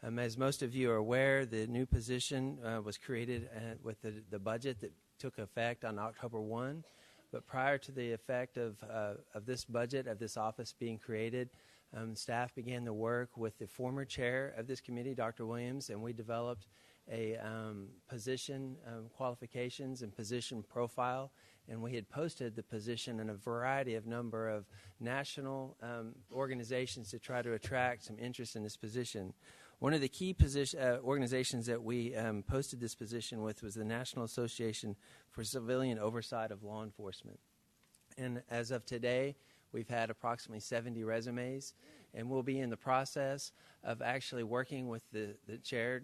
B: As most of you are aware, the new position was created with the budget that took effect on October 1. But prior to the effect of this budget, of this office being created, staff began the work with the former chair of this committee, Dr. Williams, and we developed a position qualifications and position profile. And we had posted the position in a variety of number of national organizations to try to attract some interest in this position. One of the key organizations that we posted this position with was the National Association for Civilian Oversight of Law Enforcement. And as of today, we've had approximately 70 resumes, and we'll be in the process of actually working with the chair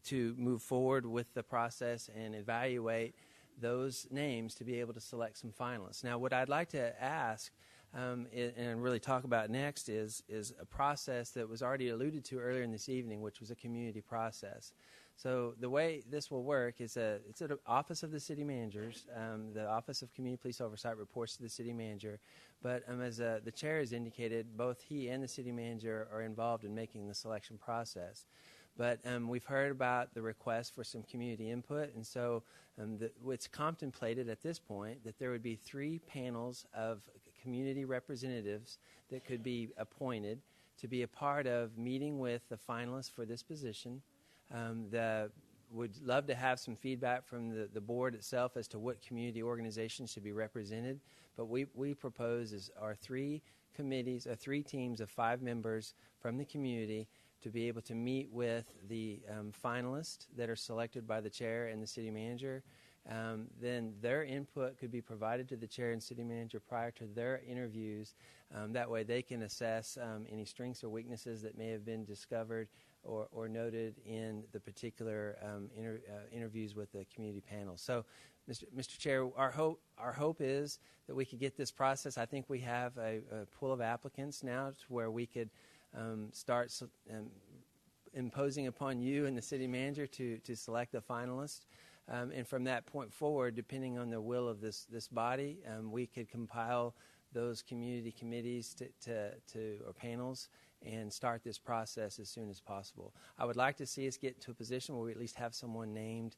B: to move forward with the process and evaluate those names to be able to select some finalists. Now, what I'd like to ask and really talk about next is a process that was already alluded to earlier in this evening, which was a community process. So the way this will work is it's at the Office of the City Managers. The Office of Community Police Oversight reports to the City Manager. But as the chair has indicated, both he and the City Manager are involved in making the selection process. But we've heard about the request for some community input, and so it's contemplated at this point that there would be 3 panels of community representatives that could be appointed to be a part of meeting with the finalists for this position. Would love to have some feedback from the board itself as to what community organizations should be represented, but we propose our 3 committees, 3 teams of 5 members from the community to be able to meet with the finalists that are selected by the chair and the city manager. Then their input could be provided to the chair and city manager prior to their interviews. That way they can assess any strengths or weaknesses that may have been discovered or noted in the particular interviews with the community panel. So, Mr. Chair, our hope is that we could get this process. I think we have a pool of applicants now to where we could start imposing upon you and the city manager to select the finalists. And from that point forward, depending on the will of this body, we could compile those community committees or panels and start this process as soon as possible. I would like to see us get to a position where we at least have someone named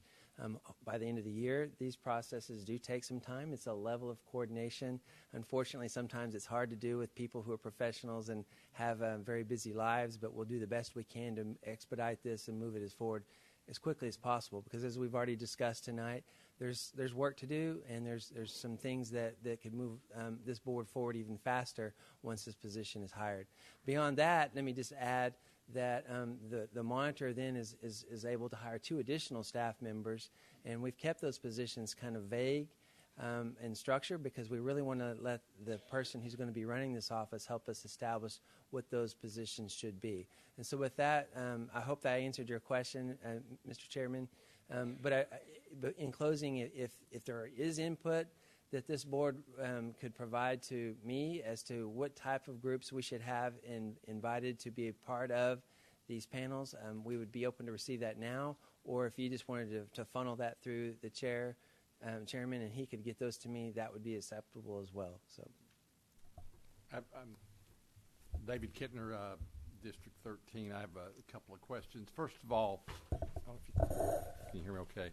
B: by the end of the year. These processes do take some time. It's a level of coordination. Unfortunately, sometimes it's hard to do with people who are professionals and have very busy lives, but we'll do the best we can to expedite this and move it forward as quickly as possible, because as we've already discussed tonight, there's work to do, and there's some things that could move this board forward even faster once this position is hired. Beyond that, let me just add that the monitor then is able to hire 2 additional staff members, and we've kept those positions kind of vague and structured because we really want to let the person who's going to be running this office help us establish what those positions should be. And so with that, I hope that I answered your question, Mr. Chairman. But in closing, if there is input that this board could provide to me as to what type of groups we should have invited to be a part of these panels, we would be open to receive that now. Or if you just wanted to funnel that through the chairman, and he could get those to me, that would be acceptable as well. So,
E: I'm David Kittner, District 13. I have a couple of questions. First of all, can you hear me okay?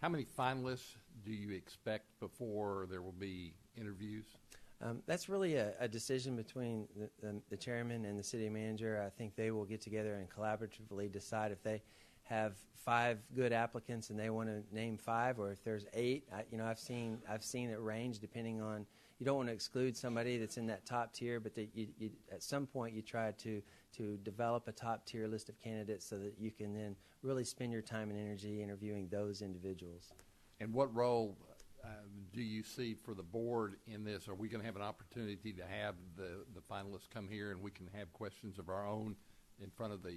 E: How many finalists do you expect before there will be interviews?
B: That's really a decision between the chairman and the city manager. I think they will get together and collaboratively decide if they have 5 good applicants and they want to name 5, or if there's 8. I've seen it range depending on. You don't want to exclude somebody that's in that top tier, but you, at some point you try to develop a top tier list of candidates so that you can then really spend your time and energy interviewing those individuals.
E: And what role do you see for the board in this? Are we going to have an opportunity to have the finalists come here and we can have questions of our own in front of the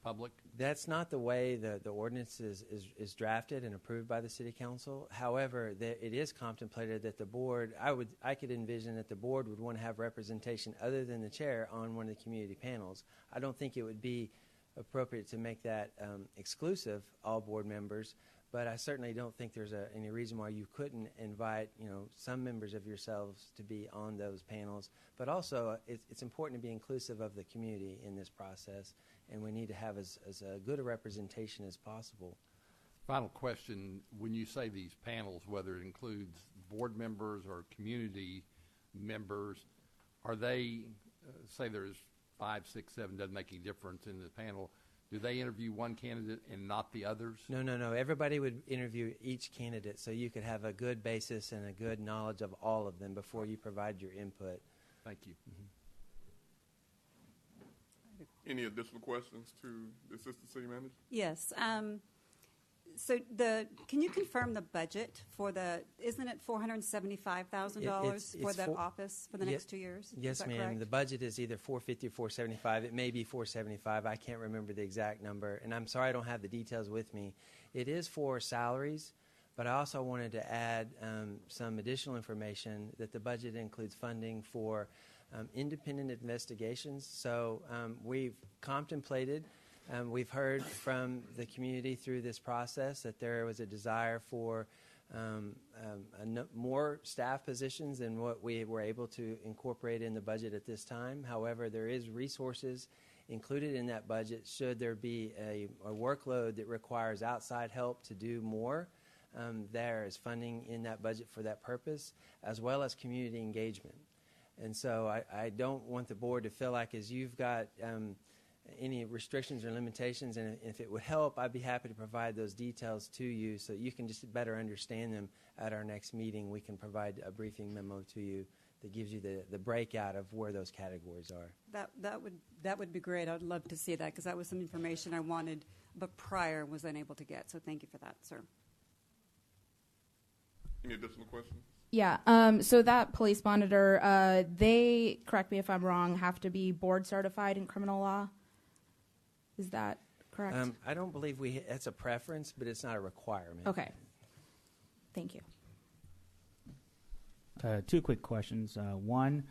E: public?
B: That's not the way the ordinance is drafted and approved by the City Council. However, it is contemplated that the board, I could envision that the board would want to have representation other than the chair on one of the community panels. I don't think it would be appropriate to make that exclusive, all board members, but I certainly don't think there's any reason why you couldn't invite some members of yourselves to be on those panels. But also, it's important to be inclusive of the community in this process, and we need to have as good a representation as possible.
E: Final question, when you say these panels, whether it includes board members or community members, are they, say there's 5, 6, 7, doesn't make any difference in the panel, do they interview one candidate and not the others?
B: No. Everybody would interview each candidate so you could have a good basis and a good knowledge of all of them before you provide your input.
E: Thank you.
A: Mm-hmm. Any additional questions to the Assistant City Manager?
V: Yes. Can you confirm the budget for isn't it $475,000 for that office for the next 2 years?
B: Yes, ma'am. Correct? The budget is either $450 or $475. It may be $475. I can't remember the exact number, and I'm sorry I don't have the details with me. It is for salaries, but I also wanted to add some additional information that the budget includes funding for independent investigations. So we've contemplated. We've heard from the community through this process that there was a desire for more staff positions than what we were able to incorporate in the budget at this time. However, there is resources included in that budget should there be a workload that requires outside help to do more. There is funding in that budget for that purpose, as well as community engagement. And so I don't want the board to feel like as you've got any restrictions or limitations, and if it would help, I'd be happy to provide those details to you so you can just better understand them at our next meeting. We can provide a briefing memo to you that gives you the breakout of where those categories are.
V: That would be great. I'd love to see that because that was some information I wanted, but prior was unable to get. So thank you for that, sir.
A: Any additional questions?
O: Yeah. So that police monitor, they, correct me if I'm wrong, have to be board certified in criminal law. Is that correct?
B: I don't believe that's a preference, but it's not a requirement.
O: Okay. Thank you.
N: 2 quick questions. One,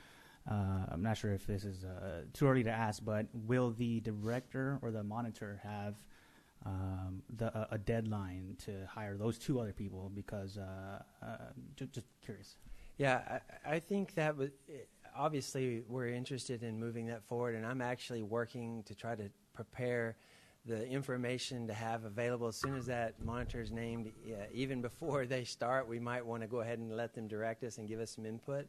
N: I'm not sure if this is too early to ask, but will the director or the monitor have a deadline to hire those 2 other people? Because just curious.
B: Yeah, I think that obviously we're interested in moving that forward, and I'm actually working to try to prepare the information to have available as soon as that monitor is named. Even before they start, we might want to go ahead and let them direct us and give us some input.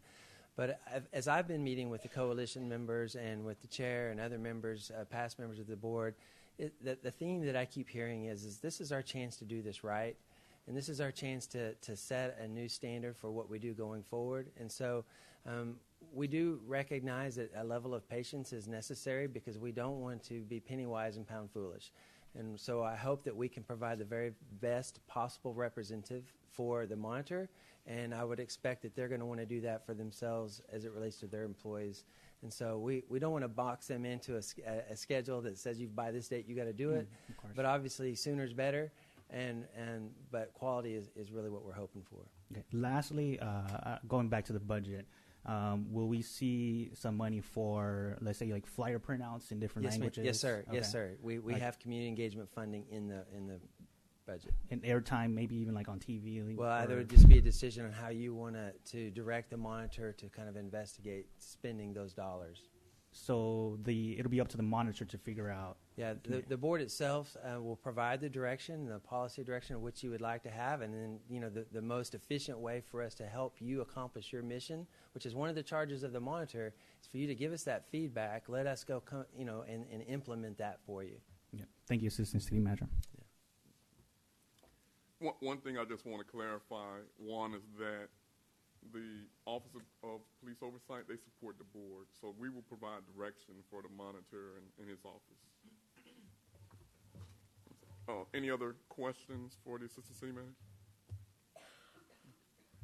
B: But as I've been meeting with the coalition members and with the chair and other members, past members of the board, the theme that I keep hearing is this is our chance to do this right, and this is our chance to set a new standard for what we do going forward. And so we do recognize that a level of patience is necessary because we don't want to be penny wise and pound foolish. And so I hope that we can provide the very best possible representative for the monitor, and I would expect that they're going to want to do that for themselves as it relates to their employees. And so we don't want to box them into a schedule that says by this date you got to do it, but obviously sooner is better, but quality is really what we're hoping for.
N: Okay. Lastly, going back to the budget, will we see some money for, let's say, like flyer printouts in different languages?
B: Yes, sir.
N: Okay.
B: Yes, sir. We have community engagement funding in the budget.
N: And airtime, maybe even like on TV?
B: Well, either it would just be a decision on how you want to direct the monitor to kind of investigate spending those dollars.
N: So it'll be up to the monitor to figure out.
B: Yeah, the board itself will provide the direction, the policy direction of which you would like to have, and then the most efficient way for us to help you accomplish your mission, which is one of the charges of the monitor, is for you to give us that feedback, let us go, and implement that for you.
N: Yeah. Thank you, Assistant City Manager.
A: Yeah. One thing I just want to clarify, one is that the Office of Police Oversight, they support the board, so we will provide direction for the monitor in his office. Any other questions for the Assistant City Manager?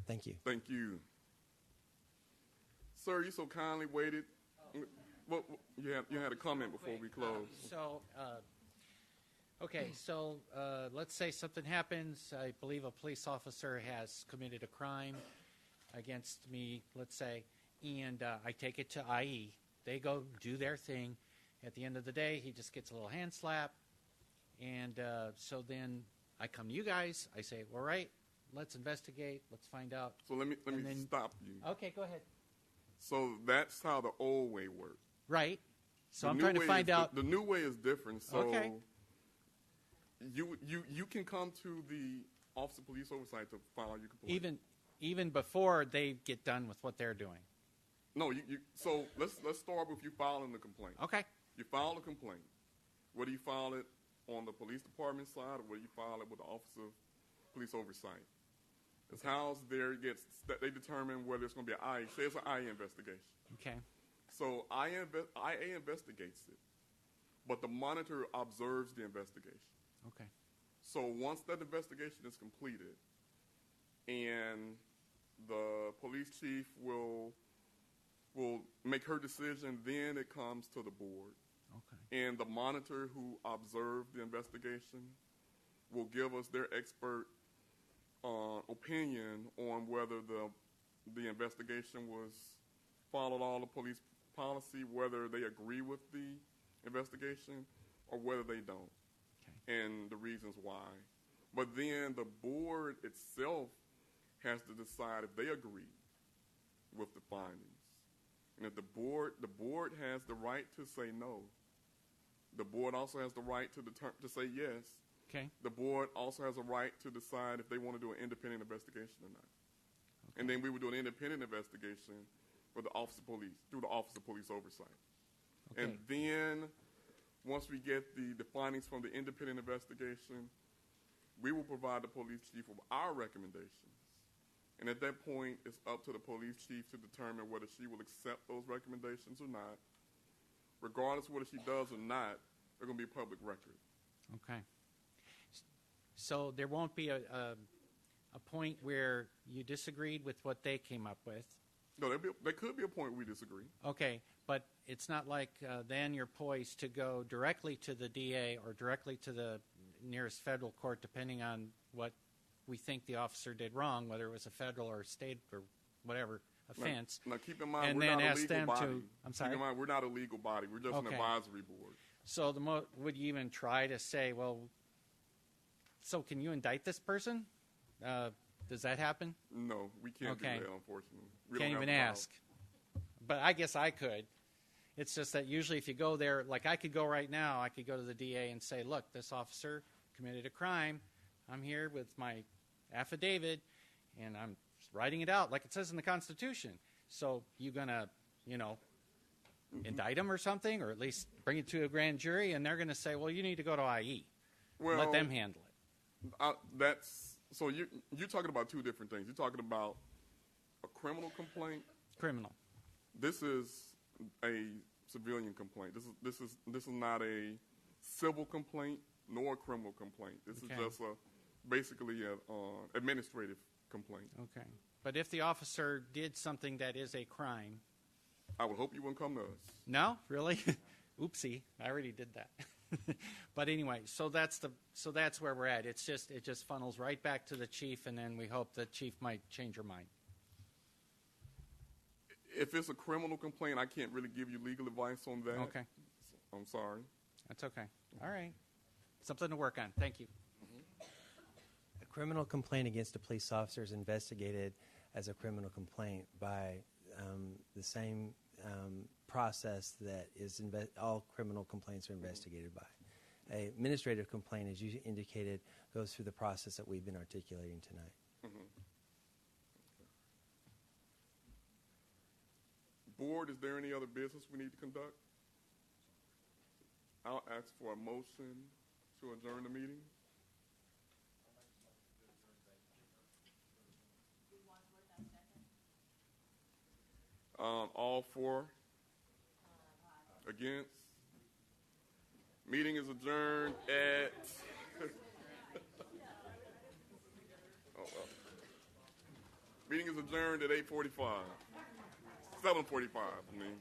B: Thank you.
A: Thank you. Sir, you so kindly waited. Well, you had a comment before we close.
J: So, let's say something happens. I believe a police officer has committed a crime against me, let's say, and I take it to IE. They go do their thing. At the end of the day, he just gets a little hand slap. And so then I come to you guys. I say, all right, let's investigate. Let's find out.
A: So let me stop you.
J: Okay, go ahead.
A: So that's how the old way worked.
J: Right. So I'm trying to find out.
A: The new way is different. So
J: okay.
A: You can come to the Office of Police Oversight to file your complaint.
J: Even before they get done with what they're doing.
A: No, so let's start with you filing the complaint.
J: Okay.
A: You file a complaint. Whether you file it on the police department side or whether you file it with the Office of Police Oversight. It's how they determine whether it's going to be an IA. Say it's an IA investigation.
J: Okay.
A: So IA investigates it, but the monitor observes the investigation.
J: Okay.
A: So once that investigation is completed, and the police chief will make her decision, then it comes to the board.
J: Okay.
A: And the monitor who observed the investigation will give us their expert opinion on whether the investigation followed all the police policy, whether they agree with the investigation or whether they don't, and the reasons why. But then the board itself has to decide if they agree with the findings. And if the board has the right to say no. The board also has the right to say yes.
J: Okay.
A: The board also has a right to decide if they want to do an independent investigation or not. Okay. And then we would do an independent investigation with the Office of Police, through the Office of Police Oversight. Okay. And then once we get the findings from the independent investigation, we will provide the police chief with our recommendations. And at that point, it's up to the police chief to determine whether she will accept those recommendations or not. Regardless of whether she does or not, they're going to be a public record.
J: Okay. So there won't be a point where you disagreed with what they came up with?
A: No, there could be a point where we disagree.
J: Okay, but it's not like then you're poised to go directly to the DA or directly to the nearest federal court, depending on what we think the officer did wrong, whether it was a federal or state or whatever offense.
A: Now keep in mind,
J: and
A: we're
J: then
A: not a
J: ask
A: legal
J: them
A: body.
J: I'm sorry?
A: Keep in mind, we're not a legal body. We're just an advisory board.
J: So would you even try to say, well, so can you indict this person? Does that happen?
A: No, we can't do that, unfortunately. We
J: can't
A: don't
J: even
A: have the
J: ask. but I guess I could. It's just that usually if you go there, like I could go right now, I could go to the DA and say, look, this officer committed a crime. I'm here with my affidavit, and I'm writing it out like it says in the Constitution. So you going to, indict him or something, or at least bring it to a grand jury, and they're going to say, well, you need to go to IE.
A: Well,
J: let them handle it.
A: So you're talking about two different things. You're talking about a criminal complaint.
J: Criminal.
A: This is a civilian complaint. This is not a civil complaint nor a criminal complaint. This is just basically an administrative complaint.
J: Okay. But if the officer did something that is a crime,
A: I would hope you wouldn't come to us.
J: No, really? Oopsie, I already did that. But anyway, so that's where we're at. It just funnels right back to the chief, and then we hope the chief might change her mind.
A: If it's a criminal complaint, I can't really give you legal advice on that.
J: Okay.
A: I'm sorry.
J: That's okay. All right. Something to work on. Thank you.
B: A criminal complaint against a police officer is investigated as a criminal complaint by the same process that is all criminal complaints are investigated by. An administrative complaint, as you indicated, goes through the process that we've been articulating tonight.
A: Board, is there any other business we need to conduct? I'll ask for a motion to adjourn the meeting. All for? Against? Meeting is adjourned at meeting is adjourned at 8:45. 7:45, I mean.